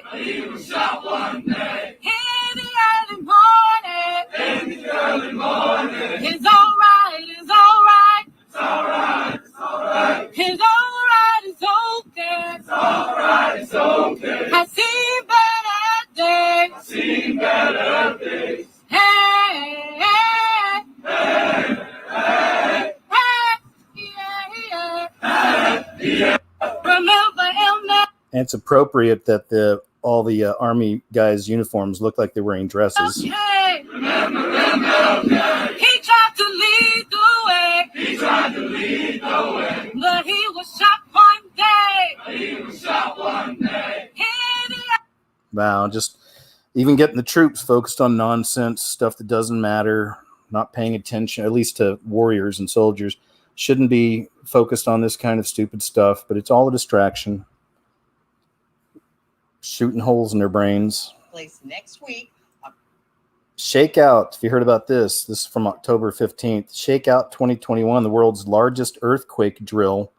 one day. In the early morning. In the early morning. It's alright, it's alright. It's alright, it's alright. It's alright, it's okay. It's alright, it's okay. I've seen better days. I've seen better days. Hey, hey, hey, hey, hey, yeah, yeah. Remember illness. And it's appropriate that all the army guys' uniforms look like they're wearing dresses. Okay. He tried to lead the way. He tried to lead the way. But he was shot one day. But he was shot one day. Wow, just even getting the troops focused on nonsense, stuff that doesn't matter, not paying attention, at least to warriors and soldiers, shouldn't be focused on this kind of stupid stuff, but it's all a distraction. Shooting holes in their brains. Place next week. Shakeout, if you heard about this is from October 15th. Shakeout 2021, the world's largest earthquake drill.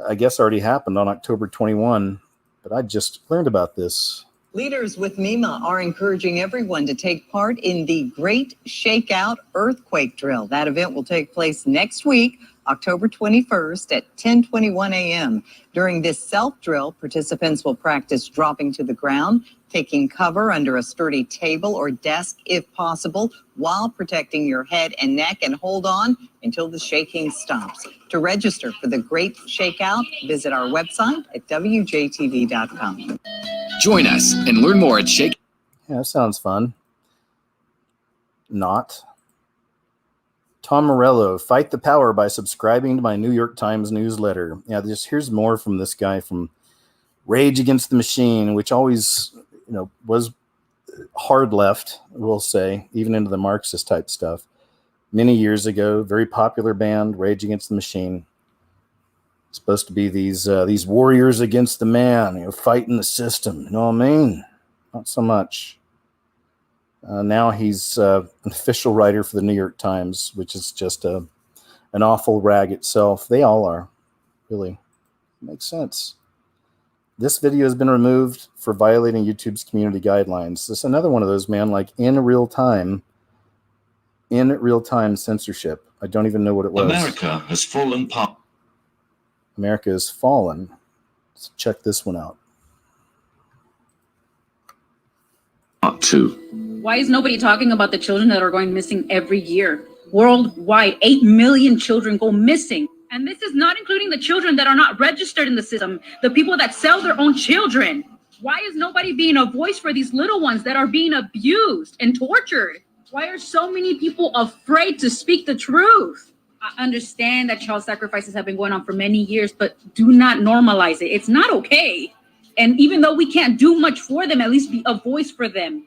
I guess already happened on October 21, but I just learned about this. Leaders with MEMA are encouraging everyone to take part in the Great Shakeout Earthquake Drill. That event will take place next week, October 21st at 10:21 a.m. During this self-drill, participants will practice dropping to the ground, taking cover under a sturdy table or desk if possible, while protecting your head and neck, and hold on until the shaking stops. To register for the Great Shakeout, visit our website at wjtv.com. Join us and learn more at Shake. Yeah, that sounds fun. Not. Tom Morello, fight the power by subscribing to my New York Times newsletter. Yeah, here's more from this guy from Rage Against the Machine, which always, was hard left, we'll say, even into the Marxist type stuff. Many years ago, very popular band, Rage Against the Machine. Supposed to be these warriors against the man, fighting the system. You know what I mean? Not so much. Now he's an official writer for the New York Times, which is just an awful rag itself. They all are, really. Makes sense. This video has been removed for violating YouTube's community guidelines. This is another one of those, man, like in real time censorship. I don't even know what it was. America has fallen apart. America has fallen. Let's check this one out. Part 2. Why is nobody talking about the children that are going missing every year? Worldwide, 8 million children go missing. And this is not including the children that are not registered in the system, the people that sell their own children. Why is nobody being a voice for these little ones that are being abused and tortured? Why are so many people afraid to speak the truth? I understand that child sacrifices have been going on for many years, but do not normalize it. It's not okay. And even though we can't do much for them, at least be a voice for them.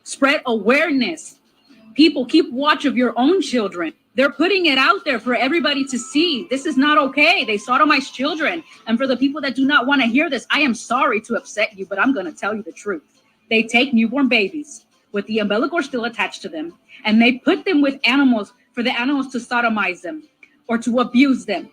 Spread awareness. People, keep watch of your own children. They're putting it out there for everybody to see. This is not okay. They sodomize children. And for the people that do not want to hear this, I am sorry to upset you, but I'm going to tell you the truth. They take newborn babies with the umbilical cord still attached to them, and they put them with animals for the animals to sodomize them or to abuse them.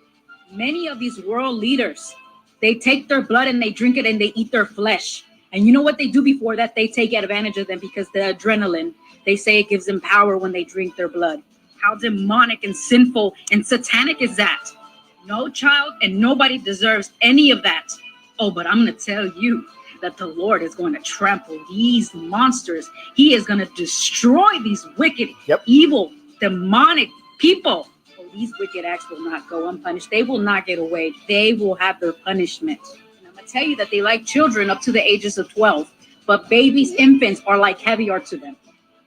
Many of these world leaders, they take their blood and they drink it and they eat their flesh. And you know what they do before that? They take advantage of them because the adrenaline, they say it gives them power when they drink their blood. How demonic and sinful and satanic is that? No child and nobody deserves any of that. Oh, but I'm going to tell you that the Lord is going to trample these monsters. He is going to destroy these wicked, evil, demonic people. Oh, these wicked acts will not go unpunished. They will not get away. They will have their punishment. And I'm going to tell you that they like children up to the ages of 12, but babies, infants are like caviar to them.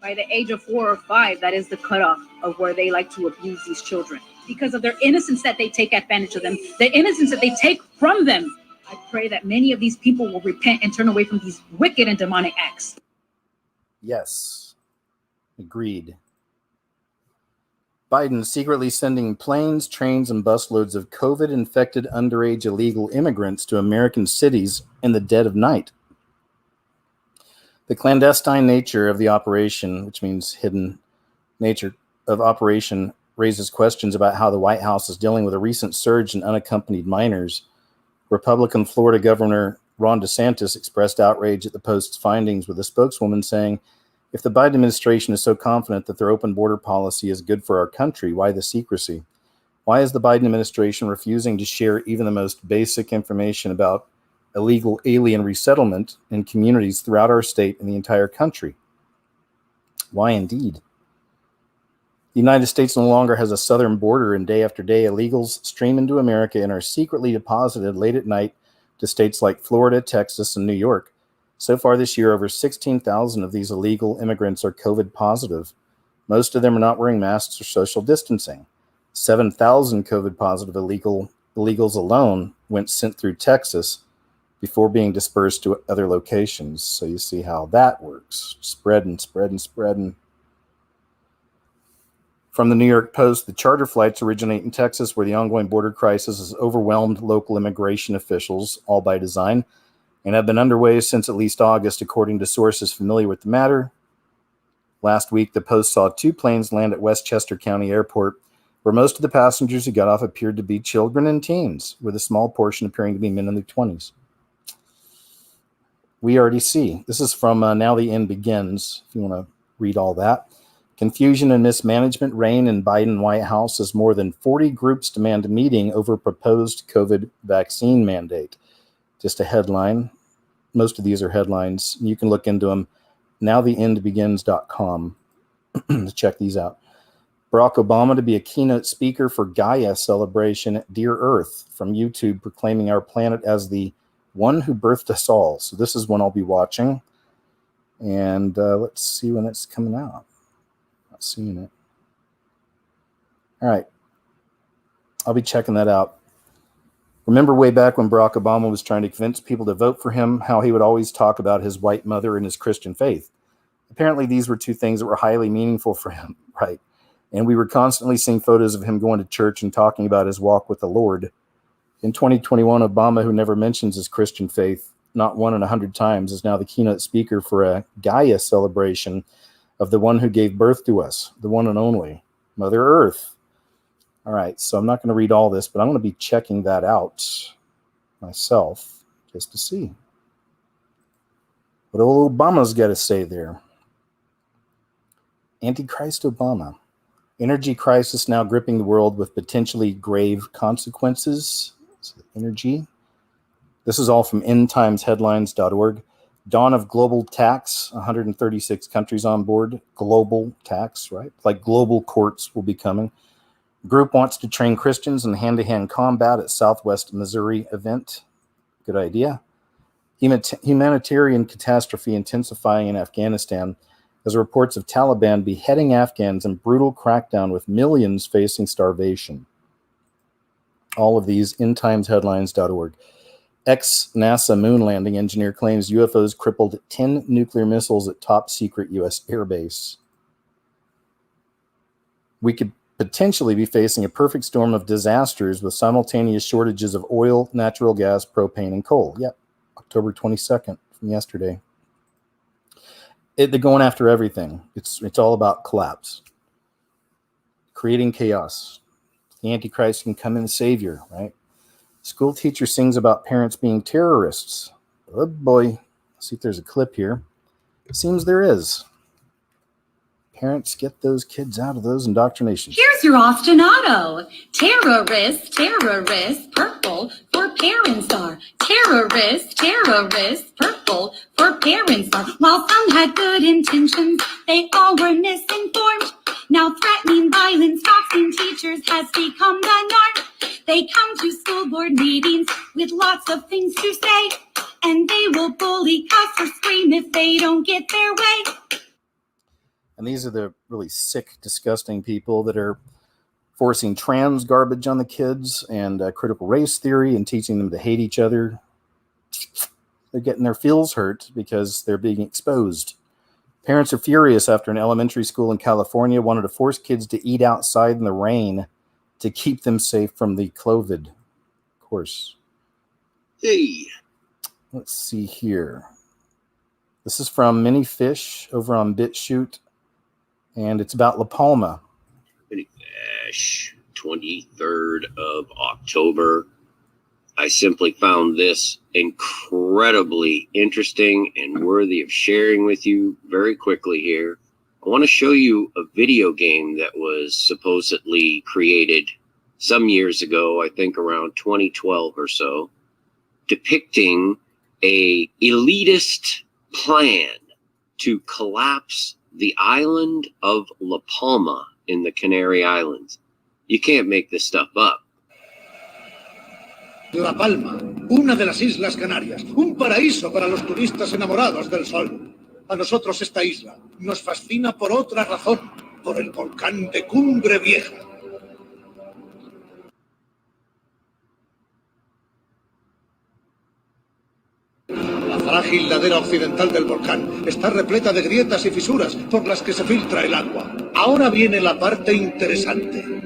By the age of 4 or 5, that is the cutoff of where they like to abuse these children because of their innocence that they take advantage of them, the innocence that they take from them. I pray that many of these people will repent and turn away from these wicked and demonic acts. Yes. Agreed. Biden secretly sending planes, trains, and busloads of COVID-infected underage illegal immigrants to American cities in the dead of night. The clandestine nature of the operation, which means hidden nature of operation, raises questions about how the White House is dealing with a recent surge in unaccompanied minors. Republican Florida Governor Ron DeSantis expressed outrage at the Post's findings, with a spokeswoman saying, if the Biden administration is so confident that their open border policy is good for our country, why the secrecy? Why is the Biden administration refusing to share even the most basic information about illegal alien resettlement in communities throughout our state and the entire country? Why indeed? The United States no longer has a southern border, and day after day, illegals stream into America and are secretly deposited late at night to states like Florida, Texas, and New York. So far this year, over 16,000 of these illegal immigrants are COVID positive. Most of them are not wearing masks or social distancing. 7,000 COVID positive illegals alone went sent through Texas before being dispersed to other locations. So you see how that works. Spreading. From the New York Post, the charter flights originate in Texas, where the ongoing border crisis has overwhelmed local immigration officials, all by design, and have been underway since at least August, according to sources familiar with the matter. Last week, the Post saw 2 planes land at Westchester County Airport, where most of the passengers who got off appeared to be children and teens, with a small portion appearing to be men in their 20s. We already see. This is from Now the End Begins, if you want to read all that. Confusion and mismanagement reign in Biden White House as more than 40 groups demand a meeting over proposed COVID vaccine mandate. Just a headline. Most of these are headlines. You can look into them. NowTheEndBegins.com to check these out. Barack Obama to be a keynote speaker for Gaia celebration at Dear Earth from YouTube, proclaiming our planet as the one who birthed us all. So this is one I'll be watching. And let's see when it's coming out. Not seeing it. All right. I'll be checking that out. Remember way back when Barack Obama was trying to convince people to vote for him, how he would always talk about his white mother and his Christian faith. Apparently, these were 2 things that were highly meaningful for him, right? And we were constantly seeing photos of him going to church and talking about his walk with the Lord. In 2021, Obama, who never mentions his Christian faith, not 1 in 100 times, is now the keynote speaker for a Gaia celebration of the one who gave birth to us, the one and only, Mother Earth. All right, so I'm not going to read all this, but I'm going to be checking that out myself just to see what old Obama's got to say there. Antichrist Obama. Energy crisis now gripping the world with potentially grave consequences. So energy. This is all from endtimesheadlines.org. Dawn of global tax, 136 countries on board. Global tax, right? Like global courts will be coming. Group wants to train Christians in hand-to-hand combat at Southwest Missouri event. Good idea. Humanitarian catastrophe intensifying in Afghanistan as reports of Taliban beheading Afghans in brutal crackdown with millions facing starvation. All of these endtimesheadlines.org. Ex-NASA moon landing engineer claims UFOs crippled 10 nuclear missiles at top secret U.S. airbase. We could potentially be facing a perfect storm of disasters with simultaneous shortages of oil, natural gas, propane, and coal. Yep, October 22nd from yesterday. They're going after everything. It's all about collapse, creating chaos. The Antichrist can come in and save you, right? School teacher sings about parents being terrorists. Oh boy. Let's see if there's a clip here. It seems there is. Parents, get those kids out of those indoctrinations. Here's your ostinato. Terrorist, terrorist, purple for parent star. Terrorist, terrorist, purple for parent star. While some had good intentions, they all were misinformed. Now threatening violence, doxing teachers has become the norm. They come to school board meetings with lots of things to say, and they will bully, cuss, or scream if they don't get their way. And these are the really sick, disgusting people that are forcing trans garbage on the kids and critical race theory and teaching them to hate each other. They're getting their feels hurt because they're being exposed. Parents are furious after an elementary school in California wanted to force kids to eat outside in the rain to keep them safe from the COVID. Of course. Hey. Let's see here. This is from Mini Fish over on BitChute. And it's about La Palma. 23rd of October. I simply found this incredibly interesting and worthy of sharing with you very quickly here. I want to show you a video game that was supposedly created some years ago, I think around 2012 or so, depicting a elitist plan to collapse the island of La Palma in the Canary Islands. You can't make this stuff up. La Palma, una de las Islas Canarias, un paraíso para los turistas enamorados del sol. A nosotros esta isla nos fascina por otra razón, por el volcán de Cumbre Vieja. La frágil ladera occidental del volcán está repleta de grietas y fisuras por las que se filtra el agua. Ahora viene la parte interesante.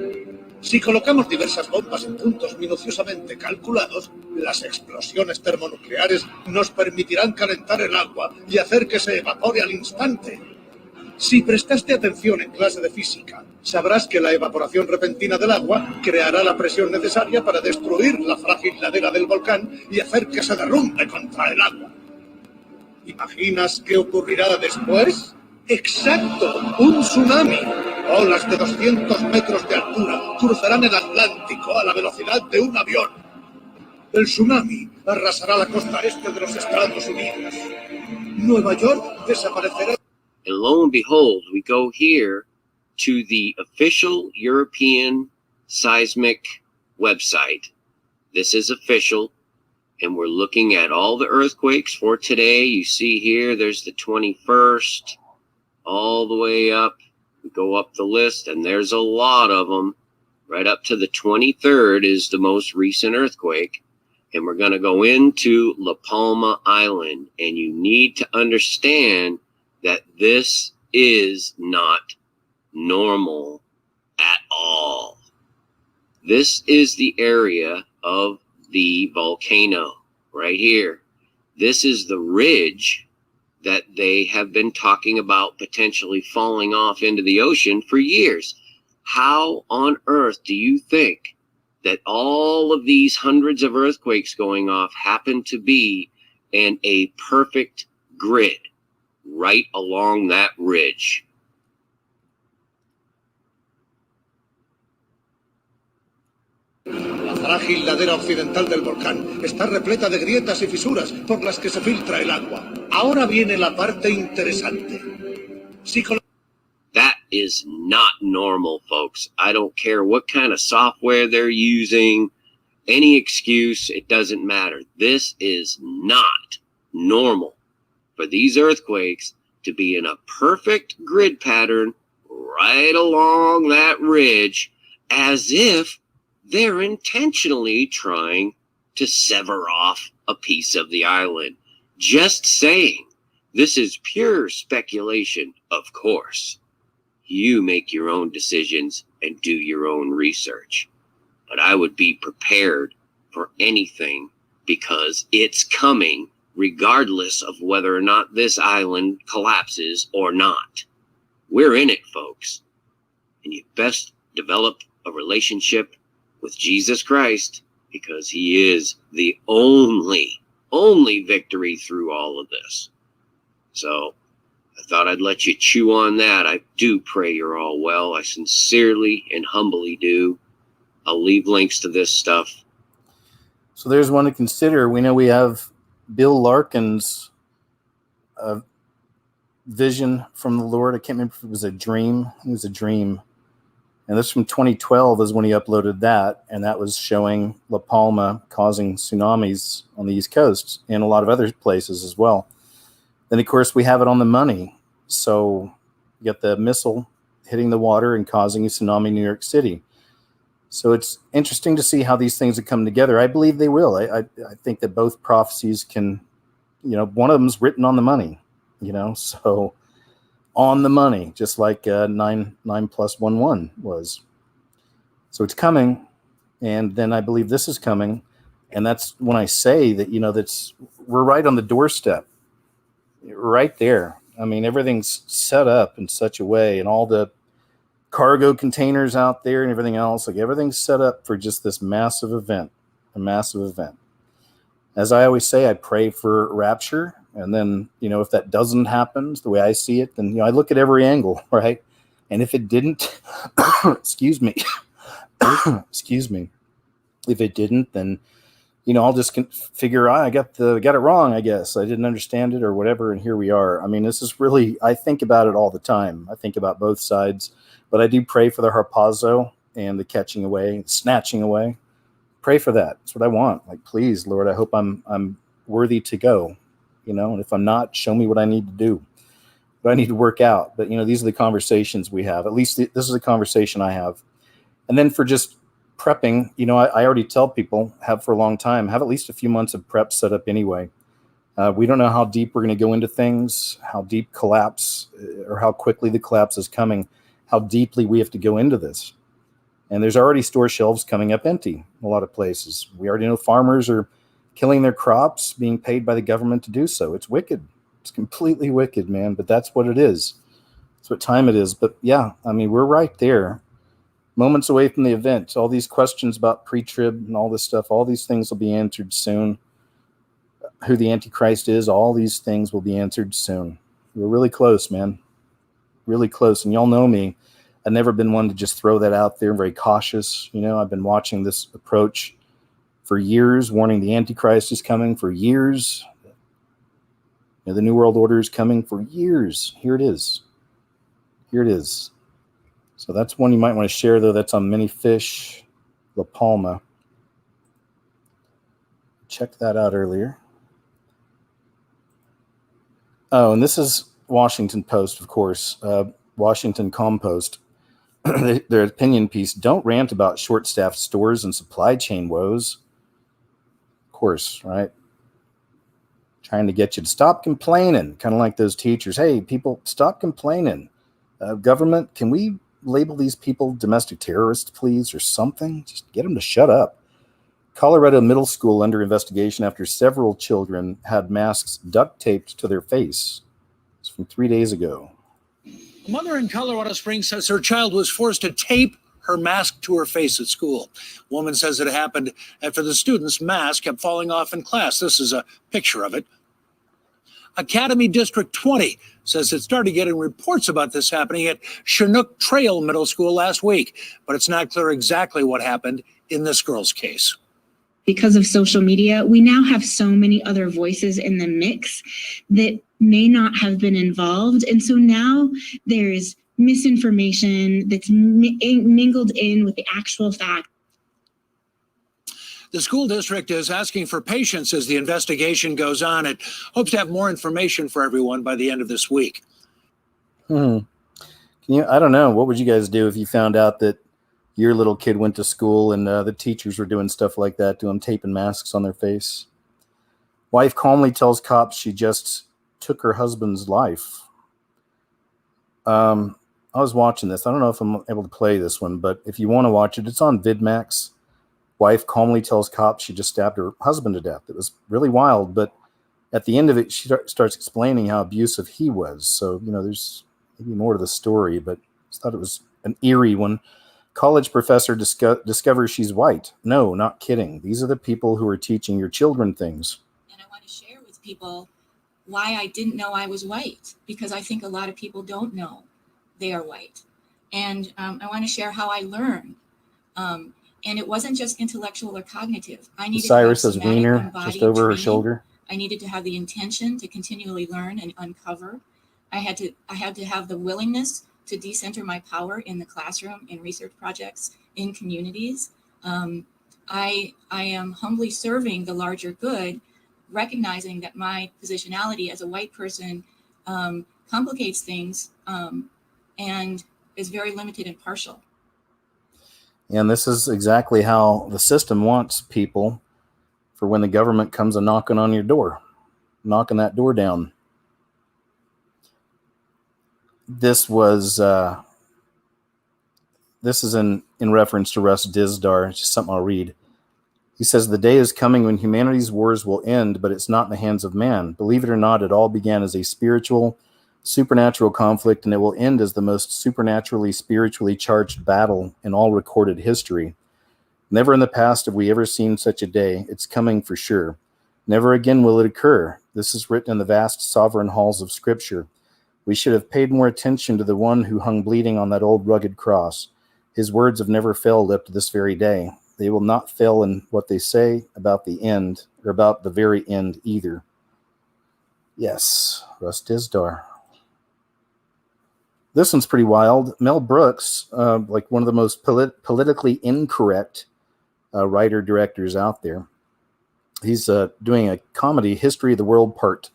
Si colocamos diversas bombas en puntos minuciosamente calculados, las explosiones termonucleares nos permitirán calentar el agua y hacer que se evapore al instante. Si prestaste atención en clase de física, sabrás que la evaporación repentina del agua creará la presión necesaria para destruir la frágil ladera del volcán y hacer que se derrumbe contra el agua. ¿Imaginas qué ocurrirá después? ¡Exacto! ¡Un tsunami! Olas de 200 metros de altura cruzarán el Atlántico a la velocidad de un avión. El tsunami arrasará la costa este de los Estados Unidos. Nueva York desaparecerá. And lo and behold, we go here to the official European seismic website. This is official, and we're looking at all the earthquakes for today. You see here, there's the 21st, all the way up. We go up the list, and there's a lot of them. Right up to the 23rd is the most recent earthquake. And we're going to go into La Palma Island, and you need to understand that this is not normal at all. This is the area of the volcano right here. This is the ridge that they have been talking about potentially falling off into the ocean for years. How on earth do you think that all of these hundreds of earthquakes going off happen to be in a perfect grid right along that ridge? La frágil ladera occidental del volcán está repleta de grietas y fisuras por las que se filtra el agua. Ahora viene la parte interesante. That is not normal, folks. I don't care what kind of software they're using, any excuse, it doesn't matter. This is not normal for these earthquakes to be in a perfect grid pattern right along that ridge, as if they're intentionally trying to sever off a piece of the island. Just saying. This is pure speculation, of course. You make your own decisions and do your own research. But I would be prepared for anything, because it's coming regardless of whether or not this island collapses or not. We're in it, folks. And you best develop a relationship with Jesus Christ, because he is the only victory through all of this. So I thought I'd let you chew on that. I do pray you're all well. I sincerely and humbly do. I'll leave links to this stuff. So there's one to consider. We know we have Bill Larkin's vision from the Lord. I can't remember if it was a dream. It was a dream. And this from 2012 is when he uploaded that. And that was showing La Palma causing tsunamis on the East Coast and a lot of other places as well. Then, of course, we have it on the money. So you got the missile hitting the water and causing a tsunami in New York City. So it's interesting to see how these things have come together. I believe they will. I think that both prophecies can, one of them's written on the money, so on the money, just like 9 + 1 1 was. So it's coming. And then I believe this is coming. And that's when I say that, we're right on the doorstep, right there. I mean, everything's set up in such a way, and all the cargo containers out there and everything else, like everything's set up for just this massive event, a massive event. As I always say, I pray for rapture. And then, if that doesn't happen the way I see it, then, I look at every angle, right? And if it didn't, excuse me, excuse me, if it didn't, then, I'll just figure I got it wrong, I guess. I didn't understand it or whatever. And here we are. I mean, this is really, I think about it all the time. I think about both sides, but I do pray for the harpazo and the catching away, snatching away. Pray for that. That's what I want. Like, please, Lord, I hope I'm worthy to go, and if I'm not, show me what I need to do, what I need to work out. But, these are the conversations we have. At least this is a conversation I have. And then for just prepping, I already tell people, have for a long time, have at least a few months of prep set up anyway. We don't know how deep we're going to go into things, how deep collapse or how quickly the collapse is coming, how deeply we have to go into this. And there's already store shelves coming up empty in a lot of places. We already know farmers are killing their crops, being paid by the government to do so. It's wicked. It's completely wicked, man. But that's what it is. That's what time it is. But yeah, I mean, we're right there, moments away from the event. All these questions about pre-trib and all this stuff, all these things will be answered soon. Who the Antichrist is, all these things will be answered soon. We're really close, man. Really close. And y'all know me. I've never been one to just throw that out there. I'm very cautious. I've been watching this approach for years, warning the Antichrist is coming for years. The New World Order is coming for years. Here it is. Here it is. So that's one you might want to share, though. That's on Many Fish, La Palma. Check that out earlier. Oh, and this is Washington Post, of course. Washington Compost. Their opinion piece, don't rant about short-staffed stores and supply chain woes. Of course, right? Trying to get you to stop complaining, kind of like those teachers. Hey, people, stop complaining. Government, can we label these people domestic terrorists, please, or something? Just get them to shut up. Colorado middle school under investigation after several children had masks duct taped to their face. It's from 3 days ago. A mother in Colorado Springs says her child was forced to tape her mask to her face at school. Woman says it happened after the student's mask kept falling off in class. This is a picture of it. Academy District 20 says it started getting reports about this happening at Chinook Trail Middle School last week, but it's not clear exactly what happened in this girl's case. Because of social media, we now have so many other voices in the mix that may not have been involved. And so now there's misinformation that's mingled in with the actual fact. The school district is asking for patience as the investigation goes on. It hopes to have more information for everyone by the end of this week. I don't know. What would you guys do if you found out that your little kid went to school and the teachers were doing stuff like that to them, taping masks on their face? Wife calmly tells cops she just took her husband's life. I was watching this. I don't know if I'm able to play this one, but if you want to watch it, it's on VidMax. Wife calmly tells cops she just stabbed her husband to death. It was really wild, but at the end of it, she starts explaining how abusive he was. So, there's maybe more to the story, but I just thought it was an eerie one. College professor discovers she's white. No, not kidding. These are the people who are teaching your children things. And I want to share with people why I didn't know I was white, because I think a lot of people don't know they are white. And I want to share how I learned. And it wasn't just intellectual or cognitive. I needed Cyrus to as have somatic wiener embodied just over her training. shoulder. I needed to have the intention to continually learn and uncover. I had to have the willingness to decenter my power in the classroom, in research projects, in communities. I am humbly serving the larger good, recognizing that my positionality as a white person complicates things and is very limited and partial. And this is exactly how the system wants people for when the government comes a knocking on your door, knocking that door down. This was this is in reference to Russ Dizdar. It's just something I'll read. He says, the day is coming when humanity's wars will end, but it's not in the hands of man. Believe it or not, it all began as a spiritual, supernatural conflict, and it will end as the most supernaturally, spiritually charged battle in all recorded history. Never in the past have we ever seen such a day. It's coming for sure. Never again will it occur. This is written in the vast sovereign halls of Scripture. We should have paid more attention to the one who hung bleeding on that old rugged cross. His words have never failed up to this very day. They will not fail in what they say about the end, or about the very end either. Yes, Russ Dizdar. This one's pretty wild. Mel Brooks, like one of the most politically incorrect writer-directors out there. He's doing a comedy, History of the World Part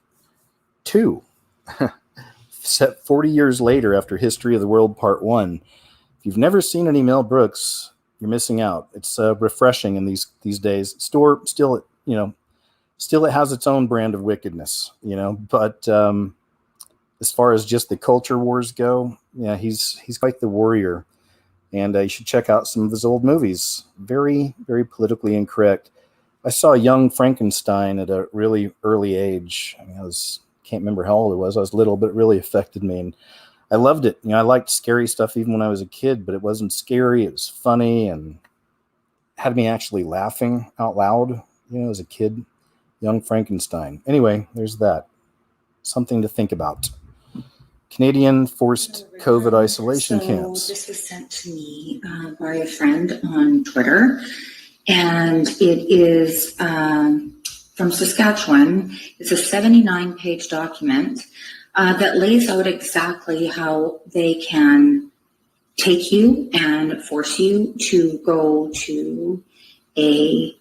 2, set 40 years later after History of the World Part 1. If you've never seen any Mel Brooks, you're missing out. It's refreshing in these days. Still, it has its own brand of wickedness, but as far as just the culture wars go, yeah, he's quite the warrior. And you should check out some of his old movies. Very, very politically incorrect. I saw Young Frankenstein at a really early age. I mean, can't remember how old I was. I was little, but it really affected me. And I loved it. I liked scary stuff even when I was a kid, but it wasn't scary. It was funny and had me actually laughing out loud, as a kid. Young Frankenstein. Anyway, there's that. Something to think about. Canadian forced COVID isolation camps. This was sent to me by a friend on Twitter, and it is from Saskatchewan. It's a 79-page document that lays out exactly how they can take you and force you to go to a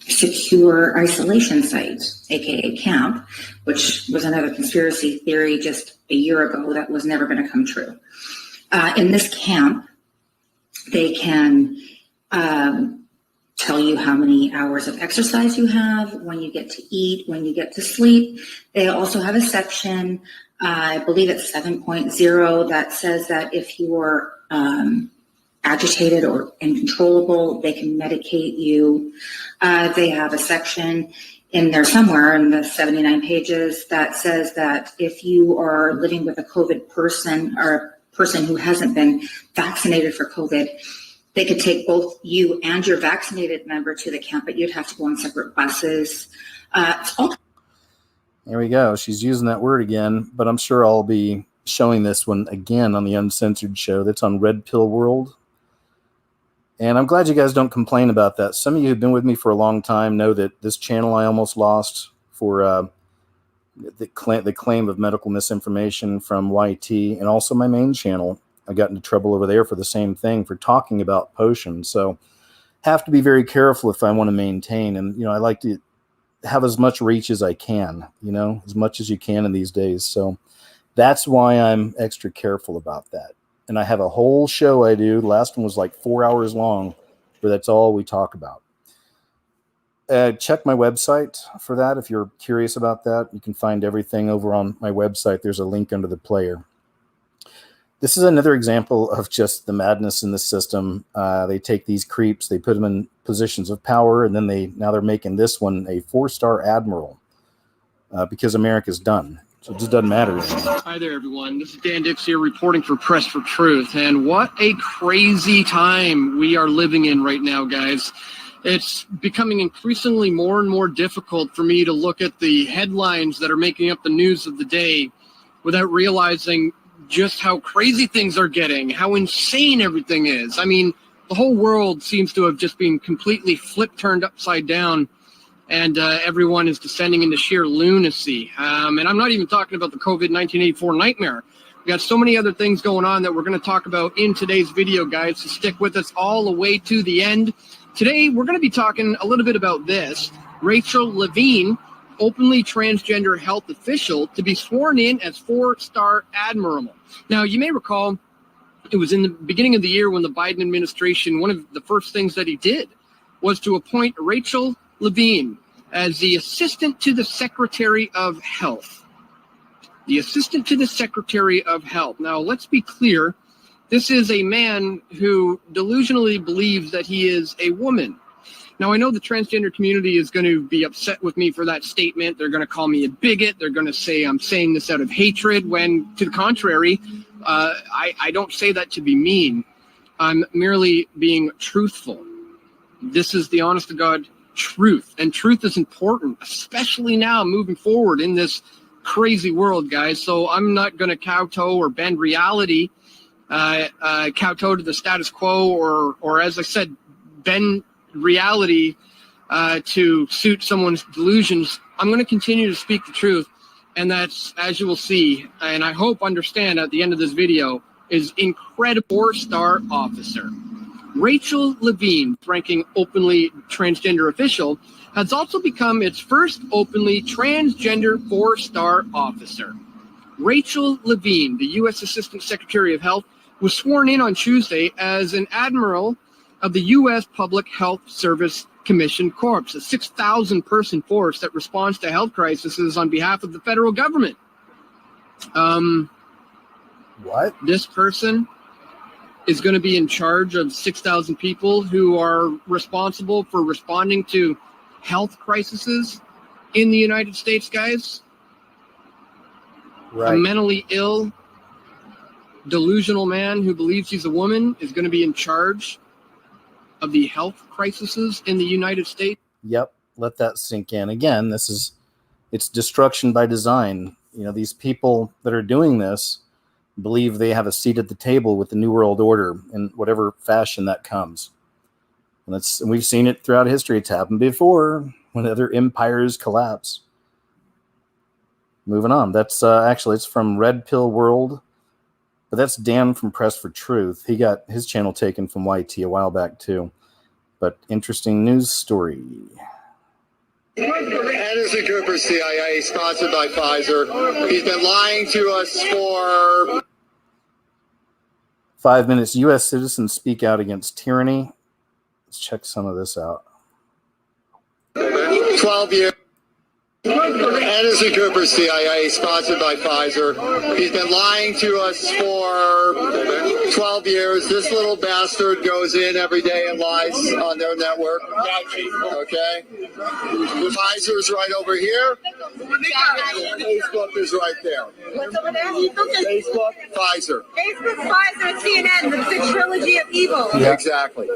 secure isolation site, aka camp, which was another conspiracy theory just a year ago that was never going to come true. In this camp, they can tell you how many hours of exercise you have, when you get to eat, when you get to sleep. They also have a section, I believe it's 7.0, that says that if you are agitated or uncontrollable, they can medicate you. They have a section in there somewhere in the 79 pages that says that if you are living with a COVID person or a person who hasn't been vaccinated for COVID, they could take both you and your vaccinated member to the camp, but you'd have to go on separate buses. There we go. She's using that word again, but I'm sure I'll be showing this one again on the Uncensored show. That's on Red Pill World. And I'm glad you guys don't complain about that. Some of you who've been with me for a long time know that this channel I almost lost for the claim of medical misinformation from YT, and also my main channel. I got into trouble over there for the same thing, for talking about potions. So have to be very careful if I want to maintain. And, I like to have as much reach as I can, as much as you can in these days. So that's why I'm extra careful about that. And I have a whole show I do. The last one was like 4 hours long, where that's all we talk about. Check my website for that. If you're curious about that, you can find everything over on my website. There's a link under the player. This is another example of just the madness in the system. They take these creeps, they put them in positions of power, and then now they're making this one a 4-star admiral because America's done. So it just doesn't matter anymore. Hi there, everyone. This is Dan Dix here reporting for Press for Truth. And what a crazy time we are living in right now, guys. It's becoming increasingly more and more difficult for me to look at the headlines that are making up the news of the day without realizing just how crazy things are getting, how insane everything is. I mean, the whole world seems to have just been completely turned upside down, and everyone is descending into sheer lunacy. And I'm not even talking about the COVID 1984 nightmare. We got so many other things going on that we're going to talk about in today's video, guys, so stick with us all the way to the end. Today, we're going to be talking a little bit about this. Rachel Levine, openly transgender health official, to be sworn in as 4-star admiral. Now, you may recall it was in the beginning of the year when the Biden administration, one of the first things that he did was to appoint Rachel Levine as the assistant to the Secretary of Health. The assistant to the Secretary of Health. Now, let's be clear. This is a man who delusionally believes that he is a woman. Now, I know the transgender community is going to be upset with me for that statement. They're going to call me a bigot. They're going to say I'm saying this out of hatred, when, to the contrary, I don't say that to be mean. I'm merely being truthful. This is the honest-to-God truth, and truth is important, especially now moving forward in this crazy world, guys. So I'm not going to kowtow or bend reality, kowtow to the status quo, or as I said, bend reality to suit someone's delusions. I'm going to continue to speak the truth, and that's, as you will see, and I hope understand at the end of this video, is incredible 4-star officer. Rachel Levine, ranking openly transgender official, has also become its first openly transgender 4-star officer. Rachel Levine, the U.S. Assistant Secretary of Health, was sworn in on Tuesday as an admiral of the U.S. Public Health Service Commission Corps, a 6,000-person force that responds to health crises on behalf of the federal government. What? This person is going to be in charge of 6,000 people who are responsible for responding to health crises in the United States, guys. Right. A mentally ill, delusional man who believes he's a woman is going to be in charge of the health crises in the United States. Yep. Let that sink in. Again, it's destruction by design. You know, these people that are doing this believe they have a seat at the table with the New World Order in whatever fashion that comes. And we've seen it throughout history. It's happened before when other empires collapse. Moving on. That's actually, it's from Red Pill World, but that's Dan from Press for Truth. He got his channel taken from YT a while back too. But interesting news story. Anderson Cooper, CIA, sponsored by Pfizer. He's been lying to us for 5 minutes. U.S. citizens speak out against tyranny. Let's check some of this out. 12 years. Anderson Cooper, CIA, sponsored by Pfizer. He's been lying to us for 12 years. This little bastard goes in every day and lies on their network. Okay? Pfizer's right over here. Facebook is right there. What's over there? Facebook, Pfizer. Facebook, Pfizer, CNN, the trilogy of evil. Yeah. Exactly.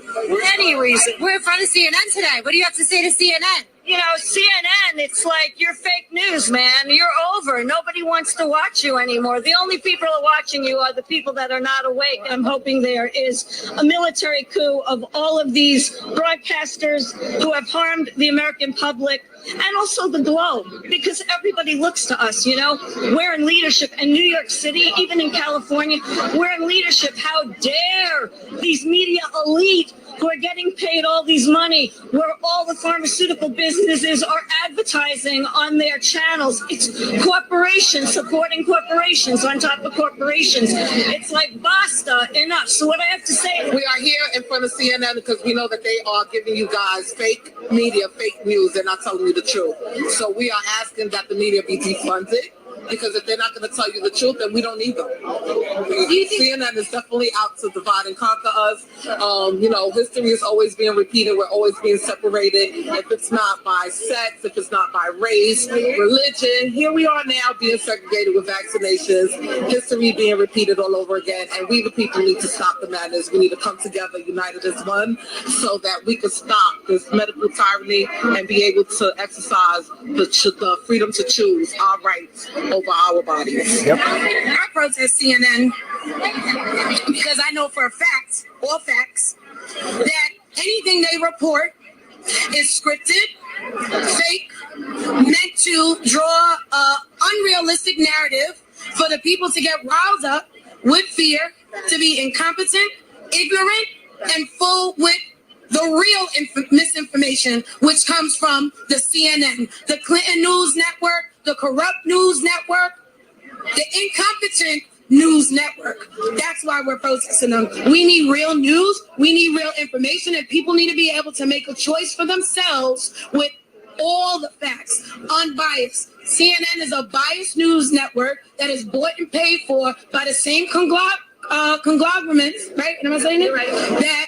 Any reason. We're in front of CNN today. What do you have to say to CNN? You know, CNN, it's like you're fake news, man. You're over. Nobody wants to watch you anymore. The only people who are watching you are the people that are not awake. I'm hoping there is a military coup of all of these broadcasters who have harmed the American public and also the globe, because everybody looks to us, you know. We're in leadership in New York City, even in California. We're in leadership. How dare these media elite who are getting paid all these money, where all the pharmaceutical businesses are advertising on their channels. It's corporations supporting corporations on top of corporations. It's like, basta, enough. So what I have to say, we are here in front of CNN because we know that they are giving you guys fake media, fake news. They're not telling you the truth. So we are asking that the media be defunded, because if they're not going to tell you the truth, then we don't need them. CNN is definitely out to divide and conquer us. You know, history is always being repeated. We're always being separated. If it's not by sex, if it's not by race, religion, here we are now being segregated with vaccinations, history being repeated all over again. And we, the people, need to stop the madness. We need to come together, united as one, so that we can stop this medical tyranny and be able to exercise the freedom to choose our rights over our bodies. Yep. I protest CNN because I know for a fact, all facts, that anything they report is scripted, fake, meant to draw an unrealistic narrative for the people to get riled up with fear, to be incompetent, ignorant, and full with the real misinformation, which comes from the CNN, the Clinton News Network, the corrupt news network, the incompetent news network. That's why we're protesting them. We need real news. We need real information, and people need to be able to make a choice for themselves with all the facts, unbiased. CNN is a biased news network that is bought and paid for by the same conglomerates, right? Am I saying it right? That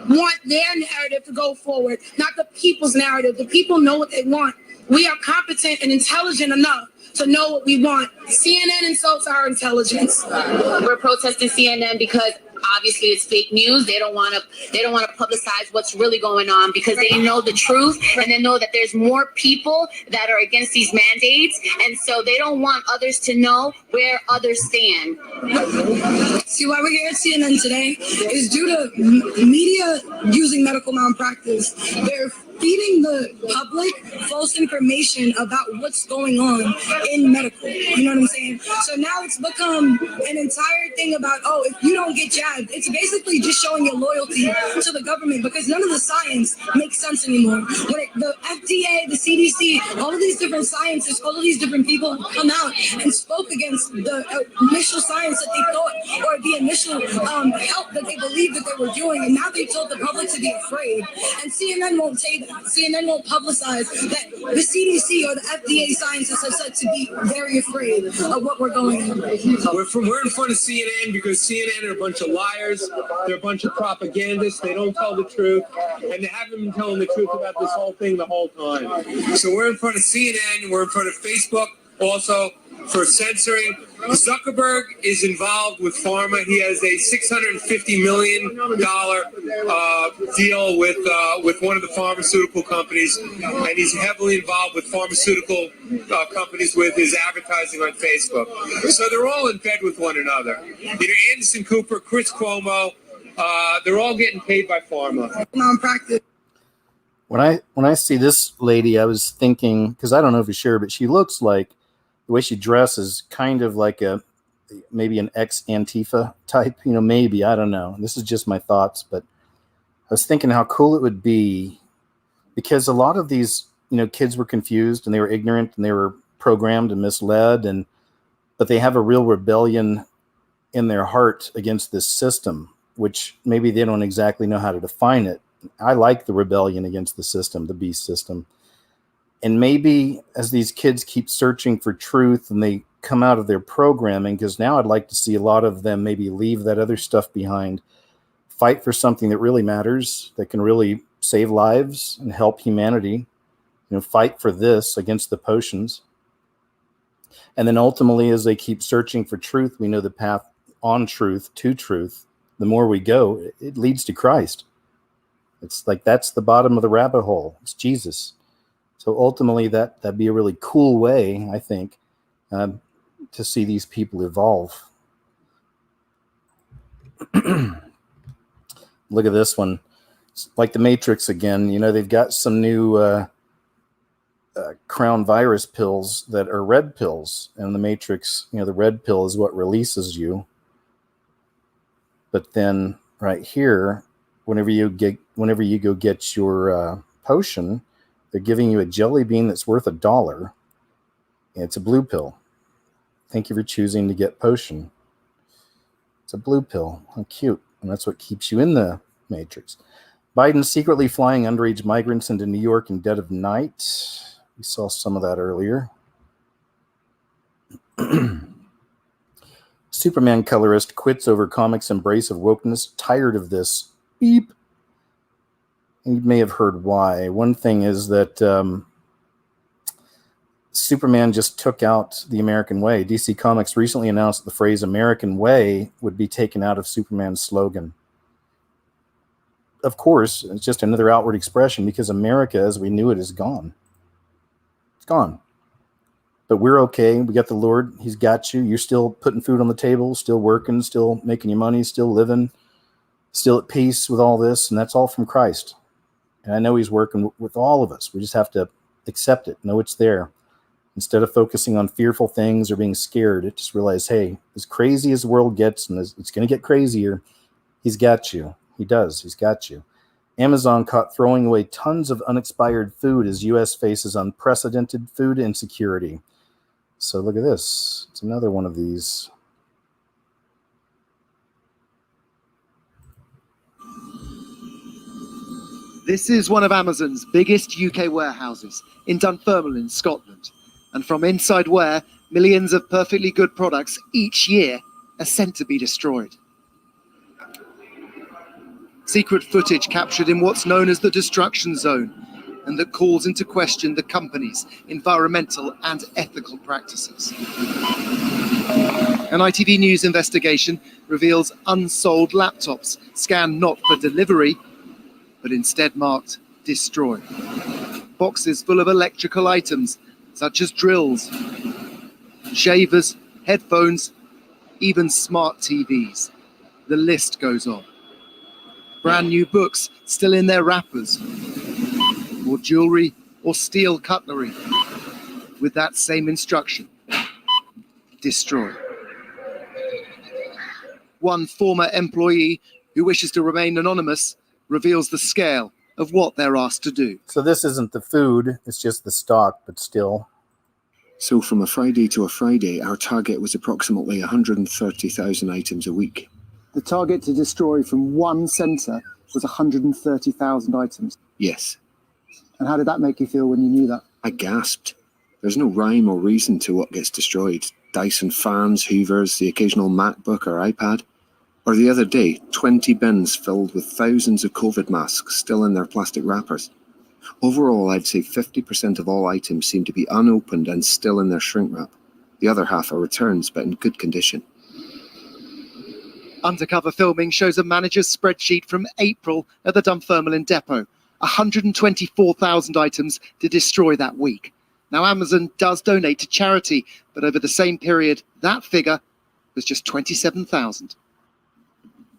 want their narrative to go forward, not the people's narrative. The people know what they want. We are competent and intelligent enough to know what we want. CNN insults our intelligence. We're protesting CNN because obviously it's fake news. They don't want to publicize what's really going on because they know the truth, and they know that there's more people that are against these mandates, and so they don't want others to know where others stand. See, why we're here at CNN today is due to media using medical malpractice. They're feeding the public false information about what's going on in medical. You know what I'm saying? So now it's become an entire thing about, oh, if you don't get jabbed, it's basically just showing your loyalty to the government because none of the science makes sense anymore. When the FDA, the CDC, all of these different scientists, all of these different people come out and spoke against the initial science that they thought, or the initial help that they believed that they were doing, and now they told the public to be afraid. And CNN won't say that. CNN won't publicize that the CDC or the FDA scientists are said to be very afraid of what we're going through. We're in front of CNN because CNN are a bunch of liars. They're a bunch of propagandists. They don't tell the truth, and they haven't been telling the truth about this whole thing the whole time. So we're in front of CNN. We're in front of Facebook also for censoring. Zuckerberg is involved with Pharma. He has a $650 million deal with one of the pharmaceutical companies, and he's heavily involved with pharmaceutical companies with his advertising on Facebook. So they're all in bed with one another. You know, Anderson Cooper, Chris Cuomo, they're all getting paid by Pharma. When I see this lady, I was thinking, because I don't know for sure, but she looks like, the way she dresses, kind of like maybe an ex-Antifa type, you know, maybe, I don't know. This is just my thoughts, but I was thinking how cool it would be, because a lot of these, you know, kids were confused and they were ignorant and they were programmed and misled, but they have a real rebellion in their heart against this system, which maybe they don't exactly know how to define it. I like the rebellion against the system, the beast system. And maybe as these kids keep searching for truth and they come out of their programming, because now I'd like to see a lot of them maybe leave that other stuff behind, fight for something that really matters, that can really save lives and help humanity, you know, fight for this against the potions. And then ultimately, as they keep searching for truth, we know the path on truth to truth. The more we go, it leads to Christ. It's like that's the bottom of the rabbit hole. It's Jesus. So ultimately, that'd be a really cool way, I think, to see these people evolve. Look at this one. It's like the Matrix again. You know, they've got some new crown virus pills that are red pills. And the Matrix, you know, the red pill is what releases you. But then right here, whenever you go get your potion, they're giving you a jelly bean that's worth $1. And it's a blue pill. Thank you for choosing to get potion. It's a blue pill. How cute. And that's what keeps you in the Matrix. Biden secretly flying underage migrants into New York in dead of night. We saw some of that earlier. Superman colorist quits over comics' embrace of wokeness. Tired of this. Beep. You may have heard why. One thing is that Superman just took out the American way. DC Comics recently announced the phrase American way would be taken out of Superman's slogan. Of course, it's just another outward expression because America, as we knew it, is gone. It's gone. But we're okay. We got the Lord. He's got you. You're still putting food on the table, still working, still making your money, still living, still at peace with all this. And that's all from Christ. And I know he's working with all of us. We just have to accept it, know it's there. Instead of focusing on fearful things or being scared, just realize, hey, as crazy as the world gets, and it's going to get crazier, he's got you. He does. He's got you. Amazon caught throwing away tons of unexpired food as U.S. faces unprecedented food insecurity. So look at this. It's another one of these. This is one of Amazon's biggest UK warehouses in Dunfermline, Scotland. And from inside where millions of perfectly good products each year are sent to be destroyed. Secret footage captured in what's known as the destruction zone, and that calls into question the company's environmental and ethical practices. An ITV News investigation reveals unsold laptops scanned not for delivery, but instead marked destroy. Boxes full of electrical items, such as drills, shavers, headphones, even smart TVs. The list goes on. Brand new books still in their wrappers, or jewelry or steel cutlery, with that same instruction: destroy. One former employee who wishes to remain anonymous reveals the scale of what they're asked to do. So this isn't the food, it's just the stock, but still. So from a Friday to a Friday, our target was approximately 130,000 items a week. The target to destroy from one centre was 130,000 items. Yes. And how did that make you feel when you knew that? I gasped. There's no rhyme or reason to what gets destroyed. Dyson fans, Hoovers, the occasional MacBook or iPad. Or the other day, 20 bins filled with thousands of COVID masks still in their plastic wrappers. Overall, I'd say 50% of all items seem to be unopened and still in their shrink wrap. The other half are returns, but in good condition. Undercover filming shows a manager's spreadsheet from April at the Dunfermline depot. 124,000 items to destroy that week. Now, Amazon does donate to charity, but over the same period, that figure was just 27,000.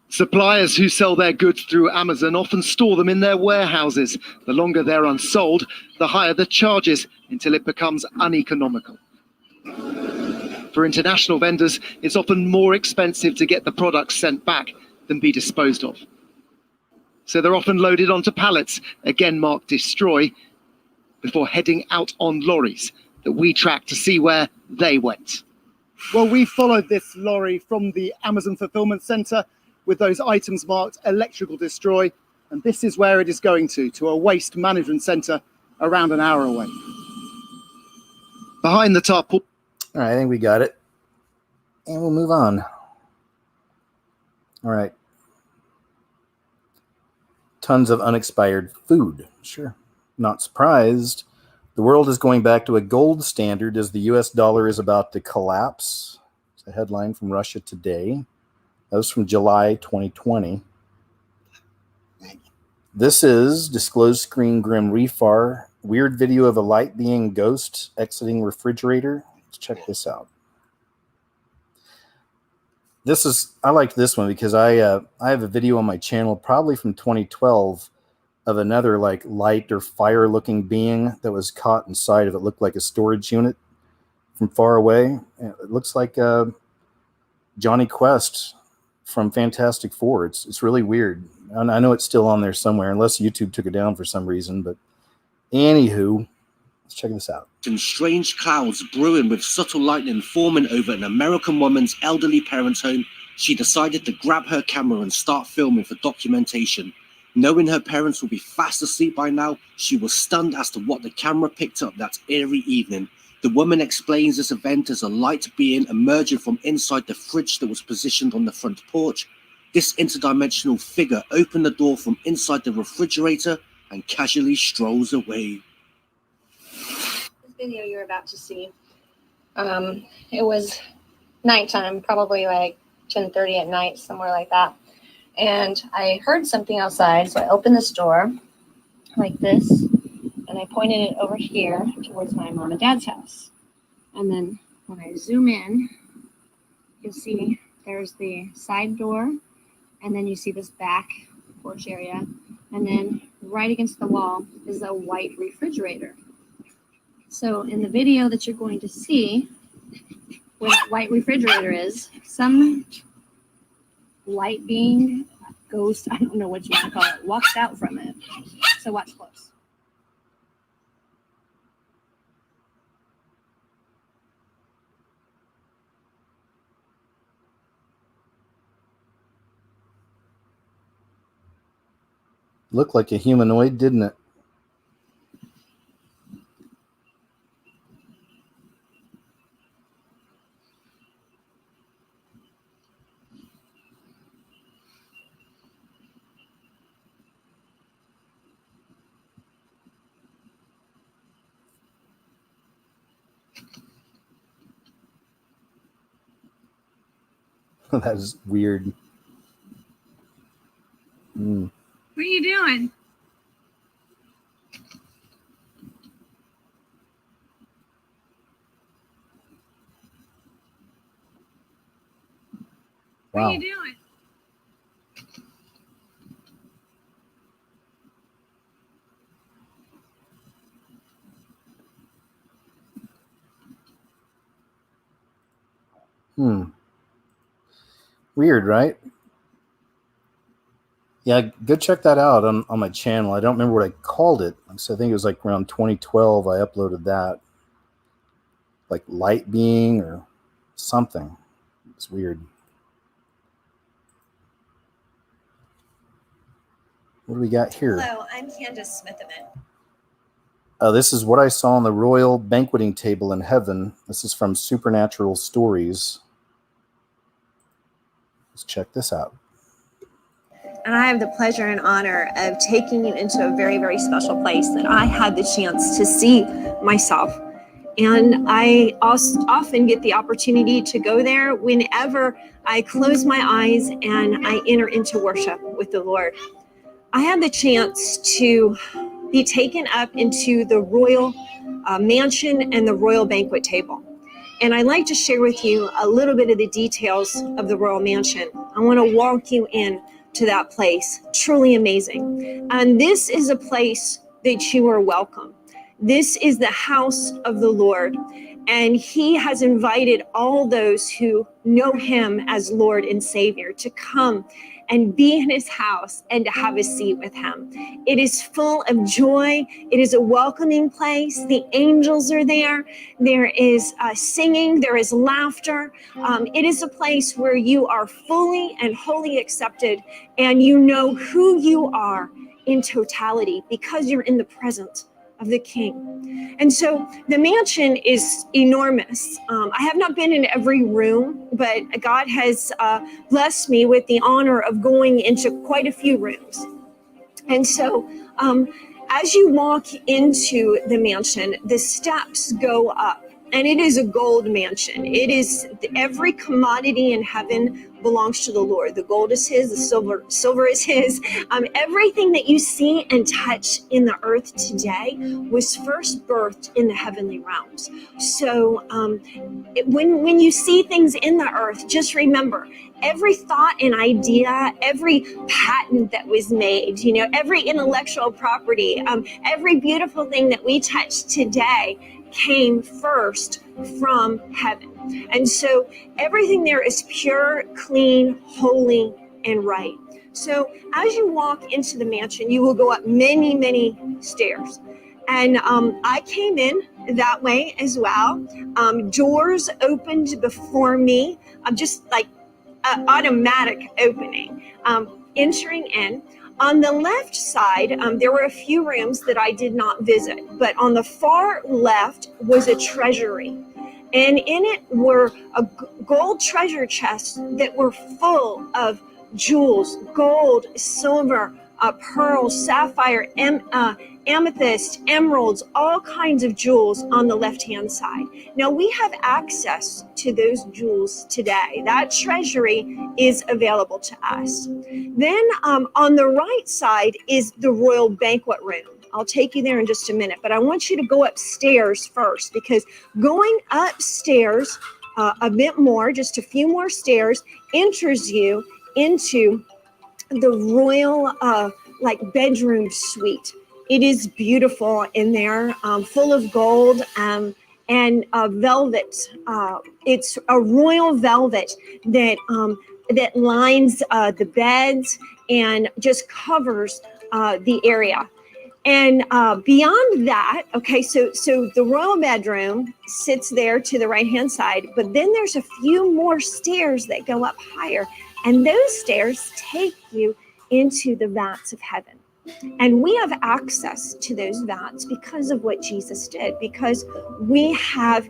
Suppliers who sell their goods through Amazon often store them in their warehouses. The longer they're unsold, the higher the charges, until it becomes uneconomical. For international vendors, it's often more expensive to get the products sent back than be disposed of. So they're often loaded onto pallets, again marked destroy, before heading out on lorries that we track to see where they went. Well, we followed this lorry from the Amazon fulfillment center with those items marked electrical destroy, and this is where it is going to a waste management center around an hour away. Behind the tarpaulin. All right, I think we got it. And we'll move on. All right. Tons of unexpired food. Sure. Not surprised. The world is going back to a gold standard as the US dollar is about to collapse. It's a headline from Russia Today. That was from July 2020. This is Disclosed Screen Grim Reefar. Weird video of a light being ghost exiting refrigerator. Let's check this out. I like this one because I have a video on my channel probably from 2012 of another like light or fire looking being that was caught inside of it. Looked like a storage unit from far away. It looks like Johnny Quest from Fantastic Four. It's really weird. And I know it's still on there somewhere, unless YouTube took it down for some reason. But anywho, let's check this out. And strange clouds brewing with subtle lightning forming over an American woman's elderly parents' home, she decided to grab her camera and start filming for documentation. Knowing her parents would be fast asleep by now, she was stunned as to what the camera picked up that eerie evening. The woman explains this event as a light being emerging from inside the fridge that was positioned on the front porch. This interdimensional figure opened the door from inside the refrigerator and casually strolls away. This video you're about to see, it was nighttime, probably like 10:30 at night, somewhere like that. And I heard something outside, so I opened this door like this, and I pointed it over here towards my mom and dad's house. And then when I zoom in, you'll see there's the side door, and then you see this back porch area, and then right against the wall is a white refrigerator. So in the video that you're going to see, where that white refrigerator is, some light being, ghost, I don't know what you want to call it, walked out from it. So watch close. Looked like a humanoid, didn't it? That is weird. What are you doing? What are you doing? Weird, right? Yeah, go check that out on my channel. I don't remember what I called it. So I think it was like around 2012 I uploaded that. Like light being or something. It's weird. What do we got here? Hello, I'm Candace Smitherman. This is what I saw on the royal banqueting table in heaven. This is from Supernatural Stories. Let's check this out. And I have the pleasure and honor of taking you into a very, very special place that I had the chance to see myself. And I also often get the opportunity to go there whenever I close my eyes and I enter into worship with the Lord. I had the chance to be taken up into the royal mansion and the royal banquet table. And I'd like to share with you a little bit of the details of the royal mansion. I want to walk you in to that place. Truly amazing. And this is a place that you are welcome. This is the house of the Lord. And he has invited all those who know him as Lord and Savior to come and be in his house and to have a seat with him. It is full of joy. It is a welcoming place. The angels are there. There is singing. There is laughter. It is a place where you are fully and wholly accepted, and you know who you are in totality because you're in the presence of the King. And so the mansion is enormous. I have not been in every room, but God has blessed me with the honor of going into quite a few rooms. And so as you walk into the mansion, the steps go up, and it is a gold mansion. It is every commodity in heaven belongs to the Lord. The gold is his, the silver is his. Everything that you see and touch in the earth today was first birthed in the heavenly realms. So when you see things in the earth, just remember, every thought and idea, every patent that was made, every intellectual property, every beautiful thing that we touch today came first from heaven. And so everything there is pure, clean, holy, and right. So as you walk into the mansion, you will go up many, many stairs. And I came in that way as well. Doors opened before me, just like an automatic opening. Entering in. On the left side, there were a few rooms that I did not visit, but on the far left was a treasury. And in it were a gold treasure chests that were full of jewels, gold, silver, pearls, sapphire, amethyst, emeralds, all kinds of jewels on the left-hand side. Now we have access to those jewels today. That treasury is available to us. Then on the right side is the royal banquet room. I'll take you there in just a minute, but I want you to go upstairs first, because going upstairs a bit more, just a few more stairs, enters you into the royal bedroom suite. It is beautiful in there, full of gold and velvet. It's a royal velvet that lines the beds and just covers the area. And beyond that, okay, so the royal bedroom sits there to the right-hand side, but then there's a few more stairs that go up higher, and those stairs take you into the vats of heaven. And we have access to those vats because of what Jesus did, because we have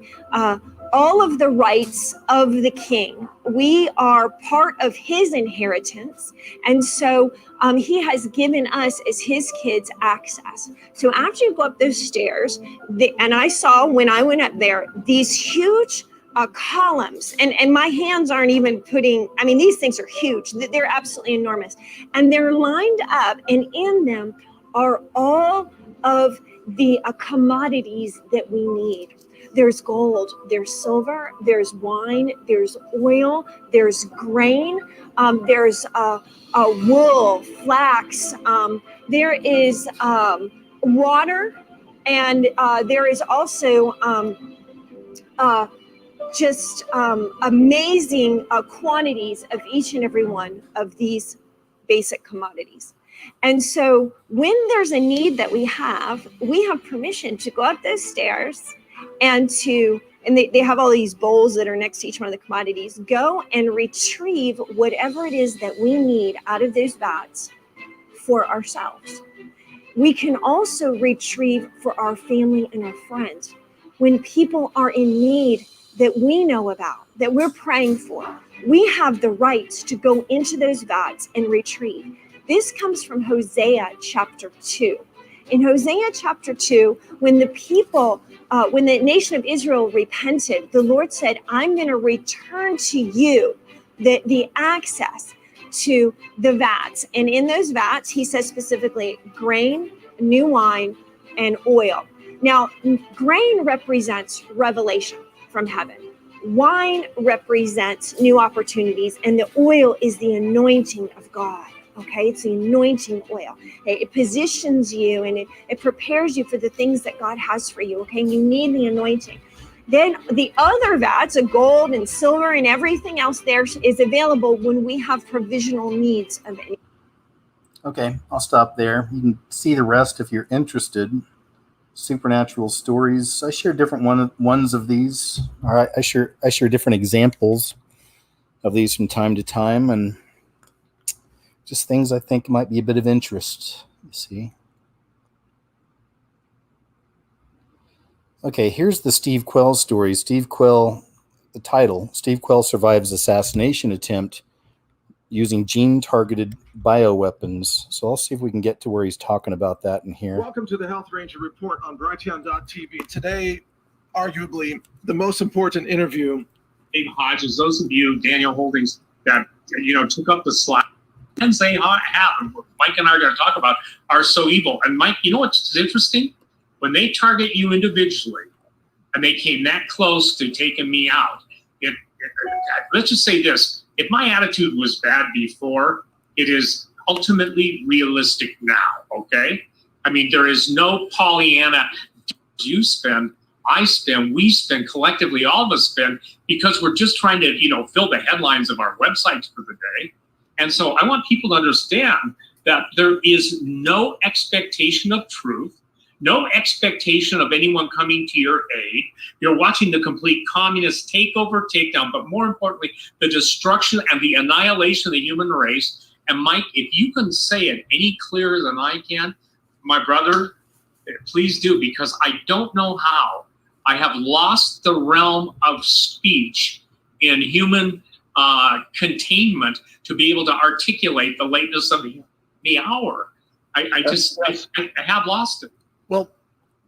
all of the rights of the King. We are part of his inheritance. And so he has given us as his kids access. So after you go up those stairs, and I saw when I went up there, these huge columns, and my hands aren't even putting, I mean, these things are huge. They're absolutely enormous. And they're lined up, and in them are all of the commodities that we need. There's gold, there's silver, there's wine, there's oil, there's grain, there's wool, flax, there is water, and there is also just amazing quantities of each and every one of these basic commodities. And so when there's a need that we have permission to go up those stairs and they have all these bowls that are next to each one of the commodities, go and retrieve whatever it is that we need out of those vats for ourselves. We can also retrieve for our family and our friends. When people are in need that we know about, that we're praying for, we have the right to go into those vats and retrieve. This comes from Hosea chapter 2. In Hosea chapter 2, when the people, when the nation of Israel repented, the Lord said, I'm going to return to you the access to the vats. And in those vats, he says specifically, grain, new wine, and oil. Now, grain represents revelation from heaven. Wine represents new opportunities, and the oil is the anointing of God. Okay, it's the anointing oil. Okay? It positions you and it prepares you for the things that God has for you. Okay, you need the anointing. Then the other vats of gold and silver and everything else there is available when we have provisional needs of any. Okay, I'll stop there. You can see the rest if you're interested. Supernatural stories. I share different ones of these. All right, I share different examples of these from time to time, and just things I think might be a bit of interest. You see. Okay, here's the Steve Quell story. Steve Quell, the title: Steve Quell survives assassination attempt using gene-targeted bioweapons. So I'll see if we can get to where he's talking about that in here. Welcome to the Health Ranger Report on Brighteon.tv. Today, arguably, the most important interview. Dave Hodges, those of you, Daniel Holdings, that, took up the slack, things they have, and what Mike and I are going to talk about, are so evil. And Mike, you know what's interesting? When they target you individually, and they came that close to taking me out, let's just say this. If my attitude was bad before, it is ultimately realistic now, okay? I mean, there is no Pollyanna. You spend, I spend, we spend, collectively, all of us spend, because we're just trying to, fill the headlines of our websites for the day. And so I want people to understand that there is no expectation of truth, no expectation of anyone coming to your aid. You're watching the complete communist takeover, takedown, but more importantly, the destruction and the annihilation of the human race. And Mike, if you can say it any clearer than I can, my brother, please do, because I don't know how. I have lost the realm of speech in human containment to be able to articulate the lateness of the hour. I have lost it. Well,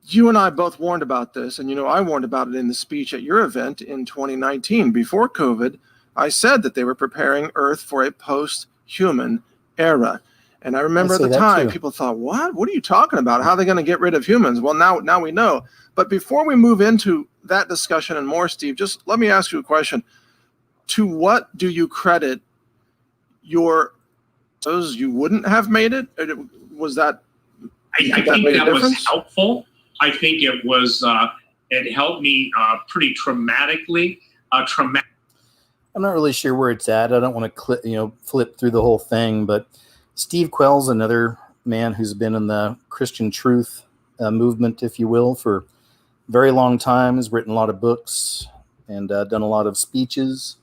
you and I both warned about this, and I warned about it in the speech at your event in 2019. Before COVID, I said that they were preparing Earth for a post-human era. And I remember at the time, people thought, what are you talking about? How are they going to get rid of humans? Well, now we know. But before we move into that discussion and more, Steve, just let me ask you a question. To what do you credit those you wouldn't have made it? Was that... I think that was helpful. I think it was, it helped me pretty traumatically. I'm not really sure where it's at. I don't want to flip through the whole thing, but Steve Quell's another man who's been in the Christian truth movement, if you will, for a very long time. Has written a lot of books and done a lot of speeches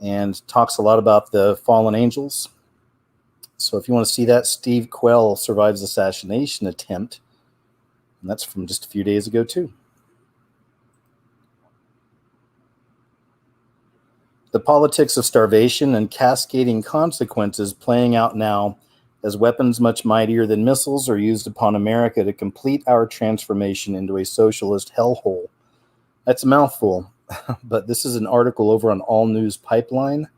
and talks a lot about the fallen angels. So if you want to see that, Steve Quell survives assassination attempt. And that's from just a few days ago, too. The politics of starvation and cascading consequences playing out now as weapons much mightier than missiles are used upon America to complete our transformation into a socialist hellhole. That's a mouthful. but this is an article over on All News Pipeline.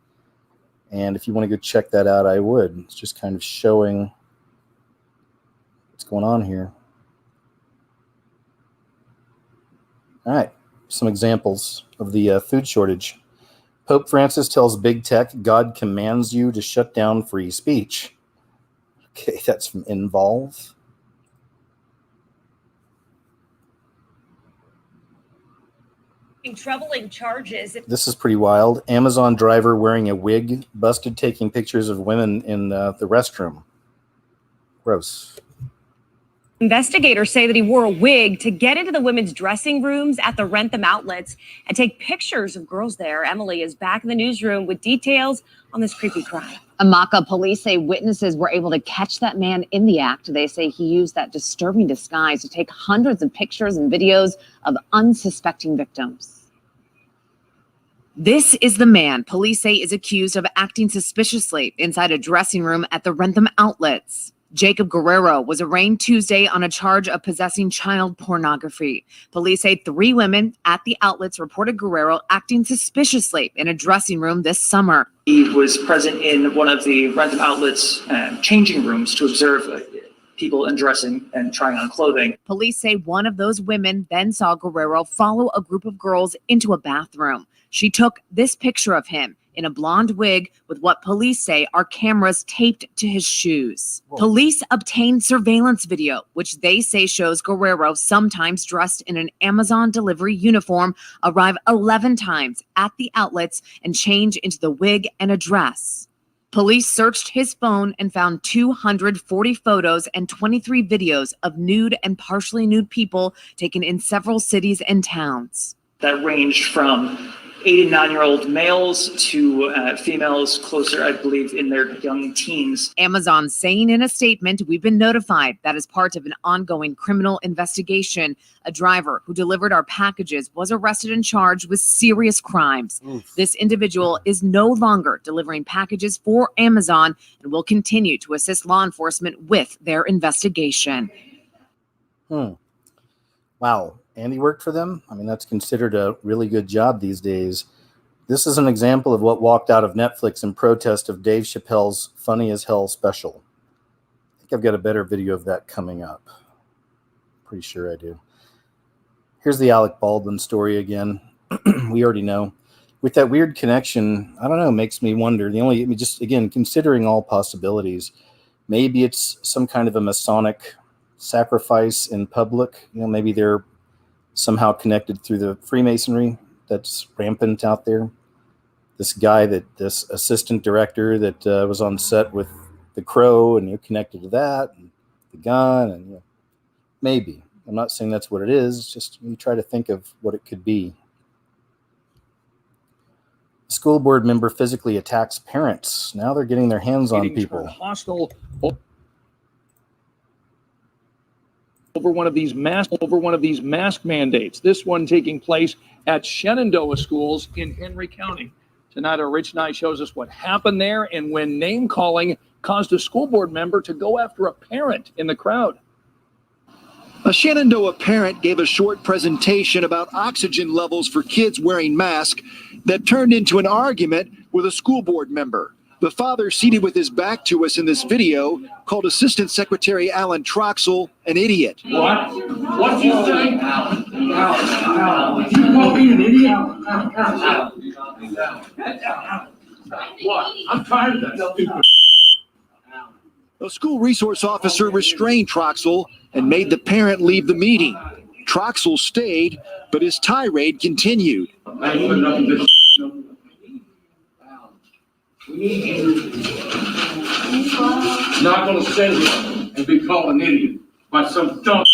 And if you want to go check that out, I would. It's just kind of showing what's going on here. All right, some examples of the food shortage. Pope Francis tells big tech, God commands you to shut down free speech. Okay, that's from Involve. Troubling charges. This is pretty wild. Amazon driver wearing a wig busted taking pictures of women in the restroom. Gross. Investigators say that he wore a wig to get into the women's dressing rooms at the Rent Them outlets and take pictures of girls there. Emily is back in the newsroom with details on this creepy crime. Amaka, police say witnesses were able to catch that man in the act. They say he used that disturbing disguise to take hundreds of pictures and videos of unsuspecting victims. This is the man police say is accused of acting suspiciously inside a dressing room at the Rent Them outlets. Jacob Guerrero was arraigned Tuesday on a charge of possessing child pornography. Police say 3 women at the outlets reported Guerrero acting suspiciously in a dressing room this summer. He was present in one of the Rent Them outlets changing rooms to observe people undressing and trying on clothing. Police say one of those women then saw Guerrero follow a group of girls into a bathroom. She took this picture of him in a blonde wig with what police say are cameras taped to his shoes. Whoa. Police obtained surveillance video, which they say shows Guerrero, sometimes dressed in an Amazon delivery uniform, arrive 11 times at the outlets and change into the wig and a dress. Police searched his phone and found 240 photos and 23 videos of nude and partially nude people taken in several cities and towns. That ranged from 8 and 9-year-old males to females closer, I believe, in their young teens. Amazon saying in a statement, we've been notified that as part of an ongoing criminal investigation, a driver who delivered our packages was arrested and charged with serious crimes. Oof. This individual is no longer delivering packages for Amazon and will continue to assist law enforcement with their investigation. Wow. And he worked for them? I mean, that's considered a really good job these days. This is an example of what walked out of Netflix in protest of Dave Chappelle's Funny as Hell special. I think I've got a better video of that coming up. Pretty sure I do. Here's the Alec Baldwin story again. We already know. With that weird connection, I don't know, makes me wonder. Just again, considering all possibilities, maybe it's some kind of a Masonic sacrifice in public. Maybe they're somehow connected through the Freemasonry that's rampant out there. This assistant director that was on set with The Crow, and you're connected to that, and the gun, and maybe. I'm not saying that's what it is. Just you try to think of what it could be. A school board member physically attacks parents. Now they're getting their hands on people. Hostile over one of these mask mandates. This one taking place at Shenandoah schools in Henry County. Tonight, our Rich Knight shows us what happened there and when name calling caused a school board member to go after a parent in the crowd. A Shenandoah parent gave a short presentation about oxygen levels for kids wearing masks that turned into an argument with a school board member. The father, seated with his back to us in this video, called Assistant Secretary Alan Troxell an idiot. What? What'd you say? You call me an idiot? What? I'm tired of that stupid. A school resource officer restrained Troxell and made the parent leave the meeting. Troxell stayed, but his tirade continued. Not going to sit here and be called an idiot by some dumb.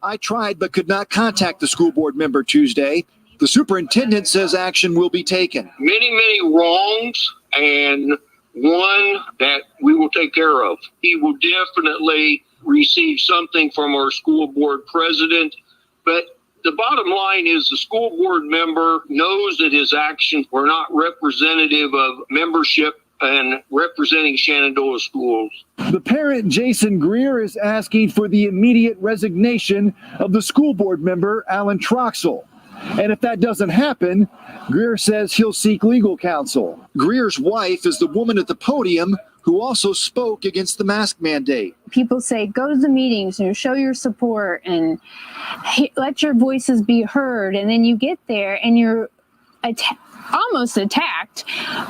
I tried but could not contact the school board member Tuesday. The superintendent says action will be taken. Many wrongs, and one that we will take care of. He will definitely receive something from our school board president, but the bottom line is the school board member knows that his actions were not representative of membership and representing Shenandoah schools. The parent, Jason Greer, is asking for the immediate resignation of the school board member, Alan Troxell. And if that doesn't happen, Greer says he'll seek legal counsel. Greer's wife is the woman at the podium who also spoke against the mask mandate. People say, go to the meetings and show your support and let your voices be heard. And then you get there and you're almost attacked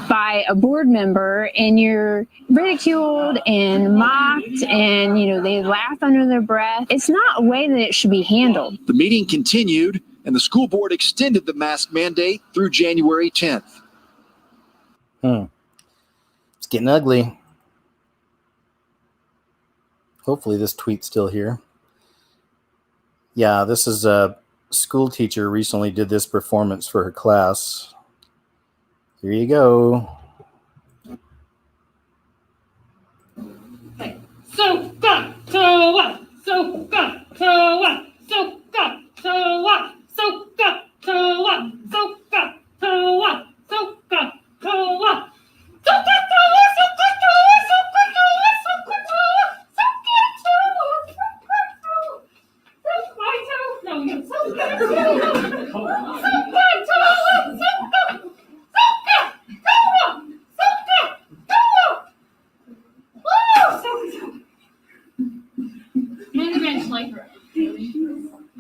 by a board member and you're ridiculed and mocked and, they laugh under their breath. It's not a way that it should be handled. The meeting continued and the school board extended the mask mandate through January 10th. It's getting ugly. Hopefully this tweet's still here. Yeah, this is a school teacher recently did this performance for her class. Here you go. So got to what? So got to what? So got to what? So got to what? So got to what? So got to what? So got to what? So got to what? So got to what? So got to what? So got to what? So got to what? So got to what? So got to what? And eventually,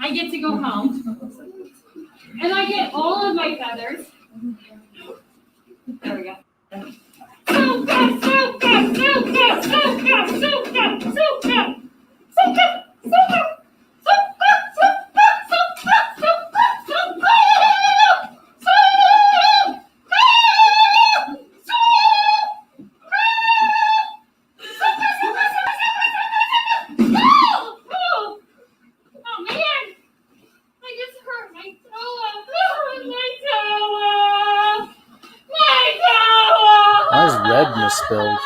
I get to go home, and I get all of my feathers. There we go. So good, so good, so good, so good, so good, so good, so good, so good, so good, so Why is red misspelled?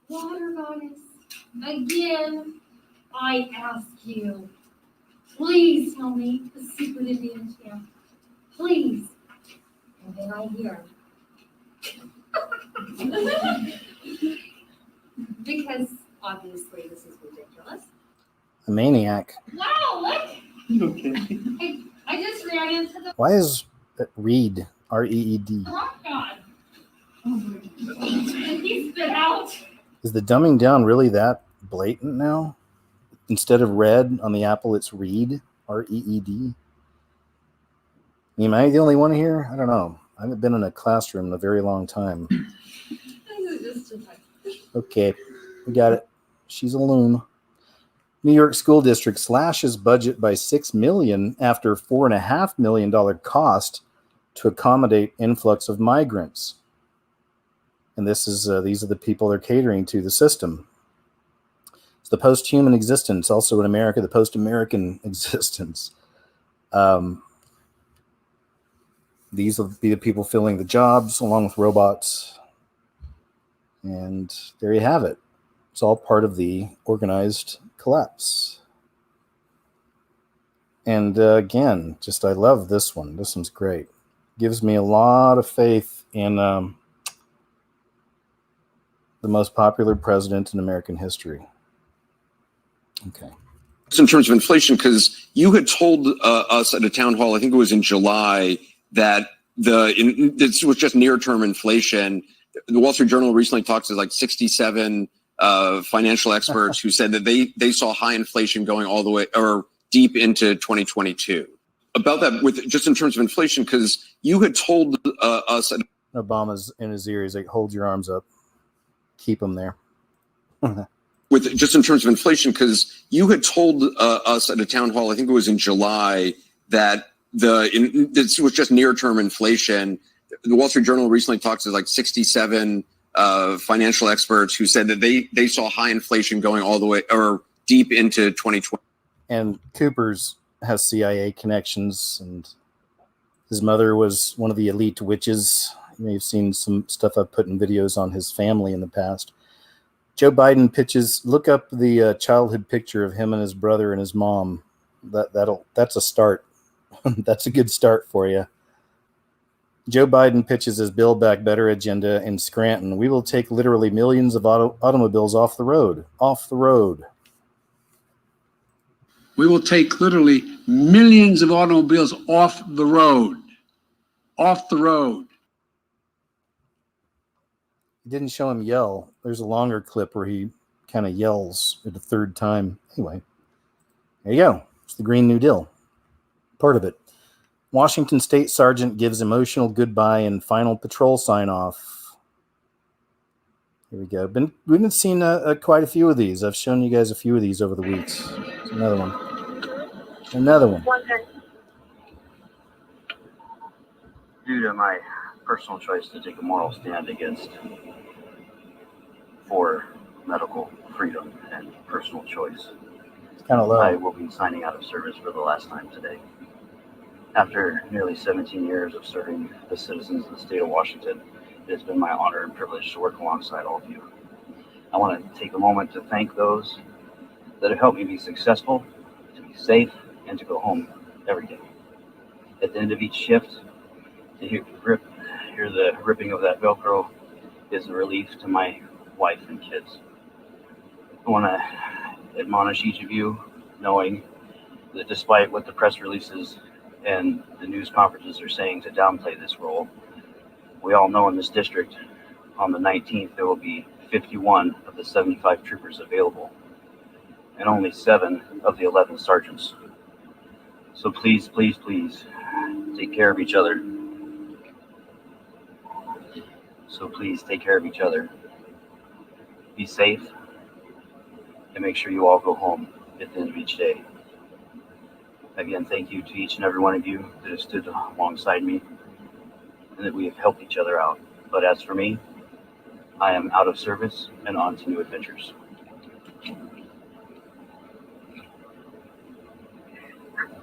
Water goddess, again, I ask you, please tell me the secret of the enchant. Please. And then I hear. Because obviously this is ridiculous. A maniac. Wow, look! Okay. I just ran into the Why is it Reed? R-E-E-D. rock god. And he spit out. Is the dumbing down really that blatant now? Instead of red on the apple, it's Reed. R-E-E-D. Am I the only one here? I don't know. I haven't been in a classroom in a very long time. Okay, we got it. She's a loon. New York School District slashes budget by $6 million after $4.5 million cost to accommodate influx of migrants. And this is these are the people they're catering to, the system. It's the post-human existence, also in America, the post-American existence. These will be the people filling the jobs along with robots. And there you have it. It's all part of the organized collapse. And again, I love this one. This one's great. Gives me a lot of faith in the most popular president in American history. Okay. In terms of inflation, because you had told us at a town hall, I think it was in July, that this was just near-term inflation. The Wall Street Journal recently talked to like 67 financial experts who said that they saw high inflation going all the way or deep into 2022. About that, with just in terms of inflation, because you had told us. Obama's in his ear. He's like, hold your arms up. Keep them there. With just in terms of inflation, because you had told us at a town hall, I think it was in July, that this was just near-term inflation. The Wall Street Journal recently talked to like 67 financial experts who said that they saw high inflation going all the way or deep into 2020. And Cooper's has CIA connections, and his mother was one of the elite witches. You may have seen some stuff I've put in videos on his family in the past. Joe Biden pitches, look up the childhood picture of him and his brother and his mom. That's a start. That's a good start for you. Joe Biden pitches his Build Back Better agenda in Scranton. We will take literally millions of automobiles off the road. Off the road. We will take literally millions of automobiles off the road. Off the road. He didn't show him yell. There's a longer clip where he kind of yells for the third time. Anyway, there you go. It's the Green New Deal. Part of it. Washington State Sergeant gives emotional goodbye and final patrol sign-off. Here we go. We've been seeing quite a few of these. I've shown you guys a few of these over the weeks. There's another one. Another one. Due to my personal choice to take a moral stand for medical freedom and personal choice, it's kind of low. I will be signing out of service for the last time today. After nearly 17 years of serving the citizens of the state of Washington, it has been my honor and privilege to work alongside all of you. I want to take a moment to thank those that have helped me be successful, to be safe, and to go home every day. At the end of each shift, to hear the ripping of that Velcro is a relief to my wife and kids. I want to admonish each of you, knowing that despite what the press releases and the news conferences are saying to downplay this role, we all know in this district on the 19th there will be 51 of the 75 troopers available and only 7 of the 11 sergeants. So please, please, please take care of each other. So please take care of each other. Be safe and make sure you all go home at the end of each day. Again, thank you to each and every one of you that have stood alongside me and that we have helped each other out. But as for me, I am out of service and on to new adventures.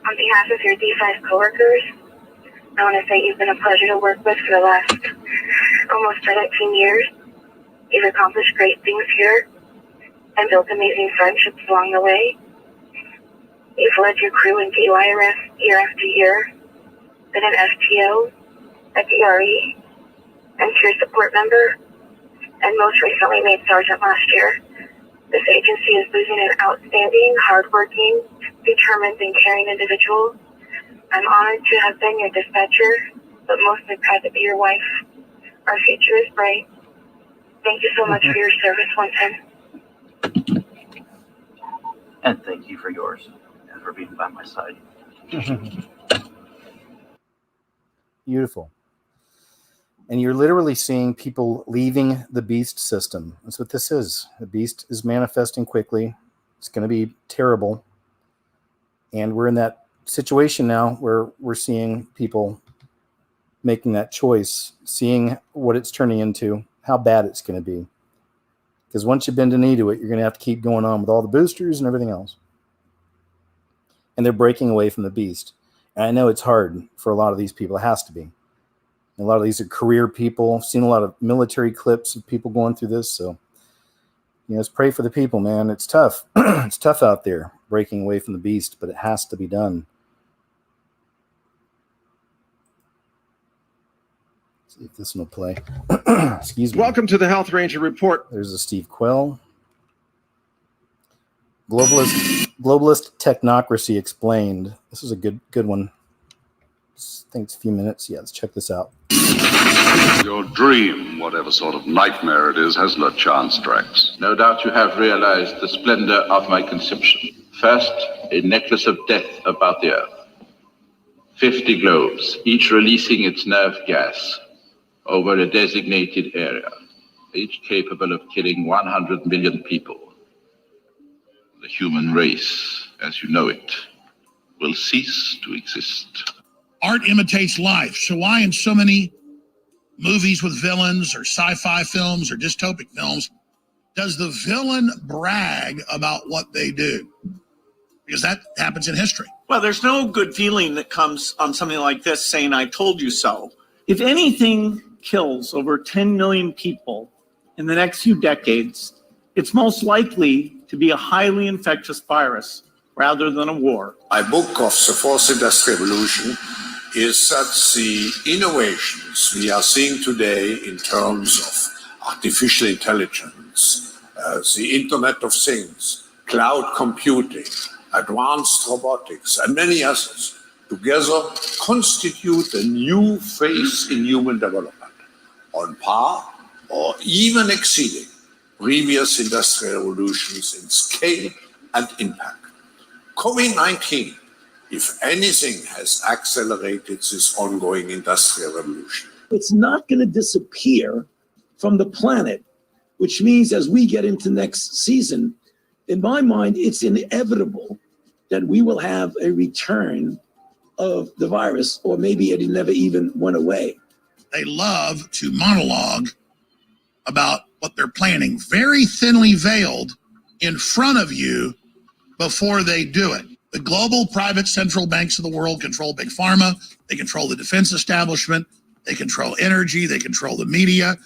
On behalf of your D5 coworkers, I want to say you've been a pleasure to work with for the last almost 17 years. You've accomplished great things here and built amazing friendships along the way. You've led your crew in DUI arrests year after year, been an STO, a DRE, and peer support member, and most recently made sergeant last year. This agency is losing an outstanding, hardworking, determined, and caring individual. I'm honored to have been your dispatcher, but mostly proud to be your wife. Our future is bright. Thank you so much for your service once again. And thank you for yours and for being by my side. Beautiful. And you're literally seeing people leaving the beast system. That's what this is. The beast is manifesting quickly. It's going to be terrible. And we're in that situation now where we're seeing people making that choice, seeing what it's turning into, how bad it's going to be. Because once you bend a knee to it, you're going to have to keep going on with all the boosters and everything else. And they're breaking away from the beast. And I know it's hard for a lot of these people. It has to be. A lot of these are career people. I've seen a lot of military clips of people going through this. So, let's pray for the people, man. It's tough. It's tough out there, breaking away from the beast, but it has to be done. Let's see if this one will play. Excuse me. Welcome to the Health Ranger Report. There's a Steve Quell. Globalist technocracy explained. This is a good one. I think it's a few minutes. Yeah, let's check this out. Your dream, whatever sort of nightmare it is, has no chance, Drax. No doubt you have realized the splendor of my conception. First, a necklace of death about the earth. 50 globes, each releasing its nerve gas over a designated area, each capable of killing 100 million people. The human race, as you know it, will cease to exist. Art imitates life. So why in so many movies with villains or sci-fi films or dystopic films does the villain brag about what they do? Because that happens in history. Well, there's no good feeling that comes on something like this saying, I told you so. If anything kills over 10 million people in the next few decades, it's most likely to be a highly infectious virus rather than a war. My book of the Fourth Industrial Revolution is that the innovations we are seeing today in terms of artificial intelligence, the Internet of Things, cloud computing, advanced robotics, and many others, together constitute a new phase in human development, on par or even exceeding previous industrial revolutions in scale and impact. COVID-19, if anything, has accelerated this ongoing industrial revolution. It's not going to disappear from the planet, which means as we get into next season, in my mind, it's inevitable that we will have a return of the virus, or maybe it never even went away. They love to monologue about what they're planning, very thinly veiled in front of you before they do it. The global private central banks of the world control big pharma. They control the defense establishment. They control energy. They control the media.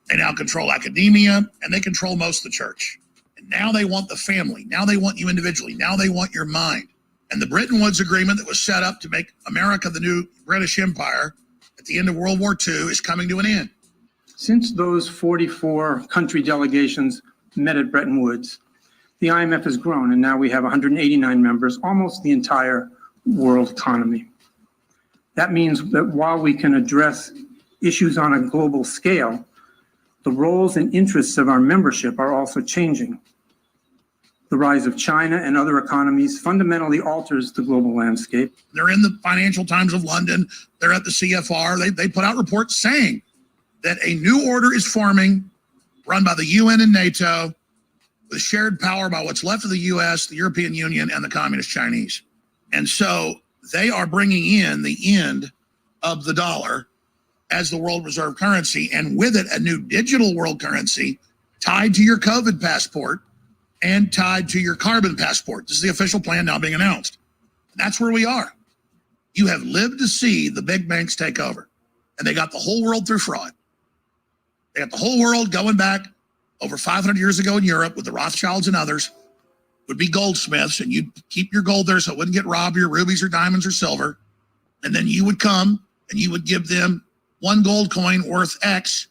They now control academia, and they control most of the church. And now they want the family. Now they want you individually. Now they want your mind. And the Bretton Woods Agreement that was set up to make America the new British Empire at the end of World War II is coming to an end. Since those 44 country delegations met at Bretton Woods, the IMF has grown, and now we have 189 members, almost the entire world economy. That means that while we can address issues on a global scale, the roles and interests of our membership are also changing. The rise of China and other economies fundamentally alters the global landscape. They're in the Financial Times of London. They're at the CFR. They put out reports saying that a new order is forming, run by the UN and NATO, with shared power by what's left of the US, the European Union, and the Communist Chinese. And so they are bringing in the end of the dollar as the world reserve currency, and with it, a new digital world currency tied to your COVID passport and tied to your carbon passport. This is the official plan now being announced. And that's where we are. You have lived to see the big banks take over, and they got the whole world through fraud. They got the whole world going back over 500 years ago in Europe with the Rothschilds and others, would be goldsmiths, and you'd keep your gold there so it wouldn't get robbed, your rubies or diamonds or silver. And then you would come and you would give them one gold coin worth X,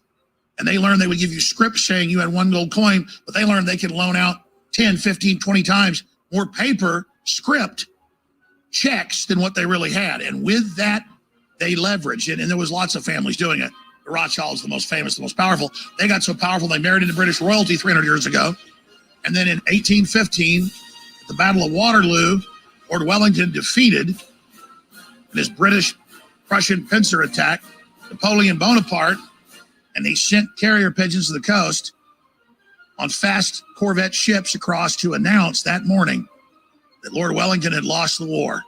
and they learned they would give you scripts saying you had one gold coin, but they learned they could loan out 10, 15, 20 times more paper script checks than what they really had. And with that, they leveraged it, and there was lots of families doing it. The Rothschilds, the most famous, the most powerful. They got so powerful they married into British royalty 300 years ago. And then in 1815, at the Battle of Waterloo, Lord Wellington defeated, in his British-Prussian pincer attack, Napoleon Bonaparte, and he sent carrier pigeons to the coast on fast corvette ships across to announce that morning that Lord Wellington had lost the war.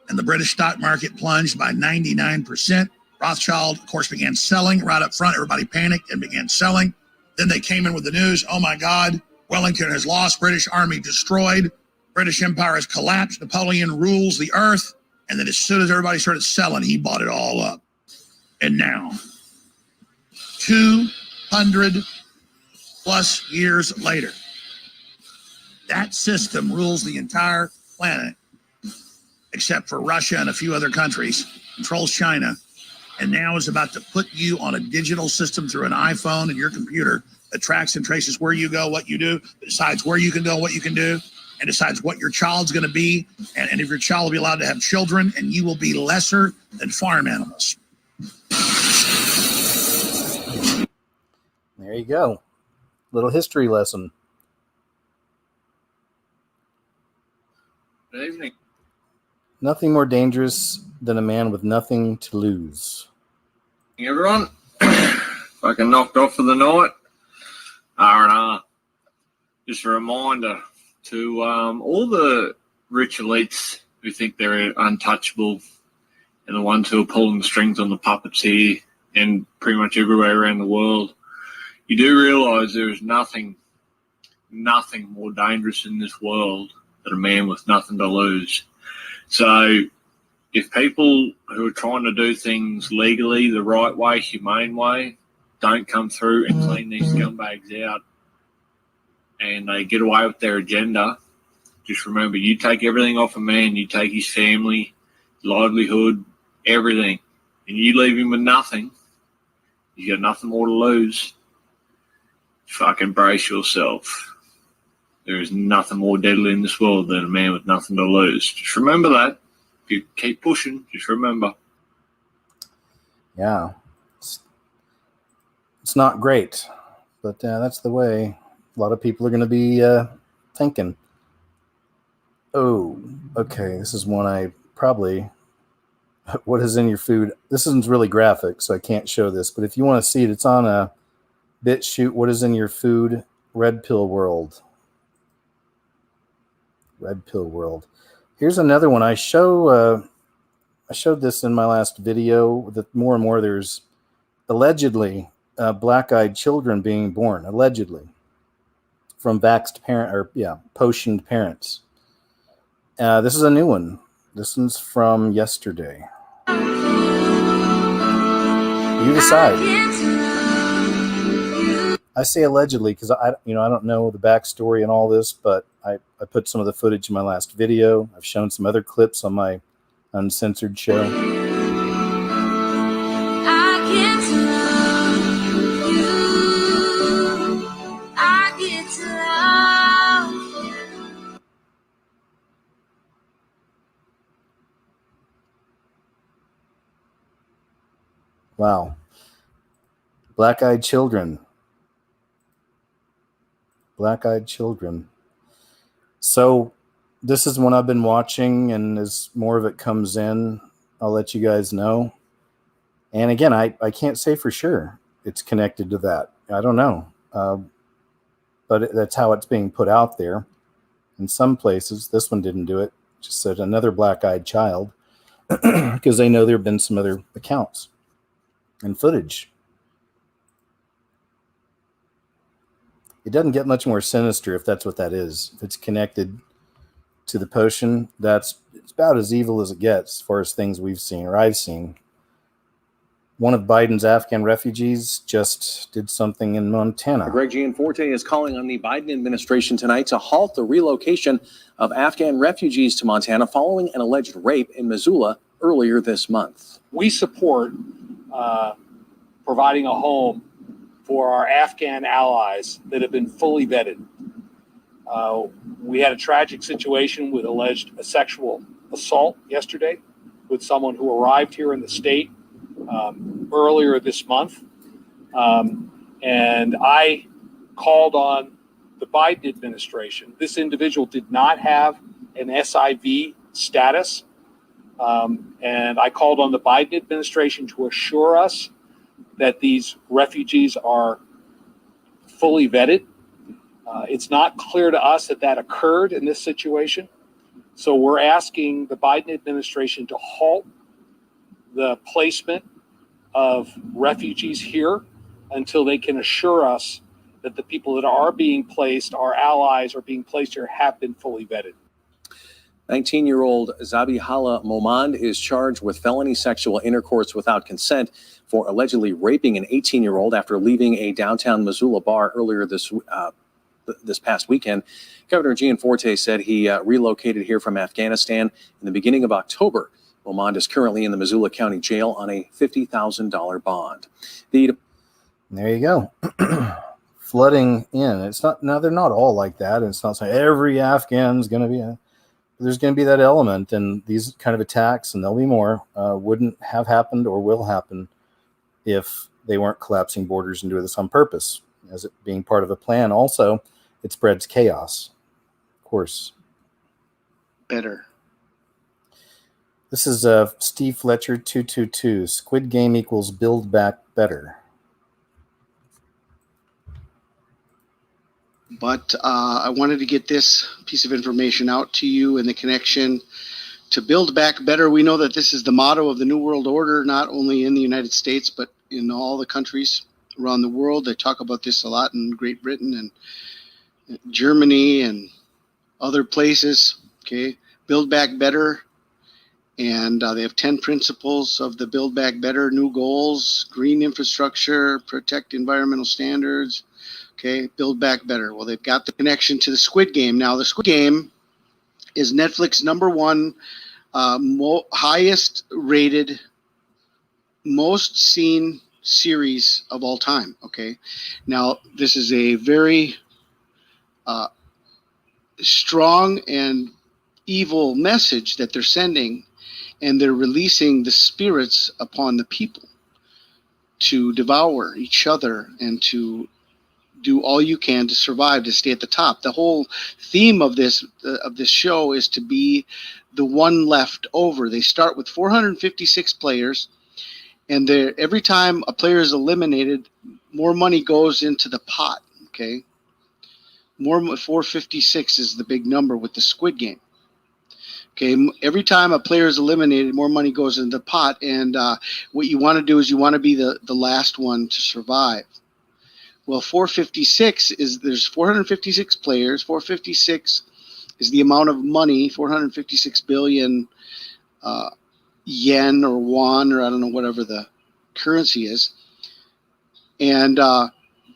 And the British stock market plunged by 99%. Rothschild, of course, began selling right up front. Everybody panicked and began selling. Then they came in with the news, oh my God, Wellington has lost, British army destroyed, British Empire has collapsed, Napoleon rules the earth. And then as soon as everybody started selling, he bought it all up. And now, 200 plus years later, that system rules the entire planet, except for Russia and a few other countries, controls China, and now is about to put you on a digital system through an iPhone and your computer that tracks and traces where you go, what you do, decides where you can go, what you can do, and decides what your child's going to be, and if your child will be allowed to have children, and you will be lesser than farm animals. There you go. Little history lesson. Good evening. Nothing more dangerous than a man with nothing to lose. Hey everyone, fucking knocked off for the night. R&R. Just a reminder to all the rich elites who think they're untouchable and the ones who are pulling the strings on the puppets here and pretty much everywhere around the world. You do realise there is nothing more dangerous in this world than a man with nothing to lose. So if people who are trying to do things legally, the right way, humane way, don't come through and clean these scumbags out and they get away with their agenda, just remember, you take everything off a man, you take his family, livelihood, everything, and you leave him with nothing, you got nothing more to lose. Fucking brace yourself. There is nothing more deadly in this world than a man with nothing to lose. Just remember that. If you keep pushing, just remember. Yeah. It's not great, but that's the way a lot of people are going to be thinking. Oh, okay. This is one I probably... What is in your food? This isn't really graphic, so I can't show this, but if you want to see it, it's on a BitChute. What is in your food? Red Pill World. Red Pill World. Here's another one. I showed this in my last video. That more and more there's allegedly black-eyed children being born, allegedly, from vaxxed potioned parents. This is a new one. This one's from yesterday. You decide. I say allegedly because I don't know the backstory and all this, but I put some of the footage in my last video. I've shown some other clips on my uncensored show. Wow. Black-eyed children. Black-eyed children. So this is one I've been watching, and as more of it comes in, I'll let you guys know. And again, I can't say for sure it's connected to that. I don't know. But that's how it's being put out there. In some places, this one didn't do it. Just said another black-eyed child, because they know there have been some other accounts and footage. It doesn't get much more sinister if that's what that is. If it's connected to the potion, it's about as evil as it gets as far as things we've seen or I've seen. One of Biden's Afghan refugees just did something in Montana. Greg Gianforte is calling on the Biden administration tonight to halt the relocation of Afghan refugees to Montana following an alleged rape in Missoula earlier this month. We support providing a home for our Afghan allies that have been fully vetted. We had a tragic situation with alleged sexual assault yesterday with someone who arrived here in the state earlier this month. And I called on the Biden administration. This individual did not have an SIV status. And I called on the Biden administration to assure us that these refugees are fully vetted. It's not clear to us that occurred in this situation. So we're asking the Biden administration to halt the placement of refugees here until they can assure us that the people that are being placed, our allies are being placed here, have been fully vetted. 19-year-old Zabihala Momand is charged with felony sexual intercourse without consent for allegedly raping an 18-year-old after leaving a downtown Missoula bar earlier this past weekend. Governor Gianforte said he relocated here from Afghanistan in the beginning of October. Momand is currently in the Missoula County Jail on a $50,000 bond. There you go. Flooding in. It's not. Now they're not all like that. And it's not saying every Afghan's going to be. There's going to be that element, and these kind of attacks, and there'll be more, wouldn't have happened or will happen if they weren't collapsing borders and doing this on purpose, as it being part of a plan. Also, it spreads chaos, of course. Better. This is Steve Fletcher 222. Squid Game equals Build Back Better. But I wanted to get this piece of information out to you in the connection to Build Back Better. We know that this is the motto of the New World Order, not only in the United States, but in all the countries around the world. They talk about this a lot in Great Britain and Germany and other places. Okay, Build Back Better. And they have 10 principles of the Build Back Better, new goals, green infrastructure, protect environmental standards. Okay, Build Back Better. Well, they've got the connection to the Squid Game. Now, the Squid Game is Netflix #1 highest rated most seen series of all time. Okay, now this is a very strong and evil message that they're sending, and they're releasing the spirits upon the people to devour each other and to do all you can to survive, to stay at the top. The whole theme of this show is to be the one left over. They start with 456 players, and every time a player is eliminated, more money goes into the pot. Okay, 456 is the big number with the Squid Game. Okay, every time a player is eliminated, more money goes into the pot, and what you want to do is you want to be the last one to survive. Well, 456 is, there's 456 players. 456 is the amount of money, 456 billion yen or won, or I don't know, whatever the currency is. And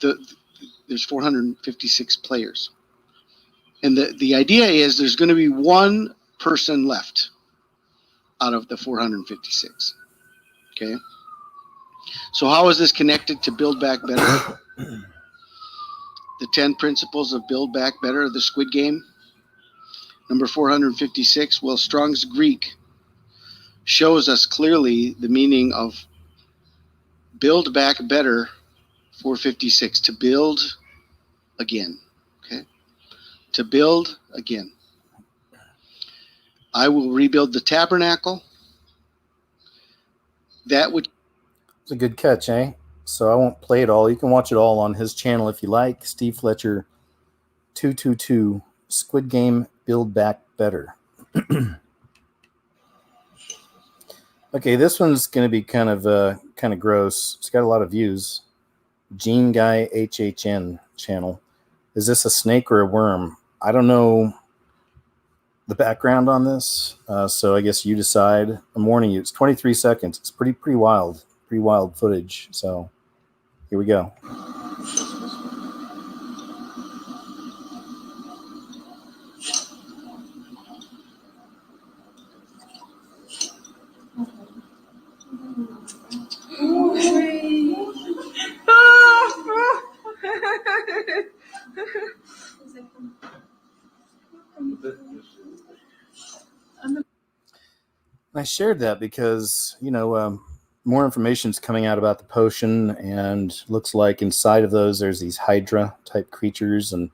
there's 456 players. And the idea is there's going to be one person left out of the 456. Okay. So how is this connected to Build Back Better? The 10 principles of Build Back Better, the Squid Game. Number 456, well, Strong's Greek shows us clearly the meaning of Build Back Better 456, to build again. Okay? To build again. I will rebuild the tabernacle. That would... It's a good catch, eh? So I won't play it all. You can watch it all on his channel if you like. Steve Fletcher 222, Squid Game Build Back Better. Okay, this one's going to be kind of gross. It's got a lot of views. Gene Guy HHN channel. Is this a snake or a worm? I don't know the background on this, so I guess you decide. I'm warning you. It's 23 seconds. It's pretty wild. Pretty wild footage. So here we go. I shared that because, more information is coming out about the potion, and looks like inside of those there's these Hydra type creatures, and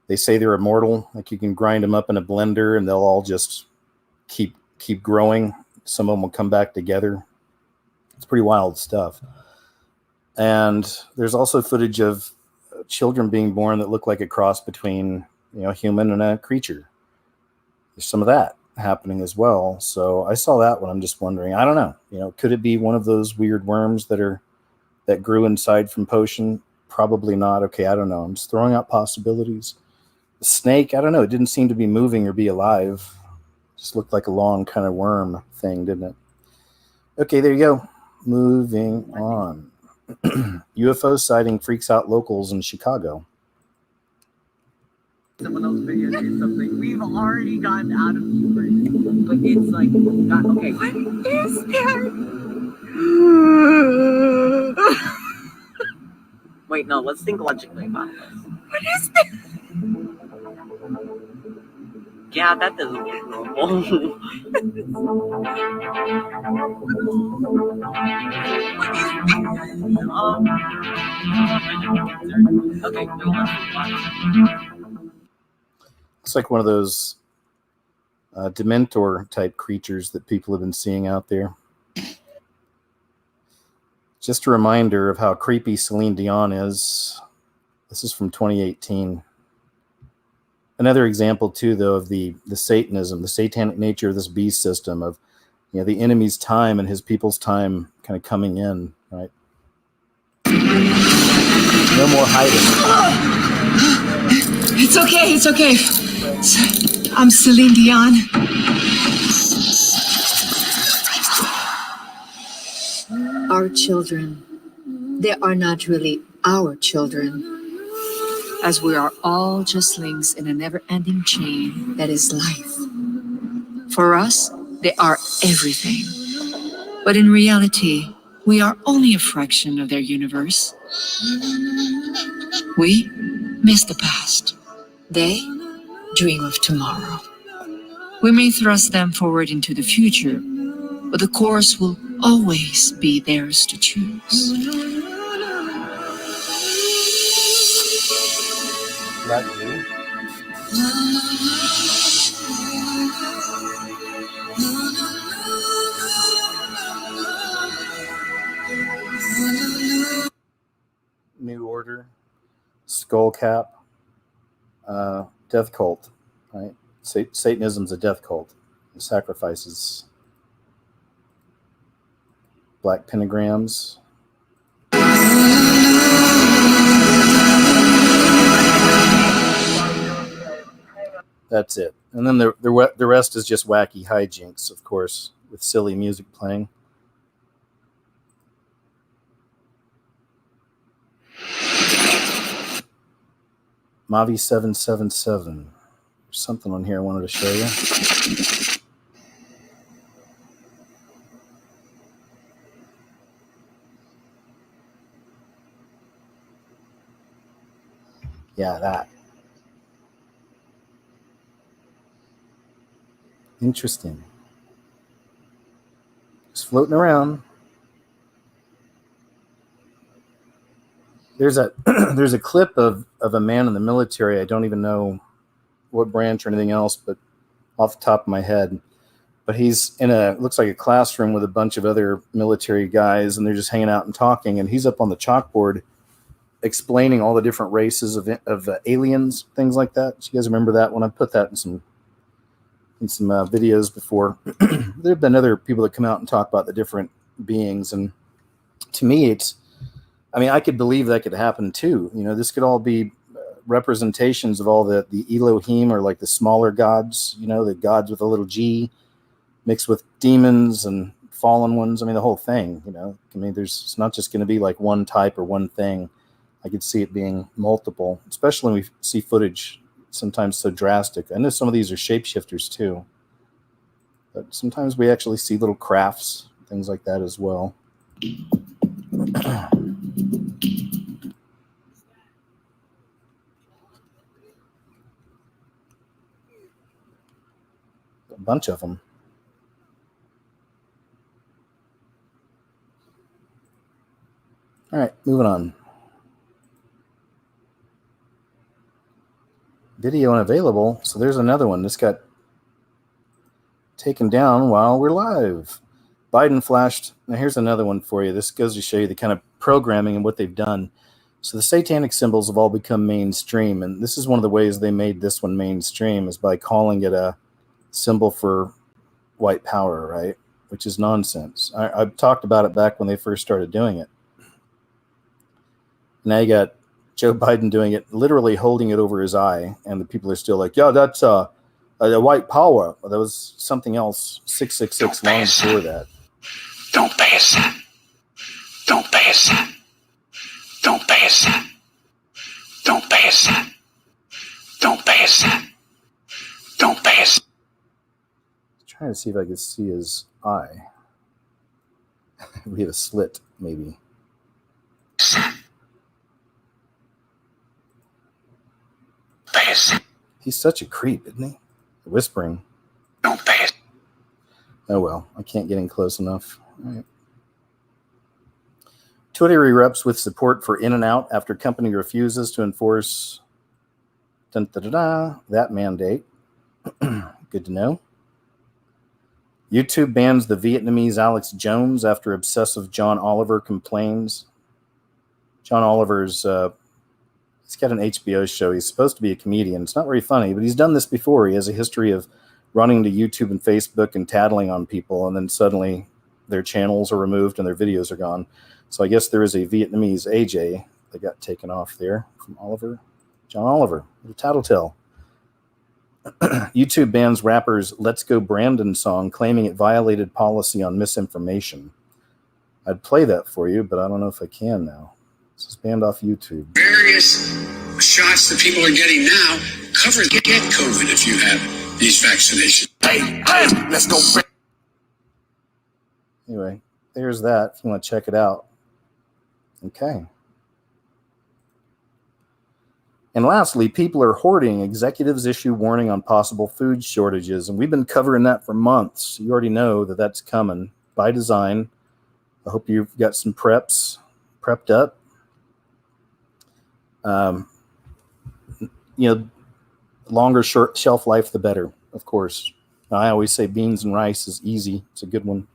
they say they're immortal. Like you can grind them up in a blender and they'll all just keep growing. Some of them will come back together. It's pretty wild stuff. And there's also footage of children being born that look like a cross between, a human and a creature. There's some of that happening as well. So I saw that one. I'm just wondering, I don't know, could it be one of those weird worms that grew inside from potion? Probably not. Okay, I don't know. I'm just throwing out possibilities. The snake, I don't know. It didn't seem to be moving or be alive. It just looked like a long kind of worm thing, didn't it? Okay, there you go. Moving on. UFO sighting freaks out locals in Chicago. Someone else videotaped something. We've already gotten out of Uber, but it's like, okay. What is that? Wait, no, let's think logically about this. What is that? Yeah, that doesn't look normal. Okay, no, let's It's like one of those Dementor type creatures that people have been seeing out there. Just a reminder of how creepy Celine Dion is. This is from 2018. Another example too, though, of the Satanism, the satanic nature of this beast system, of the enemy's time and his people's time kind of coming in, right? No more hiding. It's okay. I'm Celine Dion. Our children, they are not really our children, as we are all just links in a never-ending chain that is life. For us, they are everything. But in reality, We are only a fraction of their universe. We miss the past. They dream of tomorrow. We may thrust them forward into the future, but the course will always be theirs to choose. Black dude. New Order, Skull Cap, Death Cult, right? Satanism's a death cult. It sacrifices. Black pentagrams. That's it. And then the rest is just wacky hijinks, of course, with silly music playing. Mavi 777. There's something on here I wanted to show you. Yeah, that. Interesting. Just floating around. There's a clip of a man in the military. I don't even know what branch or anything else, but off the top of my head. But he's in looks like a classroom with a bunch of other military guys, and they're just hanging out and talking. And he's up on the chalkboard explaining all the different races of aliens, things like that. Do you guys remember that one? I put that in some videos before. There have been other people that come out and talk about the different beings, and to me, I could believe that could happen too. You know, this could all be representations of all the Elohim, or like the smaller gods. You know, the gods with a little G, mixed with demons and fallen ones. I mean, the whole thing. You know, it's not just going to be like one type or one thing. I could see it being multiple, especially when we see footage sometimes so drastic. I know some of these are shapeshifters too, but sometimes we actually see little crafts, things like that as well. A bunch of them. All right, moving on. Video unavailable. So there's another one. This got taken down while we're live. Biden flashed. Now here's another one for you. This goes to show you the kind of programming and what they've done. So the satanic symbols have all become mainstream, and this is one of the ways they made this one mainstream, is by calling it a symbol for white power, right? Which is nonsense. I've talked about it back when they first started doing it. Now you got Joe Biden doing it, literally holding it over his eye, and the people are still like, yeah, that's a white power. Well, that was something else, 666 long before that. Don't pay a cent. Don't pay a cent. Don't pay a cent. Don't pay a cent. Don't pay a cent. Don't pay a cent. Trying to see if I could see his eye. We have a slit, maybe. He's such a creep, isn't he? Whispering. Don't pay it. Oh well, I can't get in close enough. All right. Twitter erupts with support for In and Out after company refuses to enforce that mandate. Good to know. YouTube bans the Vietnamese Alex Jones after obsessive John Oliver complains. John Oliver's he's got an HBO show. He's supposed to be a comedian. It's not very funny, but he's done this before. He has a history of running to YouTube and Facebook and tattling on people, and then suddenly their channels are removed and their videos are gone. So I guess there is a Vietnamese AJ that got taken off there from Oliver. John Oliver, the tattletale. YouTube bans rapper's Let's Go Brandon song, claiming it violated policy on misinformation. I'd play that for you, but I don't know if I can now. This is banned off YouTube. Various shots that people are getting now cover get COVID if you have these vaccinations. Hey, let's go. Anyway, there's that if you want to check it out. Okay. And lastly, people are hoarding. Executives issue warning on possible food shortages. And we've been covering that for months. You already know that that's coming by design. I hope you've got some prepped up. Longer shelf life, the better, of course. I always say beans and rice is easy. It's a good one.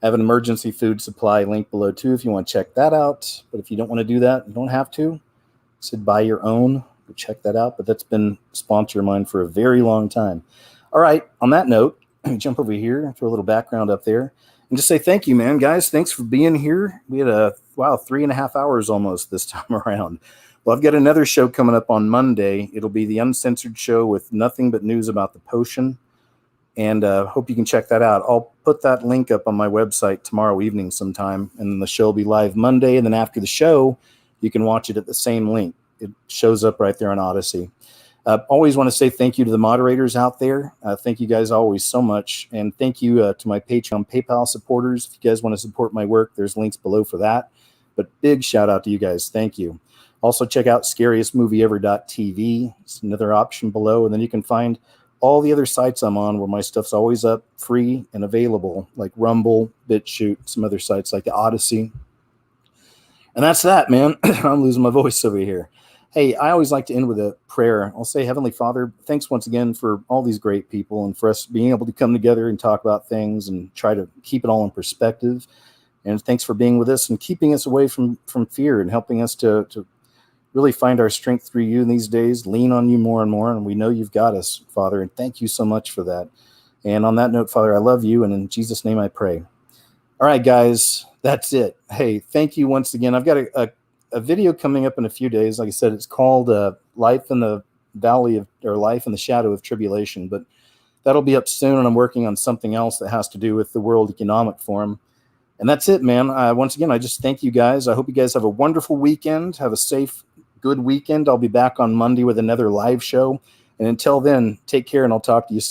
I have an emergency food supply link below too if you want to check that out. But if you don't want to do that, you don't have to. I said buy your own. Go check that out. But that's been a sponsor of mine for a very long time. All right. On that note, jump over here, throw a little background up there, and just say thank you, man, guys. Thanks for being here. We had 3.5 hours almost this time around. Well, I've got another show coming up on Monday. It'll be the Uncensored Show with nothing but news about the potion. And hope you can check that out. I'll put that link up on my website tomorrow evening sometime. And the show will be live Monday. And then after the show, you can watch it at the same link. It shows up right there on Odyssey. Always want to say thank you to the moderators out there. Thank you guys always so much. And thank you to my Patreon, PayPal supporters. If you guys want to support my work, there's links below for that. But big shout out to you guys. Thank you. Also, check out scariestmovieever.tv. It's another option below. And then you can find all the other sites I'm on where my stuff's always up, free and available, like Rumble, BitChute, some other sites like the Odyssey. And that's that, man. I'm losing my voice over here. Hey, I always like to end with a prayer. I'll say, Heavenly Father, thanks once again for all these great people and for us being able to come together and talk about things and try to keep it all in perspective. And thanks for being with us and keeping us away from fear and helping us to really find our strength through you in these days, lean on you more and more. And we know you've got us, Father, and thank you so much for that. And on that note, Father, I love you. And in Jesus' name I pray. All right, guys, that's it. Hey, thank you once again. I've got a video coming up in a few days. Like I said, it's called Life in the Valley of, or Life in the Shadow of Tribulation, but that'll be up soon. And I'm working on something else that has to do with the World Economic Forum. And that's it, man. Once again, I just thank you guys. I hope you guys have a wonderful weekend. Have a safe, good weekend. I'll be back on Monday with another live show. And until then, take care and I'll talk to you soon.